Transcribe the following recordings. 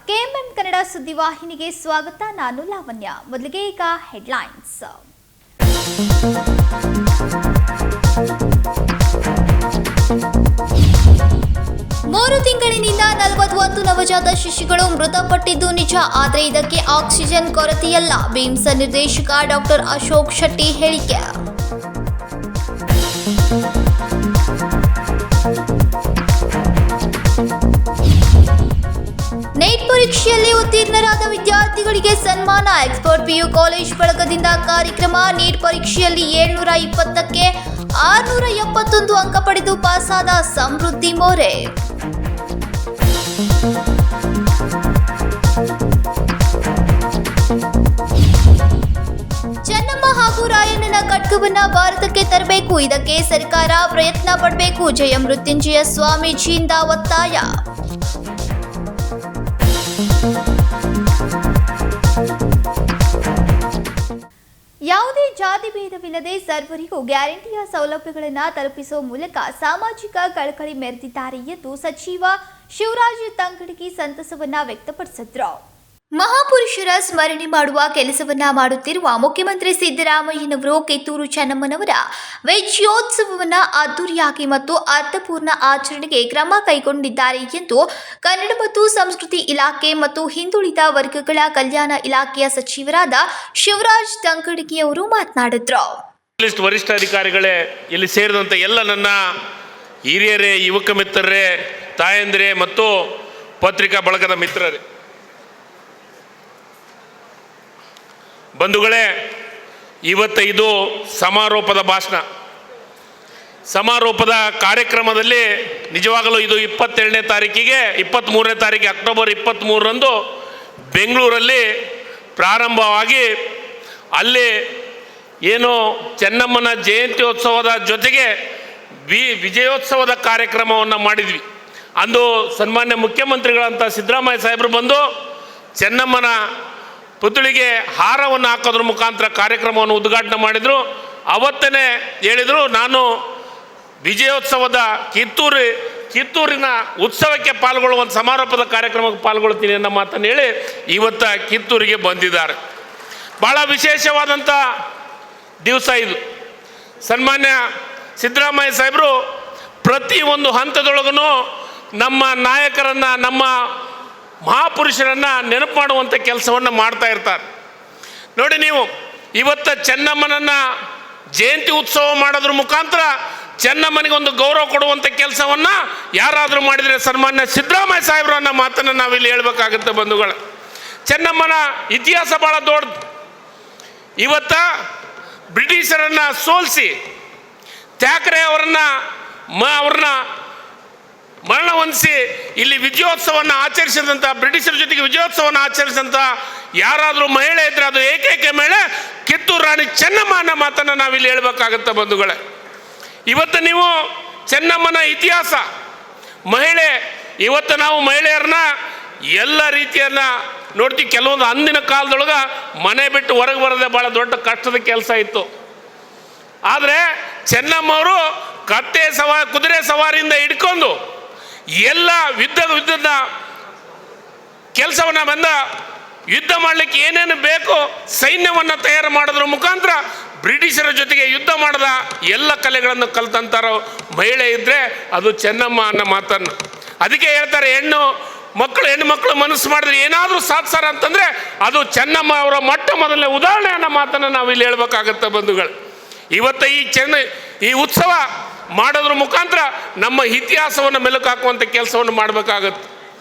KMM Kannada ಸುದ್ದಿವಾಹಿನಿಗೆ ಸ್ವಾಗತ. ನಾನು ಲಾವಣ್ಯ. ಮೊದಲಿಗೆ ಈಗ ಹೆಡ್ಲೈನ್ಸ್. 3 ತಿಂಗಳಿನಿಂದ 41 ನವಜಾತ ಶಿಶುಗಳು ಮೃತಪಟ್ಟಿದ್ದು ನಿಜ. ಆದರೆ ಇದಕ್ಕೆ ಆಕ್ಸಿಜನ್ ಕೊರತೆಯಲ್ಲ. ಬಿಮ್ಸ್ ನಿರ್ದೇಶಕ ಡಾಕ್ಟರ್ ಅಶೋಕ್ ಶೆಟ್ಟಿ ಹೇಳಿಕೆ. ನೀಟ್ ಪರೀಕ್ಷೆಯಲ್ಲಿ ಉತ್ತೀರ್ಣರಾದ ವಿದ್ಯಾರ್ಥಿಗಳಿಗೆ ಸನ್ಮಾನ. ಎಕ್ಸ್ಪರ್ಟ್ ಪಿಯು ಕಾಲೇಜ್ ಬಳಗದಿಂದ ಕಾರ್ಯಕ್ರಮ. ನೀಟ್ ಪರೀಕ್ಷೆಯಲ್ಲಿ 720ಕ್ಕೆ 671 ಅಂಕ ಪಡೆದು ಪಾಸಾದ ಸಮೃದ್ಧಿ ಮೋರೆ. ಚೆನ್ನಮ್ಮ ಹಾಗೂ ರಾಯಣ್ಣನ ಖಡ್ಗವನ್ನ ಭಾರತಕ್ಕೆ ತರಬೇಕು. ಇದಕ್ಕೆ ಸರ್ಕಾರ ಪ್ರಯತ್ನ ಪಡಬೇಕು. ಜಯ ಮೃತ್ಯುಂಜಯ ಸ್ವಾಮೀಜಿಯಿಂದ ಒತ್ತಾಯ. ಯಾವುದೇ ಜಾತಿ ಭೇದವಿಲ್ಲದೆ ಸರ್ವರಿಗೂ ಗ್ಯಾರಂಟಿಯ ಸೌಲಭ್ಯಗಳನ್ನು ತಲುಪಿಸುವ ಮೂಲಕ ಸಾಮಾಜಿಕ ಕಳಕಳಿ ಮೆರೆದಿದ್ದಾರೆ ಎಂದು ಸಚಿವ ಶಿವರಾಜ್ ತಂಗಡಗಿ ಸಂತಸವನ್ನ ವ್ಯಕ್ತಪಡಿಸಿದರು. ಮಹಾಪುರುಷರ ಸ್ಮರಣೆ ಮಾಡುವ ಕೆಲಸವನ್ನ ಮಾಡುತ್ತಿರುವ ಮುಖ್ಯಮಂತ್ರಿ ಸಿದ್ದರಾಮಯ್ಯನವರು ಕಿತ್ತೂರು ಚೆನ್ನಮ್ಮನವರ ವಿಜಯೋತ್ಸವವನ್ನು ಅದ್ದೂರಿಯಾಗಿ ಮತ್ತು ಅರ್ಥಪೂರ್ಣ ಆಚರಣೆಗೆ ಕ್ರಮ ಕೈಗೊಂಡಿದ್ದಾರೆ ಎಂದು ಕನ್ನಡ ಮತ್ತು ಸಂಸ್ಕೃತಿ ಇಲಾಖೆ ಮತ್ತು ಹಿಂದುಳಿದ ವರ್ಗಗಳ ಕಲ್ಯಾಣ ಇಲಾಖೆಯ ಸಚಿವರಾದ ಶಿವರಾಜ್ ತಂಗಡಗಿ ಅವರು ಮಾತನಾಡಿದರು. ವರಿಷ್ಠ ಅಧಿಕಾರಿಗಳೇ, ಇಲ್ಲಿ ಸೇರಿದಂಥ ಎಲ್ಲ ನನ್ನ ಹಿರಿಯರೇ, ಯುವಕ ಮಿತ್ರರೇ, ತಾಯಂದಿರೇ ಮತ್ತು ಪತ್ರಿಕಾ ಬಳಗದ ಮಿತ್ರರೇ, ಬಂಧುಗಳೇ, ಇವತ್ತು ಇದು ಸಮಾರೋಪದ ಭಾಷಣ. ಸಮಾರೋಪದ ಕಾರ್ಯಕ್ರಮದಲ್ಲಿ ನಿಜವಾಗಲೂ ಇದು 22ನೇ ತಾರೀಕಿಗೆ 23ನೇ ತಾರೀಕಿಗೆ ಅಕ್ಟೋಬರ್ 23ರಂದು ಬೆಂಗಳೂರಲ್ಲಿ ಪ್ರಾರಂಭವಾಗಿ ಅಲ್ಲಿ ಏನು ಚೆನ್ನಮ್ಮನ ಜಯಂತ್ಯೋತ್ಸವದ ಜೊತೆಗೆ ವಿಜಯೋತ್ಸವದ ಕಾರ್ಯಕ್ರಮವನ್ನು ಮಾಡಿದ್ವಿ. ಅಂದು ಸನ್ಮಾನ್ಯ ಮುಖ್ಯಮಂತ್ರಿಗಳಂತ ಸಿದ್ದರಾಮಯ್ಯ ಸಾಹೇಬರು ಬಂದು ಚೆನ್ನಮ್ಮನ ಪುತ್ಥಳಿಗೆ ಹಾರವನ್ನು ಹಾಕೋದ್ರ ಮುಖಾಂತರ ಕಾರ್ಯಕ್ರಮವನ್ನು ಉದ್ಘಾಟನೆ ಮಾಡಿದರು. ಅವತ್ತೇ ಹೇಳಿದರು, ನಾನು ವಿಜಯೋತ್ಸವದ ಕಿತ್ತೂರಿನ ಉತ್ಸವಕ್ಕೆ ಪಾಲ್ಗೊಳ್ಳುವಂಥ ಸಮಾರೋಪದ ಕಾರ್ಯಕ್ರಮಕ್ಕೆ ಪಾಲ್ಗೊಳ್ತೀನಿ ಅನ್ನೋ ಮಾತನ್ನು ಹೇಳಿ ಇವತ್ತು ಕಿತ್ತೂರಿಗೆ ಬಂದಿದ್ದಾರೆ. ಭಾಳ ವಿಶೇಷವಾದಂಥ ದಿವಸ ಇದು. ಸನ್ಮಾನ್ಯ ಸಿದ್ದರಾಮಯ್ಯ ಸಾಹೇಬರು ಪ್ರತಿಯೊಂದು ಹಂತದೊಳಗೂ ನಮ್ಮ ನಾಯಕರನ್ನು, ನಮ್ಮ ಮಹಾಪುರುಷರನ್ನು ನೆನಪು ಮಾಡುವಂಥ ಕೆಲಸವನ್ನು ಮಾಡ್ತಾ ಇರ್ತಾರೆ. ನೋಡಿ, ನೀವು ಇವತ್ತು ಚೆನ್ನಮ್ಮನನ್ನು ಜಯಂತಿ ಉತ್ಸವ ಮಾಡೋದ್ರ ಮುಖಾಂತರ ಚೆನ್ನಮ್ಮನಿಗೆ ಒಂದು ಗೌರವ ಕೊಡುವಂಥ ಕೆಲಸವನ್ನು ಯಾರಾದರೂ ಮಾಡಿದರೆ ಸನ್ಮಾನ್ಯ ಸಿದ್ದರಾಮಯ್ಯ ಸಾಹೇಬರು ಅನ್ನೋ ಮಾತನ್ನು ನಾವಿಲ್ಲಿ ಹೇಳ್ಬೇಕಾಗುತ್ತೆ. ಬಂಧುಗಳು, ಚೆನ್ನಮ್ಮನ ಇತಿಹಾಸ ಭಾಳ ದೊಡ್ಡದು. ಇವತ್ತು ಬ್ರಿಟಿಷರನ್ನು ಸೋಲಿಸಿ ಥ್ಯಾಕ್ರೆ ಅವ್ರನ್ನ ಮರಣ ಹೊಂದಿಸಿ ಇಲ್ಲಿ ವಿಜಯೋತ್ಸವವನ್ನು ಆಚರಿಸಿದಂಥ, ಬ್ರಿಟಿಷರ ಜೊತೆಗೆ ವಿಜಯೋತ್ಸವವನ್ನು ಆಚರಿಸಿದಂಥ ಯಾರಾದರೂ ಮಹಿಳೆ ಇದ್ದರೆ ಅದು ಏಕೈಕ ಮಹಿಳೆ ಕಿತ್ತೂರು ರಾಣಿ ಚೆನ್ನಮ್ಮ ಅನ್ನೋ ಮಾತನ್ನು ನಾವಿಲ್ಲಿ ಹೇಳ್ಬೇಕಾಗತ್ತೆ. ಬಂಧುಗಳೇ, ಇವತ್ತು ನೀವು ಚೆನ್ನಮ್ಮನ ಇತಿಹಾಸ, ಮಹಿಳೆ, ಇವತ್ತು ನಾವು ಮಹಿಳೆಯರನ್ನ ಎಲ್ಲ ರೀತಿಯನ್ನ ನೋಡ್ತೀವಿ. ಕೆಲವೊಂದು ಅಂದಿನ ಕಾಲದೊಳಗೆ ಮನೆ ಬಿಟ್ಟು ಹೊರಗೆ ಬರೋದೇ ಭಾಳ ದೊಡ್ಡ ಕಷ್ಟದ ಕೆಲಸ ಇತ್ತು. ಆದರೆ ಚೆನ್ನಮ್ಮವರು ಕುದುರೆ ಸವಾರಿಯಿಂದ ಹಿಡ್ಕೊಂಡು ಎಲ್ಲ ಯುದ್ಧದ ಕೆಲಸವನ್ನು ಬಂದ ಯುದ್ಧ ಮಾಡಲಿಕ್ಕೆ ಏನೇನು ಬೇಕು ಸೈನ್ಯವನ್ನು ತಯಾರು ಮಾಡೋದ್ರ ಮುಖಾಂತರ ಬ್ರಿಟಿಷರ ಜೊತೆಗೆ ಯುದ್ಧ ಮಾಡಿದ ಎಲ್ಲ ಕಲೆಗಳನ್ನು ಕಲ್ತಂತಾರೋ ಮಹಿಳೆ ಇದ್ದರೆ ಅದು ಚೆನ್ನಮ್ಮ ಅನ್ನೋ ಮಾತನ್ನು. ಅದಕ್ಕೆ ಹೇಳ್ತಾರೆ, ಹೆಣ್ಣು ಮಕ್ಕಳು ಮನಸ್ಸು ಮಾಡಿದ್ರೆ ಏನಾದರೂ ಸಾಧಿಸಾರ ಅಂತಂದರೆ ಅದು ಚೆನ್ನಮ್ಮ ಅವರ ಮೊಟ್ಟ ಮೊದಲನೇ ಉದಾಹರಣೆ ಅನ್ನೋ ಮಾತನ್ನು ನಾವು ಇಲ್ಲಿ ಹೇಳ್ಬೇಕಾಗತ್ತೆ. ಬಂಧುಗಳು, ಇವತ್ತು ಈ ಉತ್ಸವ ಮಾಡೋದ್ರ ಮುಖಾಂತರ ನಮ್ಮ ಇತಿಹಾಸವನ್ನು ಮೆಲುಕು ಹಾಕುವಂಥ ಕೆಲಸವನ್ನು ಮಾಡಬೇಕಾಗತ್ತೆ.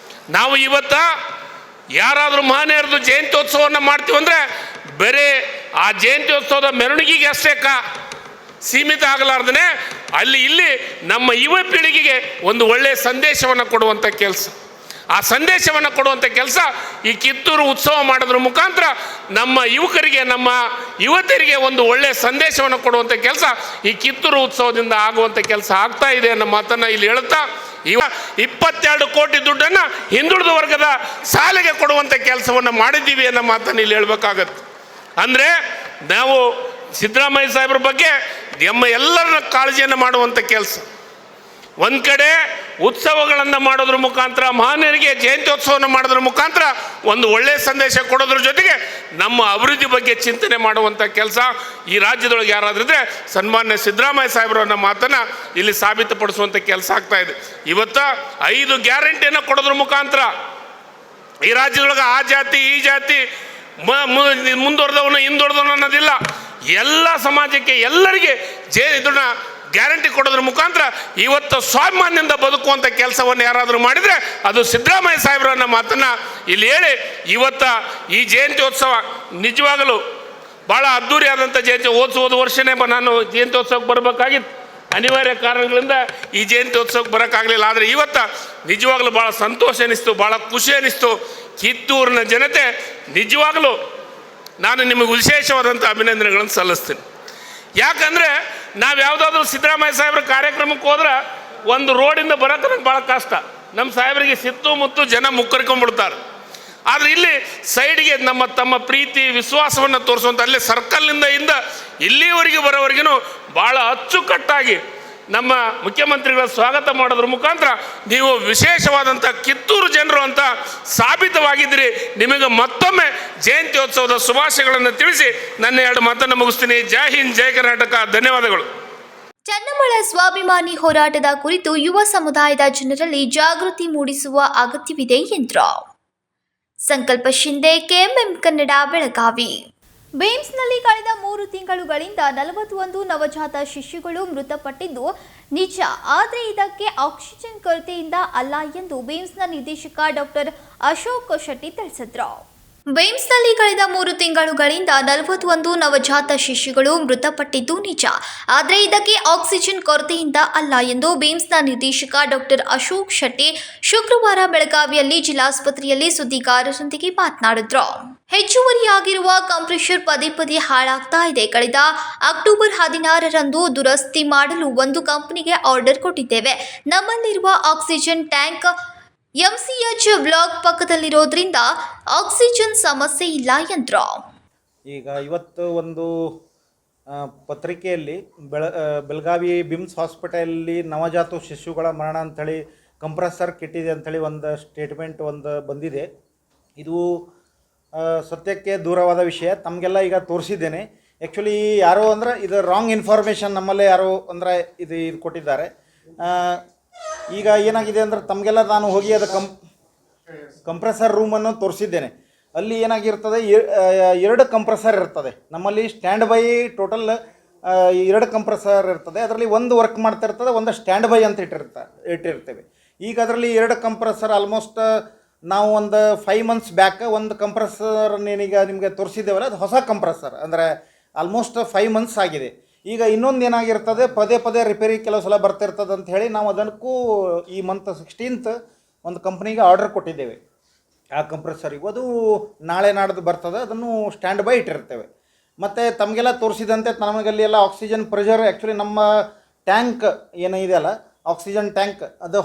ನಾವು ಇವತ್ತು ಯಾರಾದರೂ ಮಹನೀಯರದು ಜಯಂತ್ಯೋತ್ಸವವನ್ನು ಮಾಡ್ತೀವಂದರೆ ಬೇರೆ ಆ ಜಯಂತ್ಯೋತ್ಸವದ ಮೆರವಣಿಗೆಗೆ ಅಷ್ಟೇ ಸೀಮಿತ ಆಗಲಾರ್ದೇ ಇಲ್ಲಿ ನಮ್ಮ ಯುವ ಪೀಳಿಗೆಗೆ ಒಂದು ಒಳ್ಳೆಯ ಸಂದೇಶವನ್ನು ಕೊಡುವಂಥ ಕೆಲಸ, ಆ ಸಂದೇಶವನ್ನು ಕೊಡುವಂಥ ಕೆಲಸ ಈ ಕಿತ್ತೂರು ಉತ್ಸವ ಮಾಡೋದ್ರ ಮುಖಾಂತರ ನಮ್ಮ ಯುವಕರಿಗೆ, ನಮ್ಮ ಯುವತಿಯರಿಗೆ ಒಂದು ಒಳ್ಳೆಯ ಸಂದೇಶವನ್ನು ಕೊಡುವಂಥ ಕೆಲಸ ಈ ಕಿತ್ತೂರು ಉತ್ಸವದಿಂದ ಆಗುವಂಥ ಕೆಲಸ ಆಗ್ತಾ ಇದೆ ಅನ್ನೋ ಮಾತನ್ನು ಇಲ್ಲಿ ಹೇಳುತ್ತಾ, 22 ಕೋಟಿ ದುಡ್ಡನ್ನು ಹಿಂದುಳಿದ ವರ್ಗದ ಸಾಲಿಗೆ ಕೊಡುವಂಥ ಕೆಲಸವನ್ನು ಮಾಡಿದ್ದೀವಿ ಅನ್ನೋ ಮಾತನ್ನು ಇಲ್ಲಿ ಹೇಳ್ಬೇಕಾಗತ್ತೆ. ಅಂದರೆ ನಾವು ಸಿದ್ದರಾಮಯ್ಯ ಸಾಹೇಬ್ರ ಬಗ್ಗೆ ನಮ್ಮ ಎಲ್ಲರನ್ನ ಕಾಳಜಿಯನ್ನು ಮಾಡುವಂಥ ಕೆಲಸ. ಒಂದು ಕಡೆ ಉತ್ಸವಗಳನ್ನು ಮಾಡೋದ್ರ ಮುಖಾಂತರ, ಮಹನೀಯರಿಗೆ ಜಯಂತ್ಯೋತ್ಸವವನ್ನು ಮಾಡೋದ್ರ ಮುಖಾಂತರ ಒಂದು ಒಳ್ಳೆಯ ಸಂದೇಶ ಕೊಡೋದ್ರ ಜೊತೆಗೆ ನಮ್ಮ ಅಭಿವೃದ್ಧಿ ಬಗ್ಗೆ ಚಿಂತನೆ ಮಾಡುವಂಥ ಕೆಲಸ ಈ ರಾಜ್ಯದೊಳಗೆ ಯಾರಾದ್ರೂ ಇದ್ದರೆ ಸನ್ಮಾನ್ಯ ಸಿದ್ದರಾಮಯ್ಯ ಸಾಹೇಬರು ಅನ್ನೋ ಮಾತನ್ನು ಇಲ್ಲಿ ಸಾಬೀತುಪಡಿಸುವಂಥ ಕೆಲಸ ಆಗ್ತಾ ಇದೆ. ಇವತ್ತು 5 ಗ್ಯಾರಂಟಿಯನ್ನು ಕೊಡೋದ್ರ ಮುಖಾಂತರ ಈ ರಾಜ್ಯದೊಳಗೆ ಆ ಜಾತಿ ಈ ಜಾತಿ ಮುಂದುವರೆದವನು ಹಿಂದುವರೆದವನು ಅನ್ನೋದಿಲ್ಲ, ಎಲ್ಲ ಸಮಾಜಕ್ಕೆ ಎಲ್ಲರಿಗೆ ಇದನ್ನ ಗ್ಯಾರಂಟಿ ಕೊಡೋದ್ರ ಮುಖಾಂತರ ಇವತ್ತು ಸ್ವಾಭಿಮಾನದಿಂದ ಬದುಕುವಂಥ ಕೆಲಸವನ್ನು ಯಾರಾದರೂ ಮಾಡಿದರೆ ಅದು ಸಿದ್ದರಾಮಯ್ಯ ಸಾಹೇಬರು ಅನ್ನೋ ಮಾತನ್ನು ಇಲ್ಲಿ ಹೇಳಿ, ಇವತ್ತು ಈ ಜಯಂತ್ಯೋತ್ಸವ ನಿಜವಾಗಲೂ ಭಾಳ ಅದ್ಧೂರಿ ಆದಂಥ ಜಯಂತಿ. ಹೋದ ವರ್ಷನೇ ನಾನು ಜಯಂತ್ಯೋತ್ಸವಕ್ಕೆ ಬರಬೇಕಾಗಿತ್ತು, ಅನಿವಾರ್ಯ ಕಾರಣಗಳಿಂದ ಈ ಜಯಂತ್ಯೋತ್ಸವಕ್ಕೆ ಬರೋಕ್ಕಾಗಲಿಲ್ಲ. ಆದರೆ ಇವತ್ತು ನಿಜವಾಗ್ಲೂ ಭಾಳ ಸಂತೋಷ ಅನ್ನಿಸ್ತು, ಭಾಳ ಖುಷಿ ಅನ್ನಿಸ್ತು. ಕಿತ್ತೂರಿನ ಜನತೆ ನಿಜವಾಗಲೂ ನಾನು ನಿಮಗೆ ವಿಶೇಷವಾದಂಥ ಅಭಿನಂದನೆಗಳನ್ನು ಸಲ್ಲಿಸ್ತೀನಿ. ಯಾಕಂದರೆ ನಾವು ಯಾವುದಾದ್ರೂ ಸಿದ್ದರಾಮಯ್ಯ ಸಾಹೇಬ್ರ ಕಾರ್ಯಕ್ರಮಕ್ಕೆ ಹೋದ್ರೆ ಒಂದು ರೋಡಿಂದ ಬರೋಕೆ ನಂಗೆ ಭಾಳ ಕಷ್ಟ. ನಮ್ಮ ಸಾಹೇಬರಿಗೆ ಸುತ್ತಮುತ್ತ ಜನ ಮುಕ್ಕರ್ಕೊಂಡ್ಬಿಡ್ತಾರೆ. ಆದರೆ ಇಲ್ಲಿ ಸೈಡ್ಗೆ ತಮ್ಮ ಪ್ರೀತಿ ವಿಶ್ವಾಸವನ್ನು ತೋರಿಸುವಂಥ ಅಲ್ಲೇ ಸರ್ಕಲ್ನಿಂದ ಇಲ್ಲಿವರೆಗೆ ಬರೋವರೆಗೂ ಭಾಳ ಅಚ್ಚುಕಟ್ಟಾಗಿ ನಮ್ಮ ಮುಖ್ಯಮಂತ್ರಿಗಳ ಸ್ವಾಗತ ಮಾಡೋದ್ರ ಮುಖಾಂತರ ನೀವು ವಿಶೇಷವಾದಂಥ ಕಿತ್ತೂರು ಜನರು ಅಂತ ಸಾಬೀತವಾಗಿದ್ದೀರಿ. ನಿಮಗೆ ಮತ್ತೊಮ್ಮೆ ಜಯಂತ್ಯೋತ್ಸವದ ಶುಭಾಶಯಗಳನ್ನು ತಿಳಿಸಿ ನನ್ನ 2 ಮಾತನ್ನು ಮುಗಿಸ್ತೀನಿ. ಜೈ ಹಿಂದ್, ಜೈ ಕರ್ನಾಟಕ. ಧನ್ಯವಾದಗಳು. ಚನ್ನಮ್ಮಳ ಸ್ವಾಭಿಮಾನಿ ಹೋರಾಟದ ಕುರಿತು ಯುವ ಸಮುದಾಯದ ಜನರಲ್ಲಿ ಜಾಗೃತಿ ಮೂಡಿಸುವ ಅಗತ್ಯವಿದೆ ಎಂದರು. ಸಂಕಲ್ಪ ಶಿಂದೆ, ಕೆಎಂಎಂ ಕನ್ನಡ, ಬೆಳಗಾವಿ. ಬೇಮ್ಸ್ನಲ್ಲಿ ಕಳೆದ 3 ತಿಂಗಳುಗಳಿಂದ 41 ನವಜಾತ ಶಿಶುಗಳು ಮೃತಪಟ್ಟಿದ್ದು ನಿಜ, ಆದರೆ ಇದಕ್ಕೆ ಆಕ್ಸಿಜನ್ ಕೊರತೆಯಿಂದ ಅಲ್ಲ ಎಂದು ಬೇಮ್ಸ್ನ ನಿರ್ದೇಶಕ ಡಾಕ್ಟರ್ ಅಶೋಕ್ ಶೆಟ್ಟಿ ತಿಳಿಸಿದರು. ಬೇಮ್ಸ್ನಲ್ಲಿ ಕಳೆದ 3 ತಿಂಗಳುಗಳಿಂದ 41 ನವಜಾತ ಶಿಶುಗಳು ಮೃತಪಟ್ಟಿದ್ದು ನಿಜ, ಆದರೆ ಇದಕ್ಕೆ ಆಕ್ಸಿಜನ್ ಕೊರತೆಯಿಂದ ಅಲ್ಲ ಎಂದು ಬೇಮ್ಸ್ನ ನಿರ್ದೇಶಕ ಡಾಕ್ಟರ್ ಅಶೋಕ್ ಶೆಟ್ಟಿ ಶುಕ್ರವಾರ ಬೆಳಗಾವಿಯಲ್ಲಿ ಜಿಲ್ಲಾಸ್ಪತ್ರೆಯಲ್ಲಿ ಸುದ್ದಿಗಾರರೊಂದಿಗೆ ಮಾತನಾಡಿದರು. ಹೆಚ್ಚುವರಿಯಾಗಿರುವ ಕಂಪ್ರೆಷರ್ ಪದೇ ಹಾಳಾಗ್ತಾ ಇದೆ. ಕಳೆದ ಅಕ್ಟೋಬರ್ 16ರಂದು ದುರಸ್ತಿ ಮಾಡಲು ಒಂದು ಕಂಪನಿಗೆ ಆರ್ಡರ್ ಕೊಟ್ಟಿದ್ದೇವೆ. ನಮ್ಮಲ್ಲಿರುವ ಆಕ್ಸಿಜನ್ ಟ್ಯಾಂಕ್ MCH ಬ್ಲಾಕ್ ಪಕ್ಕದಲ್ಲಿರೋದ್ರಿಂದ ಆಕ್ಸಿಜನ್ ಸಮಸ್ಯೆ ಇಲ್ಲ ಎಂದರು. ಈಗ ಇವತ್ತು ಒಂದು ಪತ್ರಿಕೆಯಲ್ಲಿ ಬೆಳಗಾವಿ ಬಿಮ್ಸ್ ಹಾಸ್ಪಿಟಲಲ್ಲಿ ನವಜಾತ ಶಿಶುಗಳ ಮರಣ ಅಂಥೇಳಿ ಕಂಪ್ರೆಸರ್ ಕೆಟ್ಟಿದೆ ಅಂಥೇಳಿ ಒಂದು ಸ್ಟೇಟ್ಮೆಂಟ್ ಬಂದಿದೆ. ಇದು ಸತ್ಯಕ್ಕೆ ದೂರವಾದ ವಿಷಯ. ತಮಗೆಲ್ಲ ಈಗ ತೋರಿಸಿದ್ದೇನೆ. ಆ್ಯಕ್ಚುಲಿ ಯಾರೋ ಅಂದರೆ ಇದು ರಾಂಗ್ ಇನ್ಫಾರ್ಮೇಷನ್ ನಮ್ಮಲ್ಲೇ ಯಾರೋ ಅಂದರೆ ಇದು ಕೊಟ್ಟಿದ್ದಾರೆ. ಈಗ ಏನಾಗಿದೆ ಅಂದರೆ ತಮಗೆಲ್ಲ ನಾನು ಹೋಗಿ ಅದು ಕಂಪ್ರೆಸರ್ ರೂಮನ್ನು ತೋರಿಸಿದ್ದೇನೆ. ಅಲ್ಲಿ ಏನಾಗಿರ್ತದೆ, 2 ಕಂಪ್ರೆಸರ್ ಇರ್ತದೆ. ನಮ್ಮಲ್ಲಿ ಸ್ಟ್ಯಾಂಡ್ ಬೈ ಟೋಟಲ್ 2 ಕಂಪ್ರೆಸರ್ ಇರ್ತದೆ. ಅದರಲ್ಲಿ ಒಂದು ವರ್ಕ್ ಮಾಡ್ತಾ ಇರ್ತದೆ, ಒಂದು ಸ್ಟ್ಯಾಂಡ್ ಬೈ ಅಂತ ಇಟ್ಟಿರ್ತೇವೆ. ಈಗ ಅದರಲ್ಲಿ 2 ಕಂಪ್ರೆಸರ್ ಆಲ್ಮೋಸ್ಟ್ ನಾವು ಒಂದು 5 ಮಂತ್ಸ್ ಬ್ಯಾಕ್ ಒಂದು ಕಂಪ್ರೆಸರ್ ಈಗ ನಿಮಗೆ ತೋರಿಸಿದ್ದೇವಲ್ಲ, ಅದು ಹೊಸ ಕಂಪ್ರೆಸರ್, ಅಂದರೆ ಆಲ್ಮೋಸ್ಟ್ 5 ಮಂತ್ಸ್ ಆಗಿದೆ. ಈಗ ಇನ್ನೊಂದು ಏನಾಗಿರ್ತದೆ, ಪದೇ ರಿಪೇರಿ ಕೆಲವು ಸಲ ಬರ್ತಿರ್ತದೆ ಅಂತ ಹೇಳಿ ನಾವು ಅದಕ್ಕೂ ಈ ಮಂತ್ 16th ಒಂದು ಕಂಪ್ನಿಗೆ ಆರ್ಡರ್ ಕೊಟ್ಟಿದ್ದೇವೆ. ಆ ಕಂಪ್ರೆಸರಿಗೂ ಅದು ನಾಳೆ ನಾಡ್ದು ಬರ್ತದೆ. ಅದನ್ನು ಸ್ಟ್ಯಾಂಡ್ ಬೈ ಇಟ್ಟಿರ್ತೇವೆ. ಮತ್ತು ತಮಗೆಲ್ಲ ತೋರಿಸಿದಂತೆ ನಮಗಲ್ಲಿ ಎಲ್ಲ ಆಕ್ಸಿಜನ್ ಪ್ರೆಷರ್, ಆ್ಯಕ್ಚುಲಿ ನಮ್ಮ ಟ್ಯಾಂಕ್ ಏನಿದೆಯಲ್ಲ ಆಕ್ಸಿಜನ್ ಟ್ಯಾಂಕ್, ಅದು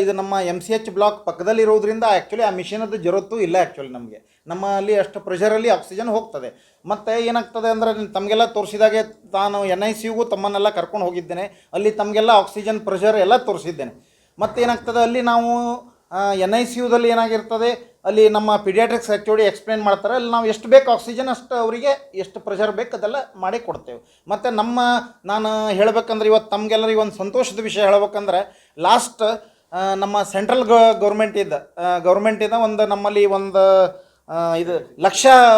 ಇದು ನಮ್ಮ MCH ಬ್ಲಾಕ್ ಪಕ್ಕದಲ್ಲಿರೋದ್ರಿಂದ ಆ್ಯಕ್ಚುಲಿ ಆ ಮಿಷಿನದ್ದು ಜರುರತ್ತು ಇಲ್ಲ. ಆ್ಯಕ್ಚುಲಿ ನಮ್ಮಲ್ಲಿ ಅಷ್ಟು ಪ್ರೆಷರಲ್ಲಿ ಆಕ್ಸಿಜನ್ ಹೋಗ್ತದೆ. ಮತ್ತು ಏನಾಗ್ತದೆ ಅಂದರೆ ತಮಗೆಲ್ಲ ತೋರಿಸಿದಾಗೆ ನಾನು NICUಗೂ ತಮ್ಮನ್ನೆಲ್ಲ ಕರ್ಕೊಂಡು ಹೋಗಿದ್ದೇನೆ. ಅಲ್ಲಿ ತಮಗೆಲ್ಲ ಆಕ್ಸಿಜನ್ ಪ್ರೆಷರ್ ಎಲ್ಲ ತೋರಿಸಿದ್ದೇನೆ. ಮತ್ತು ಏನಾಗ್ತದೆ, ಅಲ್ಲಿ ನಾವು NICUದಲ್ಲಿ ಏನಾಗಿರ್ತದೆ, ಅಲ್ಲಿ ನಮ್ಮ ಪಿಡಿಯಾಟ್ರಿಕ್ಸ್ HOD ಎಕ್ಸ್ಪ್ಲೇನ್ ಮಾಡ್ತಾರೆ. ಅಲ್ಲಿ ನಾವು ಎಷ್ಟು ಬೇಕು ಆಕ್ಸಿಜನ್ ಅಷ್ಟು ಅವರಿಗೆ ಎಷ್ಟು ಪ್ರೆಷರ್ ಬೇಕು ಅದೆಲ್ಲ ಮಾಡಿ ಕೊಡ್ತೇವೆ. ಮತ್ತು ನಾನು ಹೇಳಬೇಕಂದ್ರೆ ಇವತ್ತು ತಮಗೆಲ್ಲರಿಗೆ ಒಂದು ಸಂತೋಷದ ವಿಷಯ ಹೇಳಬೇಕಂದ್ರೆ, ಲಾಸ್ಟ್ ನಮ್ಮ ಸೆಂಟ್ರಲ್ ಗೌರ್ಮೆಂಟಿಂದ ಒಂದು ನಮ್ಮಲ್ಲಿ ಒಂದು ಇದು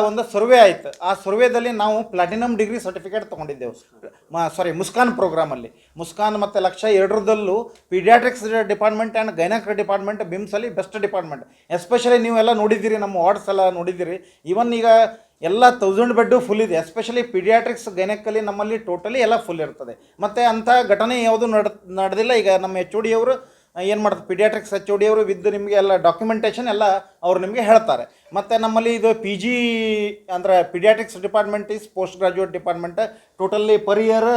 ಒಂದು ಸರ್ವೆ ಆಯಿತು. ಆ ಸರ್ವೇದಲ್ಲಿ ನಾವು ಪ್ಲಾಟಿನಮ್ ಡಿಗ್ರಿ ಸರ್ಟಿಫಿಕೇಟ್ ತೊಗೊಂಡಿದ್ದೆವು. ಮುಸ್ಕಾನ್ ಪ್ರೋಗ್ರಾಮಲ್ಲಿ ಮುಸ್ಕಾನ್ ಮತ್ತು ಲಕ್ಷ ಎರಡರದಲ್ಲೂ pediatrics department and gynaec department ಬಿಮ್ಸಲ್ಲಿ ಬೆಸ್ಟ್ ಡಿಪಾರ್ಟ್ಮೆಂಟ್. ಎಸ್ಪೆಷಲಿ ನೀವೆಲ್ಲ ನೋಡಿದ್ದೀರಿ, ನಮ್ಮ ವಾರ್ಡ್ಸ್ ಎಲ್ಲ ನೋಡಿದ್ದೀರಿ. ಈವನ್ ಈಗ ಎಲ್ಲ 1000 ಬೆಡ್ಡು ಫುಲ್ ಇದೆ. ಎಸ್ಪೆಷಲಿ ಪೀಡಿಯಾಟ್ರಿಕ್ಸ್ ಗೈನಕ್ಕಲ್ಲಿ ನಮ್ಮಲ್ಲಿ ಟೋಟಲಿ ಎಲ್ಲ ಫುಲ್ ಇರ್ತದೆ. ಮತ್ತು ಅಂಥ ಘಟನೆ ಯಾವುದು ನಡೆದಿಲ್ಲ. ಈಗ ನಮ್ಮ HOD ಅವರು ಏನು ಮಾಡ್ತಾರೆ, ಪಿಡಿಯಾಟ್ರಿಕ್ಸ್ HOD ಅವರು ವಿದ್ ನಿಮಗೆ ಎಲ್ಲ ಡಾಕ್ಯುಮೆಂಟೇಷನ್ ಎಲ್ಲ ಅವ್ರು ನಿಮಗೆ ಹೇಳ್ತಾರೆ. ಮತ್ತು ನಮ್ಮಲ್ಲಿ ಇದು PG ಅಂದರೆ paediatrics department is post graduate department. Totally per year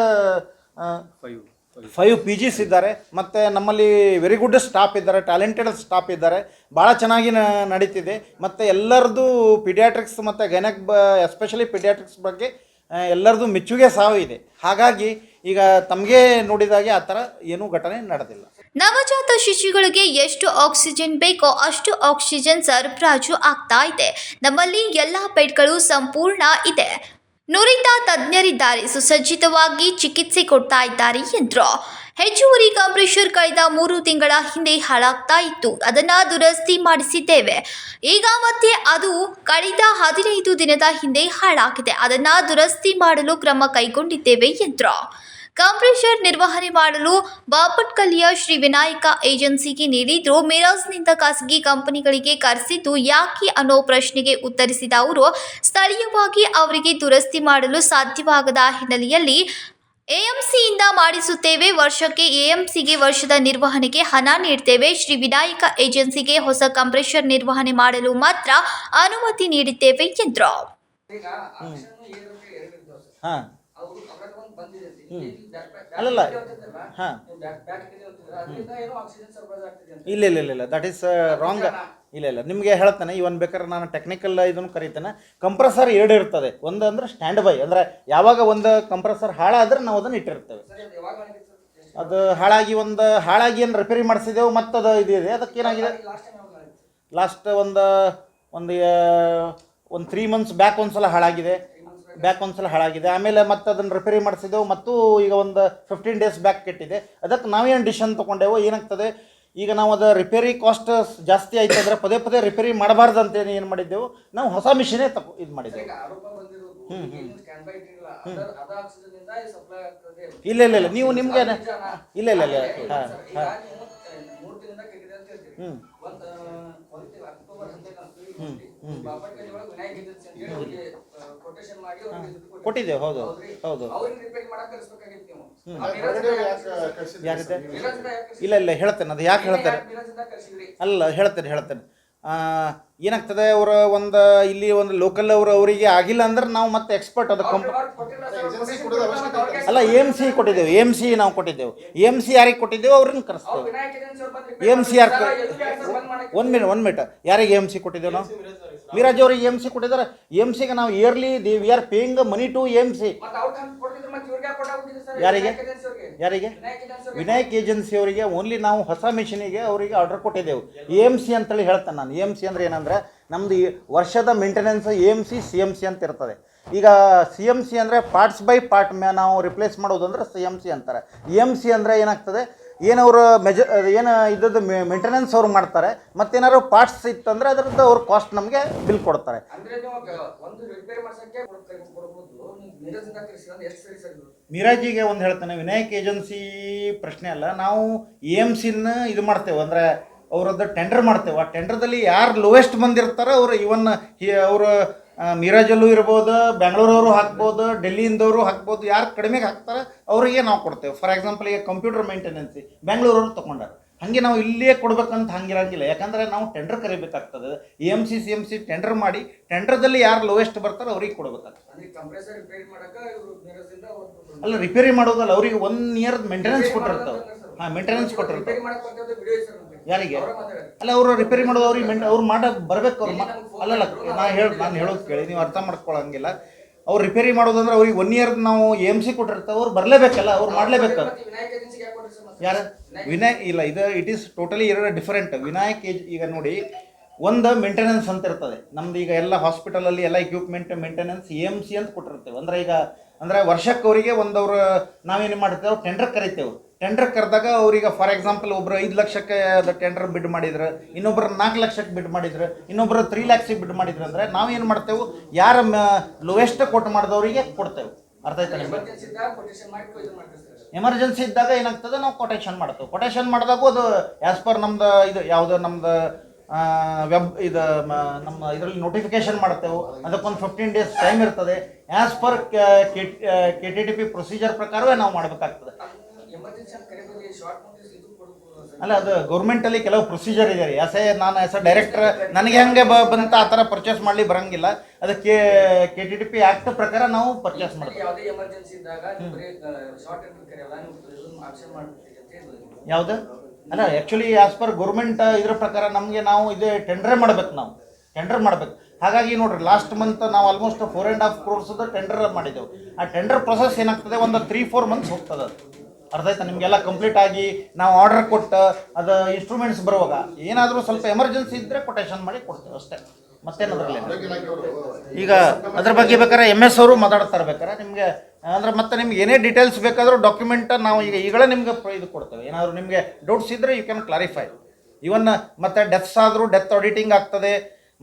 5 PGs ಇದ್ದಾರೆ. ಮತ್ತು ನಮ್ಮಲ್ಲಿ ವೆರಿ ಗುಡ್ ಸ್ಟಾಫ್ ಇದ್ದಾರೆ, ಟ್ಯಾಲೆಂಟೆಡ್ ಸ್ಟಾಫ್ ಇದ್ದಾರೆ. ಭಾಳ ಚೆನ್ನಾಗಿ ನಡೀತಿದೆ. ಮತ್ತು ಎಲ್ಲರದ್ದು ಪಿಡಿಯಾಟ್ರಿಕ್ಸ್ ಮತ್ತು ಗೈನಕ್ ಎಸ್ಪೆಷಲಿ ಪಿಡಿಯಾಟ್ರಿಕ್ಸ್ ಬಗ್ಗೆ ಎಲ್ಲರದ್ದು ಮೆಚ್ಚುಗೆ ಸಾವು ಇದೆ. ಹಾಗಾಗಿ ಈಗ ತಮಗೆ ನೋಡಿದಾಗೆ ಆ ಥರ ಏನೂ ಘಟನೆ ನಡೆದಿಲ್ಲ. ನವಜಾತ ಶಿಶುಗಳಿಗೆ ಎಷ್ಟು ಆಕ್ಸಿಜನ್ ಬೇಕೋ ಅಷ್ಟು ಆಕ್ಸಿಜನ್ ಸರಬರಾಜು ಆಗ್ತಾ ಇದೆ. ನಮ್ಮಲ್ಲಿ ಎಲ್ಲ ಬೆಡ್ಗಳು ಸಂಪೂರ್ಣ ಇದೆ. ನುರಿತ ತಜ್ಞರಿದ್ದಾರೆ, ಸುಸಜ್ಜಿತವಾಗಿ ಚಿಕಿತ್ಸೆ ಕೊಡ್ತಾ ಇದ್ದಾರೆ ಎಂದರು. ಹೆಚ್ಚುವರಿ ಕಂಪ್ರೆಷರ್ ಕಳೆದ 3 ತಿಂಗಳ ಹಿಂದೆ ಹಾಳಾಗ್ತಾ ಇತ್ತು, ಅದನ್ನು ದುರಸ್ತಿ ಮಾಡಿಸಿದ್ದೇವೆ. ಈಗ ಮತ್ತೆ ಅದು ಕಳೆದ 15 ದಿನದ ಹಿಂದೆ ಹಾಳಾಗಿದೆ, ಅದನ್ನು ದುರಸ್ತಿ ಮಾಡಲು ಕ್ರಮ ಕೈಗೊಂಡಿದ್ದೇವೆ ಎಂದರು. ಕಂಪ್ರೆಷರ್ ನಿರ್ವಹಣೆ ಮಾಡಲು ಬಾಪಟ್ಕಲ್ಲಿಯ ಶ್ರೀ ವಿನಾಯಕ ಏಜೆನ್ಸಿಗೆ ನೀಡಿದ್ರು. ಮಿರಾಜ್ನಿಂದ ಖಾಸಗಿ ಕಂಪನಿಗಳಿಗೆ ಕರೆಸಿದ್ದು ಯಾಕೆ ಅನ್ನೋ ಪ್ರಶ್ನೆಗೆ ಉತ್ತರಿಸಿದ ಅವರು, ಸ್ಥಳೀಯವಾಗಿ ಅವರಿಗೆ ದುರಸ್ತಿ ಮಾಡಲು ಸಾಧ್ಯವಾಗದ ಹಿನ್ನೆಲೆಯಲ್ಲಿ ಎಎಂಸಿಯಿಂದ ಮಾಡಿಸುತ್ತೇವೆ. ವರ್ಷಕ್ಕೆ ಎಎಂಸಿಗೆ ವರ್ಷದ ನಿರ್ವಹಣೆಗೆ ಹಣ ನೀಡ್ತೇವೆ. ಶ್ರೀ ವಿನಾಯಕ ಏಜೆನ್ಸಿಗೆ ಹೊಸ ಕಂಪ್ರೆಷರ್ ನಿರ್ವಹಣೆ ಮಾಡಲು ಮಾತ್ರ ಅನುಮತಿ ನೀಡಿದ್ದೇವೆ ಎಂದರು. ಹಾಂ ಅಲ್ಲಲ್ಲ ಹಾಂ ಇಲ್ಲ ಇಲ್ಲ ಇಲ್ಲ ಇಲ್ಲ ದಟ್ ಈಸ್ ರಾಂಗ್. ಇಲ್ಲ ನಿಮಗೆ ಹೇಳ್ತಾನೆ, ಇವನ್ ಬೇಕಾದ್ರೆ ನಾನು ಟೆಕ್ನಿಕಲ್ ಇದನ್ನು ಕರೀತೇನೆ. ಕಂಪ್ರೆಸರ್ 2 ಇರ್ತದೆ. ಒಂದು ಅಂದ್ರೆ ಸ್ಟ್ಯಾಂಡ್ ಬೈ, ಅಂದರೆ ಯಾವಾಗ ಒಂದು ಕಂಪ್ರೆಸರ್ ಹಾಳಾದ್ರೆ ನಾವು ಅದನ್ನು ಇಟ್ಟಿರ್ತೇವೆ. ಅದು ಹಾಳಾಗಿ ಏನು ರಿಪೇರಿ ಮಾಡಿಸಿದೆವು, ಮತ್ತದು ಇದೆ ಅದಕ್ಕೇನಾಗಿದೆ ಲಾಸ್ಟ್ ಒಂದು 3 ಮಂತ್ಸ್ ಬ್ಯಾಕ್ ಒಂದ್ಸಲ ಹಾಳಾಗಿದೆ. ಆಮೇಲೆ ಮತ್ತೆ ಅದನ್ನು ರಿಪೇರಿ ಮಾಡಿಸಿದೆವು, ಮತ್ತು ಈಗ ಒಂದು 15 ಡೇಸ್ ಬ್ಯಾಕ್ ಕೆಟ್ಟಿದೆ. ಅದಕ್ಕೆ ನಾವೇನು ಡಿಸಿಷನ್ ತೊಗೊಂಡೆವು, ಏನಾಗ್ತದೆ ಈಗ ನಾವು ಅದು ರಿಪೇರಿ ಕಾಸ್ಟ್ ಜಾಸ್ತಿ ಆಯ್ತು ಅಂದರೆ ಪದೇ ರಿಪೇರಿ ಮಾಡಬಾರ್ದು ಅಂತೇಳಿ ಏನು ಮಾಡಿದ್ದೆವು, ನಾವು ಹೊಸ ಮಿಷಿನೇ ಇದು ಮಾಡಿದ್ದೆವು. ಇಲ್ಲ ನೀವು ನಿಮಗೆ ಇಲ್ಲ ಹಾಂ ಕೊಟ್ಟಿದ್ದೇವೆ. ಹೌದು ಯಾರಿದೆ ಇಲ್ಲ ಹೇಳ್ತೇನೆ, ಅದು ಯಾಕೆ ಹೇಳ್ತಾರೆ ಅಲ್ಲ ಹೇಳ್ತೇನೆ. ಏನಾಗ್ತದೆ, ಅವರ ಇಲ್ಲಿ ಲೋಕಲ್ ಅವರಿಗೆ ಆಗಿಲ್ಲ ಅಂದ್ರೆ ನಾವು ಮತ್ತೆ ಎಕ್ಸ್ಪರ್ಟ್ ಅದು ಅಲ್ಲ AMC ಕೊಟ್ಟಿದ್ದೇವೆ. ನಾವು ಕೊಟ್ಟಿದ್ದೇವೆ. AMC ಯಾರಿಗೆ ಕೊಟ್ಟಿದ್ದೇವೆ ಅವ್ರನ್ನ ಕರೆಸ್ತೇವೆ. AMC ಯಾರು 1 ಮಿನಿಟ್ ಯಾರಿಗೆ AMC ಕೊಟ್ಟಿದ್ದೇವೆ ನಾವು? ಮಿರಾಜ್ ಅವ್ರಿಗೆ AMC ಕೊಟ್ಟಿದ್ದಾರೆ. AMCಗೆ ನಾವು yearly we are paying money to AMC. ಯಾರಿಗೆ ವಿನಾಯಕ್ ಏಜೆನ್ಸಿ ಅವರಿಗೆ ಓನ್ಲಿ ನಾವು ಹೊಸ ಮಿಷಿನಿಗೆ ಅವರಿಗೆ ಆರ್ಡರ್ ಕೊಟ್ಟಿದ್ದೆವು. AMC ಅಂತೇಳಿ ಹೇಳ್ತೇನೆ ನಾನು. AMC ಅಂದರೆ ಏನಂದರೆ ನಮ್ಮದು ವರ್ಷದ ಮೇಂಟೆನೆನ್ಸ್ AMC CMC ಅಂತ ಇರ್ತದೆ. ಈಗ CMC ಅಂದರೆ ಪಾರ್ಟ್ಸ್ ಬೈ ಪಾರ್ಟ್ ನಾವು ರಿಪ್ಲೇಸ್ ಮಾಡೋದು ಅಂದರೆ CMC ಅಂತಾರೆ. AMC ಅಂದರೆ ಏನಾಗ್ತದೆ, ಏನವರು ಇದ್ದದ್ದು ಮೇಂಟೆನೆನ್ಸ್ ಅವ್ರು ಮಾಡ್ತಾರೆ, ಮತ್ತೇನಾದ್ರು ಪಾರ್ಟ್ಸ್ ಇತ್ತಂದರೆ ಅದರದ್ದು ಅವ್ರ ಕಾಸ್ಟ್ ನಮಗೆ ಬಿಲ್ ಕೊಡ್ತಾರೆ. ಮಿರಾಜಿಗೆ ಒಂದು ಹೇಳ್ತಾನೆ, ವಿನಾಯಕ್ ಏಜೆನ್ಸಿ ಪ್ರಶ್ನೆ ಅಲ್ಲ, ನಾವು AMCನ ಇದು ಮಾಡ್ತೇವೆ, ಅಂದರೆ ಅವರದ್ದು ಟೆಂಡರ್ ಮಾಡ್ತೇವೆ. ಆ ಟೆಂಡರ್ದಲ್ಲಿ ಯಾರು ಲೋವೆಸ್ಟ್ ಬಂದಿರ್ತಾರೋ ಅವರು ಅವರು ಮಿರಾಜಲ್ಲೂ ಇರ್ಬೋದು, ಬೆಂಗಳೂರವರು ಹಾಕ್ಬೋದು, ಡೆಲ್ಲಿಯಿಂದವರು ಹಾಕ್ಬೋದು, ಯಾರು ಕಡಿಮೆಗೆ ಹಾಕ್ತಾರೆ ಅವರಿಗೆ ನಾವು ಕೊಡ್ತೇವೆ. ಫಾರ್ ಎಕ್ಸಾಂಪಲ್ ಈಗ ಕಂಪ್ಯೂಟರ್ ಮೇಂಟೆನೆನ್ಸಿ ಬೆಂಗಳೂರವರು ತೊಗೊಂಡಾರೆ, ಹಾಗೆ ನಾವು ಇಲ್ಲೇ ಕೊಡ್ಬೇಕಂತ ಹಂಗಿರಂಗಿಲ್ಲ. ಯಾಕಂದರೆ ನಾವು ಟೆಂಡರ್ ಕರಿಬೇಕಾಗ್ತದೆ. AMC CMC ಟೆಂಡರ್ ಮಾಡಿ ಟೆಂಡರ್ದಲ್ಲಿ ಯಾರು ಲೋವೆಸ್ಟ್ ಬರ್ತಾರೋ ಅವ್ರಿಗೆ ಕೊಡ್ಬೇಕಾಗ್ತದೆ. ಅಲ್ಲ ರಿಪೇರಿ ಮಾಡೋದಲ್ಲ, ಅವ್ರಿಗೆ 1 ಇಯರ್ ಮೇಂಟೆನೆನ್ಸ್ ಕೊಟ್ಟಿರ್ತಾವೆ. ಮೇಂಟೆನೆನ್ಸ್ ಕೊಟ್ಟಿರ್ತಾರೆ ಯಾರಿಗೆ? ಅಲ್ಲ ಅವರು ರಿಪೇರಿ ಮಾಡೋದು ಅವ್ರಿಗೆ ಅವ್ರು ಬರಬೇಕು. ಅಲ್ಲಲ್ಲ ನಾನು ಹೇಳೋದು ಕೇಳಿ, ನೀವು ಅರ್ಥ ಮಾಡ್ಕೊಳ್ಳೋಂಗಿಲ್ಲ. ಅವ್ರು ರಿಪೇರಿ ಮಾಡೋದಂದ್ರೆ ಅವ್ರಿಗೆ 1 ಇಯರ್ ನಾವು AMC ಕೊಟ್ಟಿರ್ತಾವೆ, ಅವ್ರು ಬರಲೇಬೇಕಲ್ಲ, ಅವ್ರು ಮಾಡಲೇಬೇಕು. ಯಾರು ಇಲ್ಲ, it is totally 2 different. Vinayak ಈಗ ನೋಡಿ, ಒಂದು ಮೇಂಟೆನೆನ್ಸ್ ಅಂತ ಇರ್ತದೆ ನಮ್ದು. ಈಗ ಎಲ್ಲ ಹಾಸ್ಪಿಟಲಲ್ಲಿ ಎಲ್ಲ ಇಕ್ವಿಪ್ಮೆಂಟ್ ಮೇಂಟೆನೆನ್ಸ್ AMC ಅಂತ ಕೊಟ್ಟಿರ್ತೇವೆ. ಅಂದರೆ ವರ್ಷಕ್ಕೆ ಅವರಿಗೆ ಅವರು ನಾವೇನು ಮಾಡ್ತೇವೆ, ಟೆಂಡರ್ ಕರಿತೇವೆ. ಟೆಂಡರ್ ಕರೆದಾಗ ಅವ್ರಿಗೆ ಫಾರ್ ಎಕ್ಸಾಂಪಲ್ ಒಬ್ಬರು 5 ಲಕ್ಷಕ್ಕೆ ಅದು ಟೆಂಡರ್ ಬಿಡ್ ಮಾಡಿದ್ರೆ, ಇನ್ನೊಬ್ಬರು 4 ಲಕ್ಷಕ್ಕೆ ಬಿಡ್ ಮಾಡಿದ್ರೆ, ಇನ್ನೊಬ್ಬರು 3 ಲ್ಯಾಕ್ಸಿಗೆ ಬಿಡ್ ಮಾಡಿದ್ರೆ, ಅಂದರೆ ನಾವೇನು ಮಾಡ್ತೇವೆ, ಯಾರು ಲೋವೆಸ್ಟ್ ಕೊಟ್ಟು ಮಾಡಿದವರಿಗೆ ಕೊಡ್ತೇವೆ. ಅರ್ಥ ಆಯ್ತಾ ನಿಮಗೆ? ಎಮರ್ಜೆನ್ಸಿ ಇದ್ದಾಗ ಏನಾಗ್ತದೆ, ನಾವು ಕೊಟೇಶನ್ ಮಾಡ್ತೇವೆ. ಕೊಟೇಶನ್ ಮಾಡಿದಾಗ ಅದು ಆ್ಯಸ್ ಪರ್ ನಮ್ದು ಇದು ಯಾವುದೋ ನಮ್ದು ವೆಬ್ ಇದು ನಮ್ಮ ಇದರಲ್ಲಿ ನೋಟಿಫಿಕೇಶನ್ ಮಾಡ್ತೇವೆ. ಅದಕ್ಕೊಂದು 15 ಡೇಸ್ ಟೈಮ್ ಇರ್ತದೆ. ಆ್ಯಸ್ ಪರ್ KTTP ಪ್ರೊಸೀಜರ್ ಪ್ರಕಾರವೇ ನಾವು ಮಾಡಬೇಕಾಗ್ತದೆ. ಅಲ್ಲ, ಅದು ಗೌರ್ಮೆಂಟಲ್ಲಿ ಕೆಲವು ಪ್ರೊಸೀಜರ್ ಇದೆ. ನಾನು ಆಸ್ ಎ ಡೈರೆಕ್ಟರ್ ನನಗೆ ಹೆಂಗೆ ಬಂತ ಆ ಥರ ಪರ್ಚೇಸ್ ಮಾಡಲಿ ಬರಂಗಿಲ್ಲ. ಅದಕ್ಕೆ KTTP ಆ್ಯಕ್ಟ್ ಪ್ರಕಾರ ನಾವು ಪರ್ಚೇಸ್ ಮಾಡ್ತೀವಿ. ಯಾವುದು? ಅಲ್ಲ, ಆ್ಯಕ್ಚುಲಿ ಆಸ್ ಪರ್ ಗೌರ್ಮೆಂಟ್ ಇದ್ರ ಪ್ರಕಾರ ನಮಗೆ ನಾವು ಇದೇ ಟೆಂಡರೇ ಮಾಡ್ಬೇಕು. ನಾವು ಟೆಂಡರ್ ಮಾಡ್ಬೇಕು. ಹಾಗಾಗಿ ನೋಡ್ರಿ, ಲಾಸ್ಟ್ ಮಂತ್ ನಾವು ಆಲ್ಮೋಸ್ಟ್ 4.5 crores ಟೆಂಡರ್ ಮಾಡಿದ್ದೆವು. ಆ ಟೆಂಡರ್ ಪ್ರೊಸೆಸ್ ಏನಾಗ್ತದೆ, ಒಂದು 3-4 ಮಂತ್ಸ್ ಹೋಗ್ತದೆ. ಅರ್ಥ ಆಯ್ತಾ? ನಿಮಗೆಲ್ಲ ಕಂಪ್ಲೀಟ್ ಆಗಿ ನಾವು ಆರ್ಡರ್ ಕೊಟ್ಟು ಅದು ಇನ್ಸ್ಟ್ರೂಮೆಂಟ್ಸ್ ಬರುವಾಗ ಏನಾದರೂ ಸ್ವಲ್ಪ ಎಮರ್ಜೆನ್ಸಿ ಇದ್ದರೆ ಕೊಟೇಶನ್ ಮಾಡಿ ಕೊಡ್ತೇವೆ ಅಷ್ಟೇ, ಮತ್ತೇನದ್ರಲ್ಲಿ. ಈಗ ಅದ್ರ ಬಗ್ಗೆ ಬೇಕಾದ್ರೆ MS ಅವರು ಮಾತಾಡ್ತಾರೆ ಬೇಕಾರೆ ನಿಮಗೆ, ಅಂದ್ರೆ ಮತ್ತೆ ನಿಮ್ಗೆ ಏನೇ ಡೀಟೇಲ್ಸ್ ಬೇಕಾದರೂ ಡಾಕ್ಯುಮೆಂಟ್ ನಾವು ಈಗಲೇ ನಿಮ್ಗೆ ಇದು ಕೊಡ್ತೇವೆ. ಏನಾದರೂ ನಿಮಗೆ ಡೌಟ್ಸ್ ಇದ್ದರೆ ಯು ಕ್ಯಾನ್ ಕ್ಲಾರಿಫೈ. ಇವನ್ ಮತ್ತೆ ಡೆತ್ಸ್ ಆದರೂ ಡೆತ್ ಆಡಿಟಿಂಗ್ ಆಗ್ತದೆ.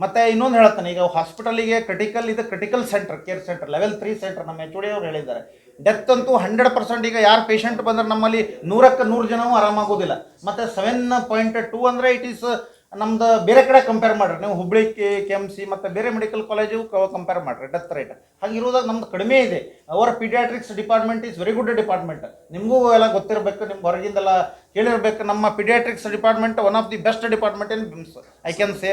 ಮತ್ತು ಇನ್ನೊಂದು ಹೇಳ್ತಾನೆ, ಈಗ ಹಾಸ್ಪಿಟಲಿಗೆ critical centre, care centre, level 3 centre ನಮ್ಮ HOD ಅವ್ರು ಹೇಳಿದ್ದಾರೆ. ಡೆತ್ ಅಂತೂ 100%. ಈಗ ಯಾರು ಪೇಷಂಟ್ ಬಂದರೆ ನಮ್ಮಲ್ಲಿ 100ಕ್ಕೆ 100 ಜನವೂ ಆರಾಮಾಗೋದಿಲ್ಲ. ಮತ್ತು 7.2 ಅಂದರೆ ಇಟ್ ಈಸ್ ನಮ್ದು ಬೇರೆ ಕಡೆ ಕಂಪೇರ್ ಮಾಡಿರಿ ನೀವು, ಹುಬ್ಳಿ KMC ಮತ್ತು ಬೇರೆ ಮೆಡಿಕಲ್ ಕಾಲೇಜು ಕಂಪೇರ್ ಮಾಡಿರಿ ಡೆತ್ ರೇಟ್. ಹಾಗಿರುವುದಾಗ ನಮ್ದು ಕಡಿಮೆ ಇದೆ. Our paediatrics department is very good department. ನಿಮಗೂ ಎಲ್ಲ ಗೊತ್ತಿರಬೇಕು, ನಿಮ್ಗೆ ಹೊರಗಿಂದೆಲ್ಲ ಕೇಳಿರ್ಬೇಕು. ನಮ್ಮ paediatrics department one of the best department in BIMS, I can say.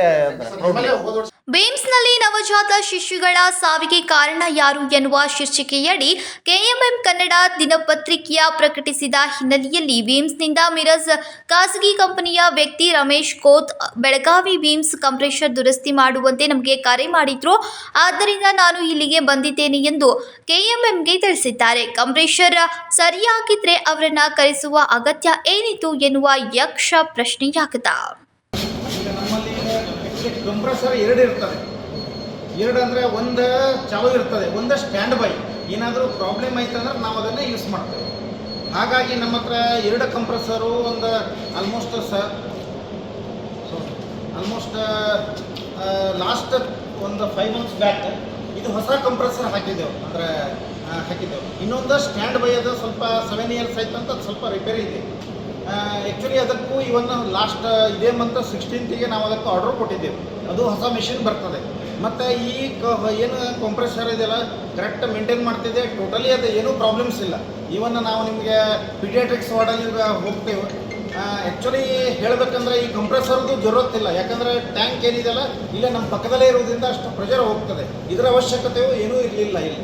ಬೇಮ್ಸ್ನಲ್ಲಿ ನವಜಾತ ಶಿಶುಗಳ ಸಾವಿಗೆ ಕಾರಣ ಯಾರು ಎನ್ನುವ ಶೀರ್ಷಿಕೆಯಡಿ KMM ಕನ್ನಡ ದಿನಪತ್ರಿಕೆಯ ಪ್ರಕಟಿಸಿದ ಹಿನ್ನೆಲೆಯಲ್ಲಿ ಬೇಮ್ಸ್ನಿಂದ ಮಿರಜ್ ಖಾಸಗಿ ಕಂಪನಿಯ ವ್ಯಕ್ತಿ ರಮೇಶ್ ಕೋತ್ ಬೆಳಗಾವಿ ಬೇಮ್ಸ್ ಕಂಪ್ರೆಷರ್ ದುರಸ್ತಿ ಮಾಡುವಂತೆ ನಮಗೆ ಕರೆ ಮಾಡಿದ್ರು. ಆದ್ದರಿಂದ ನಾನು ಇಲ್ಲಿಗೆ ಬಂದಿದ್ದೇನೆ ಎಂದು KMMಗೆ ತಿಳಿಸಿದ್ದಾರೆ. ಕಂಪ್ರೆಷರ್ ಸರಿಯಾಗಿದ್ರೆ ಅವರನ್ನ ಕರೆಸುವ ಅಗತ್ಯ ಏನಿತ್ತು ಎನ್ನುವ ಯಕ್ಷ ಪ್ರಶ್ನೆಯಾಗಿದೆ. ಕಂಪ್ರೆಸರ್ 2 ಇರ್ತದೆ. 2 ಅಂದರೆ ಒಂದು ಚಾಲು ಇರ್ತದೆ, ಒಂದು ಸ್ಟ್ಯಾಂಡ್ ಬೈ. ಏನಾದರೂ ಪ್ರಾಬ್ಲಮ್ ಆಯ್ತಂದ್ರೆ ನಾವು ಅದನ್ನೇ ಯೂಸ್ ಮಾಡ್ತೇವೆ. ಹಾಗಾಗಿ ನಮ್ಮ ಹತ್ರ 2 ಕಂಪ್ರೆಸರು ಒಂದು ಆಲ್ಮೋಸ್ಟ್ ಲಾಸ್ಟ್ ಒಂದು 5 months ಬ್ಯಾಕ್ ಇದು ಹೊಸ ಕಂಪ್ರೆಸರ್ ಹಾಕಿದ್ದೆವು. ಇನ್ನೊಂದು ಸ್ಟ್ಯಾಂಡ್ ಬೈ ಅದು ಸ್ವಲ್ಪ 7 years ಆಯ್ತು ಅಂತ ಅದು ಸ್ವಲ್ಪ ರಿಪೇರಿ ಇದೆ. ಆ್ಯಕ್ಚುಲಿ ಅದಕ್ಕೂ ಇವನ್ ಲಾಸ್ಟ್ ಇದೇ ಮಂತ್ 16th ನಾವು ಅದಕ್ಕೆ ಆರ್ಡರ್ ಕೊಟ್ಟಿದ್ದೇವೆ. ಅದು ಹೊಸ ಮೆಷಿನ್ ಬರ್ತದೆ. ಮತ್ತು ಈ ಏನು ಕಂಪ್ರೆಸರ್ ಇದೆಯಲ್ಲ ಕರೆಕ್ಟ್ ಮೇಂಟೈನ್ ಮಾಡ್ತಿದೆ. ಟೋಟಲಿ ಅದು ಏನೂ ಪ್ರಾಬ್ಲಮ್ಸ್ ಇಲ್ಲ. ಇವನ್ ನಾವು ನಿಮಗೆ ಪೀಡಿಯಾಟ್ರಿಕ್ಸ್ ವಾರ್ಡಲ್ಲಿ ಈಗ ಹೋಗ್ತೇವೆ. ಆ್ಯಕ್ಚುಲಿ ಹೇಳಬೇಕಂದ್ರೆ ಈ ಕಂಪ್ರೆಸರ್ದು ಜರೂರತ್ತಿಲ್ಲ. ಯಾಕಂದರೆ ಟ್ಯಾಂಕ್ ಏನಿದೆಯಲ್ಲ ಇಲ್ಲೇ ನಮ್ಮ ಪಕ್ಕದಲ್ಲೇ ಇರೋದ್ರಿಂದ ಅಷ್ಟು ಪ್ರೆಷರ್ ಹೋಗ್ತದೆ. ಇದರ ಅವಶ್ಯಕತೆಯೂ ಏನೂ ಇರಲಿಲ್ಲ ಇಲ್ಲಿ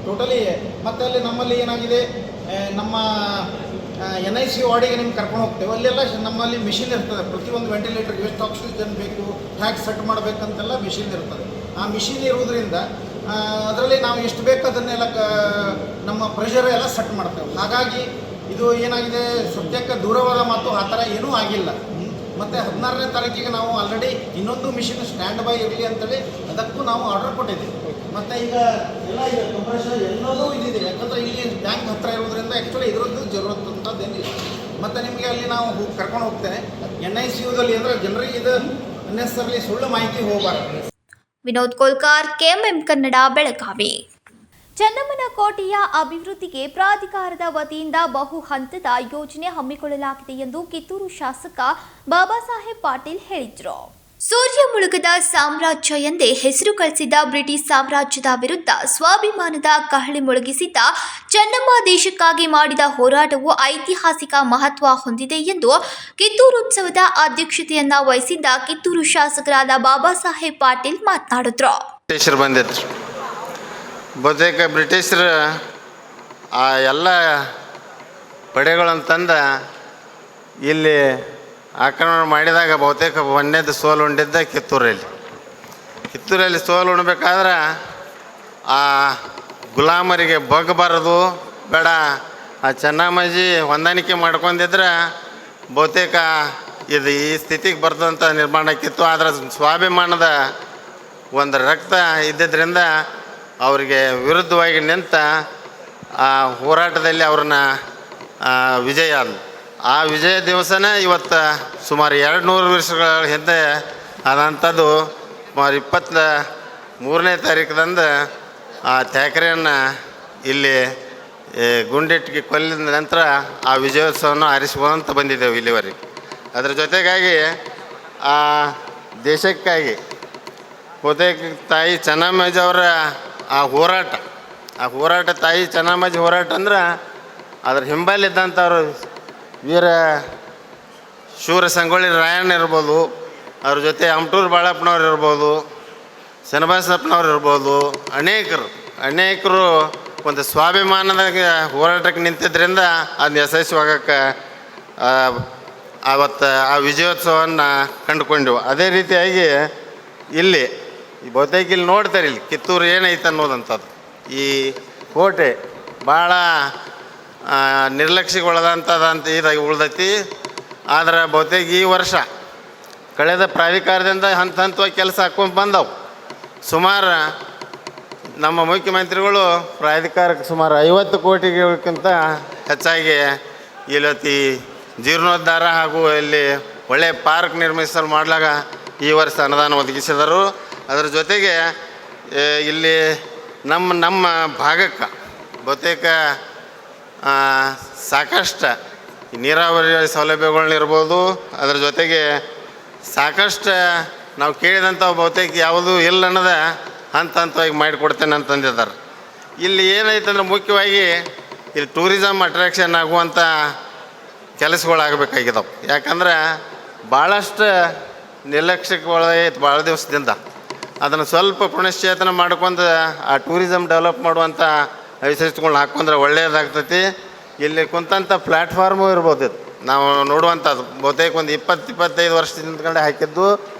ಟೋಟಲಿ. ಮತ್ತು ಅಲ್ಲಿ ನಮ್ಮಲ್ಲಿ ಏನಾಗಿದೆ, ನಮ್ಮ NIC ವಾರ್ಡಿಗೆ ನಿಮ್ಗೆ ಕರ್ಕೊಂಡು ಹೋಗ್ತೇವೆ. ಅಲ್ಲೆಲ್ಲ ನಮ್ಮಲ್ಲಿ ಮಿಷಿನ್ ಇರ್ತದೆ. ಪ್ರತಿಯೊಂದು ವೆಂಟಿಲೇಟರ್ಗೆ ಎಷ್ಟು ಆಕ್ಸಿಜನ್ ಬೇಕು, ಹೇಗೆ ಸೆಟ್ ಮಾಡಬೇಕಂತೆಲ್ಲ ಮಿಷಿನ್ ಇರ್ತದೆ. ಆ ಮಿಷಿನ್ ಇರೋದ್ರಿಂದ ಅದರಲ್ಲಿ ನಾವು ಎಷ್ಟು ಬೇಕು ಅದನ್ನೆಲ್ಲ ನಮ್ಮ ಪ್ರೆಷರ್ ಎಲ್ಲ ಸೆಟ್ ಮಾಡ್ತೇವೆ. ಹಾಗಾಗಿ ಇದು ಏನಾಗಿದೆ, ಸದ್ಯಕ್ಕೆ ದೂರವಾದ ಮಾತು ಆ ಥರ ಏನೂ ಆಗಿಲ್ಲ. ಮತ್ತು 16ನೇ ತಾರೀಕಿಗೆ ನಾವು ಆಲ್ರೆಡಿ ಇನ್ನೊಂದು ಮಿಷಿನ್ ಸ್ಟ್ಯಾಂಡ್ ಬೈ ಇರಲಿ ಅಂತೇಳಿ ಅದಕ್ಕೂ ನಾವು ಆರ್ಡರ್ ಕೊಟ್ಟಿದ್ದೀವಿ. ಮತ್ತು ಈಗ ಎಲ್ಲ ಇದೆ ಕಂಪ್ರೆಷರ್ ಎಲ್ಲದೂ ಇದಿದೆ. ಯಾಕಂದರೆ ಇಲ್ಲಿ ಟ್ಯಾಂಕ್ ಹತ್ತಿರ ಇರೋದ್ರಿಂದ ಆ್ಯಕ್ಚುಲಿ ಇದರದ್ದು ಜರೂರತ್ತು ಅಂತದ್ದೇನಿಲ್ಲ. ಮತ್ತು ನಿಮಗೆ ಅಲ್ಲಿ ನಾವು ಕರ್ಕೊಂಡು ಹೋಗ್ತೇನೆ NICUದಲ್ಲಿ. ಅಂದರೆ ಜನರಿಗೆ ಇದು ಅನ್ನೆಸರ್ಲಿ ಸುಳ್ಳು ಮಾಹಿತಿ ಹೋಗಬಾರ್ದು. ವಿನೋದ್ ಕೋಲ್ಕಾರ್, KMM ಕನ್ನಡ, ಬೆಳಗಾವಿ. ಚೆನ್ನಮ್ಮನ ಕೋಟೆಯ ಅಭಿವೃದ್ಧಿಗೆ ಪ್ರಾಧಿಕಾರದ ವತಿಯಿಂದ ಬಹು ಹಂತದ ಯೋಜನೆ ಹಮ್ಮಿಕೊಳ್ಳಲಾಗಿದೆ ಎಂದು ಕಿತ್ತೂರು ಶಾಸಕ ಬಾಬಾ ಸಾಹೇಬ್ ಪಾಟೀಲ್ ಹೇಳಿದರು. ಸೂರ್ಯ ಮುಳುಗದ ಸಾಮ್ರಾಜ್ಯ ಎಂದೇ ಹೆಸರು ಗಳಿಸಿದ್ದ ಬ್ರಿಟಿಷ್ ಸಾಮ್ರಾಜ್ಯದ ವಿರುದ್ಧ ಸ್ವಾಭಿಮಾನದ ಕಹಳೆ ಮೊಳಗಿಸಿದ್ದ ಚೆನ್ನಮ್ಮ ದೇಶಕ್ಕಾಗಿ ಮಾಡಿದ ಹೋರಾಟವು ಐತಿಹಾಸಿಕ ಮಹತ್ವ ಹೊಂದಿದೆ ಎಂದು ಕಿತ್ತೂರು ಉತ್ಸವದ ಅಧ್ಯಕ್ಷತೆಯನ್ನ ವಹಿಸಿದ್ದ ಕಿತ್ತೂರು ಶಾಸಕರಾದ ಬಾಬಾ ಸಾಹೇಬ್ ಪಾಟೀಲ್ ಮಾತನಾಡಿದರು. ಬಹುತೇಕ ಬ್ರಿಟಿಷರು ಆ ಎಲ್ಲ ಪಡೆಗಳಂತಂದ ಇಲ್ಲಿ ಆಕ್ರಮಣ ಮಾಡಿದಾಗ ಬಹುತೇಕ ಒಂದೇದು ಸೋಲು ಉಂಡಿದ್ದ ಕಿತ್ತೂರಲ್ಲಿ ಸೋಲು ಉಣ್ಬೇಕಾದ್ರೆ ಆ ಗುಲಾಮರಿಗೆ ಬಗ್ಗಬಾರದು, ಬೇಡ ಆ ಚೆನ್ನಮ್ಮಾಜಿ ಹೊಂದಾಣಿಕೆ ಮಾಡ್ಕೊಂಡಿದ್ರೆ ಬಹುತೇಕ ಇದು ಈ ಸ್ಥಿತಿಗೆ ಬರ್ತದಂತ ನಿರ್ಮಾಣ ಆಕಿತ್ತು. ಆದರೆ ಸ್ವಾಭಿಮಾನದ ಒಂದು ರಕ್ತ ಇದ್ದಿದ್ದರಿಂದ ಅವರಿಗೆ ವಿರುದ್ಧವಾಗಿ ನಿಂತ ಆ ಹೋರಾಟದಲ್ಲಿ ಅವ್ರನ್ನ ವಿಜಯ ಆದ. ಆ ವಿಜಯ ದಿವಸನೇ ಇವತ್ತು ಸುಮಾರು 200 ವರ್ಷಗಳ ಹಿಂದೆ ಆದಂಥದ್ದು. ಸುಮಾರು 23ನೇ ತಾರೀಕದಂದು ಆ ತ್ಯಾಕರೆಯನ್ನು ಇಲ್ಲಿ ಗುಂಡಿಟ್ಟಿಗೆ ಕೊಲ್ಲಿದ ನಂತರ ಆ ವಿಜಯೋತ್ಸವವನ್ನು ಆರಿಸಿಕೊಂತ ಬಂದಿದ್ದೇವೆ ಇಲ್ಲಿವರೆಗೆ. ಅದರ ಜೊತೆಗಾಗಿ ಆ ದೇಶಕ್ಕಾಗಿ ಬಹುತೇಕ ತಾಯಿ ಚೆನ್ನಮ್ಮಾಜಿ ಅವರ ಆ ಹೋರಾಟ ತಾಯಿ ಚೆನ್ನಮ್ಮಾಜಿ ಹೋರಾಟ ಅಂದ್ರೆ ಅದ್ರ ಹಿಂಬಾಲಿದ್ದಂಥವ್ರು ವೀರ ಶೂರ ಸಂಗೊಳ್ಳಿ ರಾಯಣ್ಣ ಇರ್ಬೋದು, ಅವ್ರ ಜೊತೆ ಅಮಟೂರು ಬಾಳಪ್ಪನವ್ರು ಇರ್ಬೋದು, ಚನ್ನಬಸಪ್ಪನವ್ರು ಇರ್ಬೋದು, ಅನೇಕರು ಒಂದು ಸ್ವಾಭಿಮಾನದ ಹೋರಾಟಕ್ಕೆ ನಿಂತಿದ್ದರಿಂದ ಅದನ್ನ ಯಶಸ್ವಿಯಾಗಕ್ಕೆ ಆವತ್ತು ಆ ವಿಜಯೋತ್ಸವವನ್ನು ಕಂಡುಕೊಂಡೆವು. ಅದೇ ರೀತಿಯಾಗಿ ಇಲ್ಲಿ ಬಹುತೇಕ ಇಲ್ಲಿ ನೋಡ್ತಾರೆ, ಇಲ್ಲಿ ಕಿತ್ತೂರು ಏನೈತೆ ಅನ್ನೋದಂಥದ್ದು. ಈ ಕೋಟೆ ಭಾಳ ನಿರ್ಲಕ್ಷ್ಯಗೊಳ್ಳದಂಥದ್ದಂತ ಇದಾಗಿ ಉಳ್ದೈತಿ. ಆದ್ರೆ ಬಹುತೇಕ ಈ ವರ್ಷ ಕಳೆದ ಪ್ರಾಧಿಕಾರದಿಂದ ಹಂತ ಹಂತವಾಗಿ ಕೆಲಸ ಹಾಕ್ಕೊಂಡು ಬಂದವು. ಸುಮಾರು ನಮ್ಮ ಮುಖ್ಯಮಂತ್ರಿಗಳು ಪ್ರಾಧಿಕಾರಕ್ಕೆ ಸುಮಾರು 50 ಕೋಟಿಗಿಂತ ಹೆಚ್ಚಾಗಿ ಇಲ್ಲಿ ಜೀರ್ಣೋದ್ಧಾರ ಹಾಗೂ ಇಲ್ಲಿ ಒಳ್ಳೆಯ ಪಾರ್ಕ್ ನಿರ್ಮಿಸಲು ಮಾಡಲಾಗ ಈ ವರ್ಷ ಅನುದಾನ ಒದಗಿಸಿದರು. ಅದರ ಜೊತೆಗೆ ಇಲ್ಲಿ ನಮ್ಮ ಭಾಗಕ್ಕೆ ಬಹುತೇಕ ಸಾಕಷ್ಟು ನೀರಾವರಿ ಸೌಲಭ್ಯಗಳನ್ನಿರ್ಬೋದು. ಅದರ ಜೊತೆಗೆ ಸಾಕಷ್ಟು ನಾವು ಕೇಳಿದಂಥ ಬಹುತೇಕ ಯಾವುದೂ ಇಲ್ಲ ಅನ್ನೋದ ಹಂತ ಹಂತವಾಗಿ ಮಾಡಿಕೊಡ್ತೇನೆ ಅಂತಂದಿದ್ದಾರೆ. ಇಲ್ಲಿ ಏನೈತೆ ಅಂದ್ರೆ ಮುಖ್ಯವಾಗಿ ಇಲ್ಲಿ ಟೂರಿಸಮ್ ಅಟ್ರಾಕ್ಷನ್ ಆಗುವಂಥ ಕೆಲಸಗಳಾಗಬೇಕಾಗಿದ್ದಾವೆ. ಯಾಕಂದ್ರೆ ಭಾಳಷ್ಟು ನಿರ್ಲಕ್ಷ್ಯಕ್ಕೆ ಭಾಳ ದಿವಸದಿಂದ ಅದನ್ನು ಸ್ವಲ್ಪ ಪುನಶ್ಚೇತನ ಮಾಡ್ಕೊಂಡು ಆ ಟೂರಿಸಮ್ ಡೆವಲಪ್ ಮಾಡುವಂಥ ವಿಶೇಷಗಳನ್ನ ಹಾಕ್ಕೊಂಡ್ರೆ ಒಳ್ಳೆಯದಾಗ್ತೈತಿ. ಇಲ್ಲಿ ಕುಂತಂಥ ಪ್ಲ್ಯಾಟ್ಫಾರ್ಮು ಇರ್ಬೋದು. ಇದು ನಾವು ನೋಡುವಂಥದ್ದು ಬಹುತೇಕ ಒಂದು 20-25 ವರ್ಷದಿಂದ ಕಡೆ ಹಾಕಿದ್ದು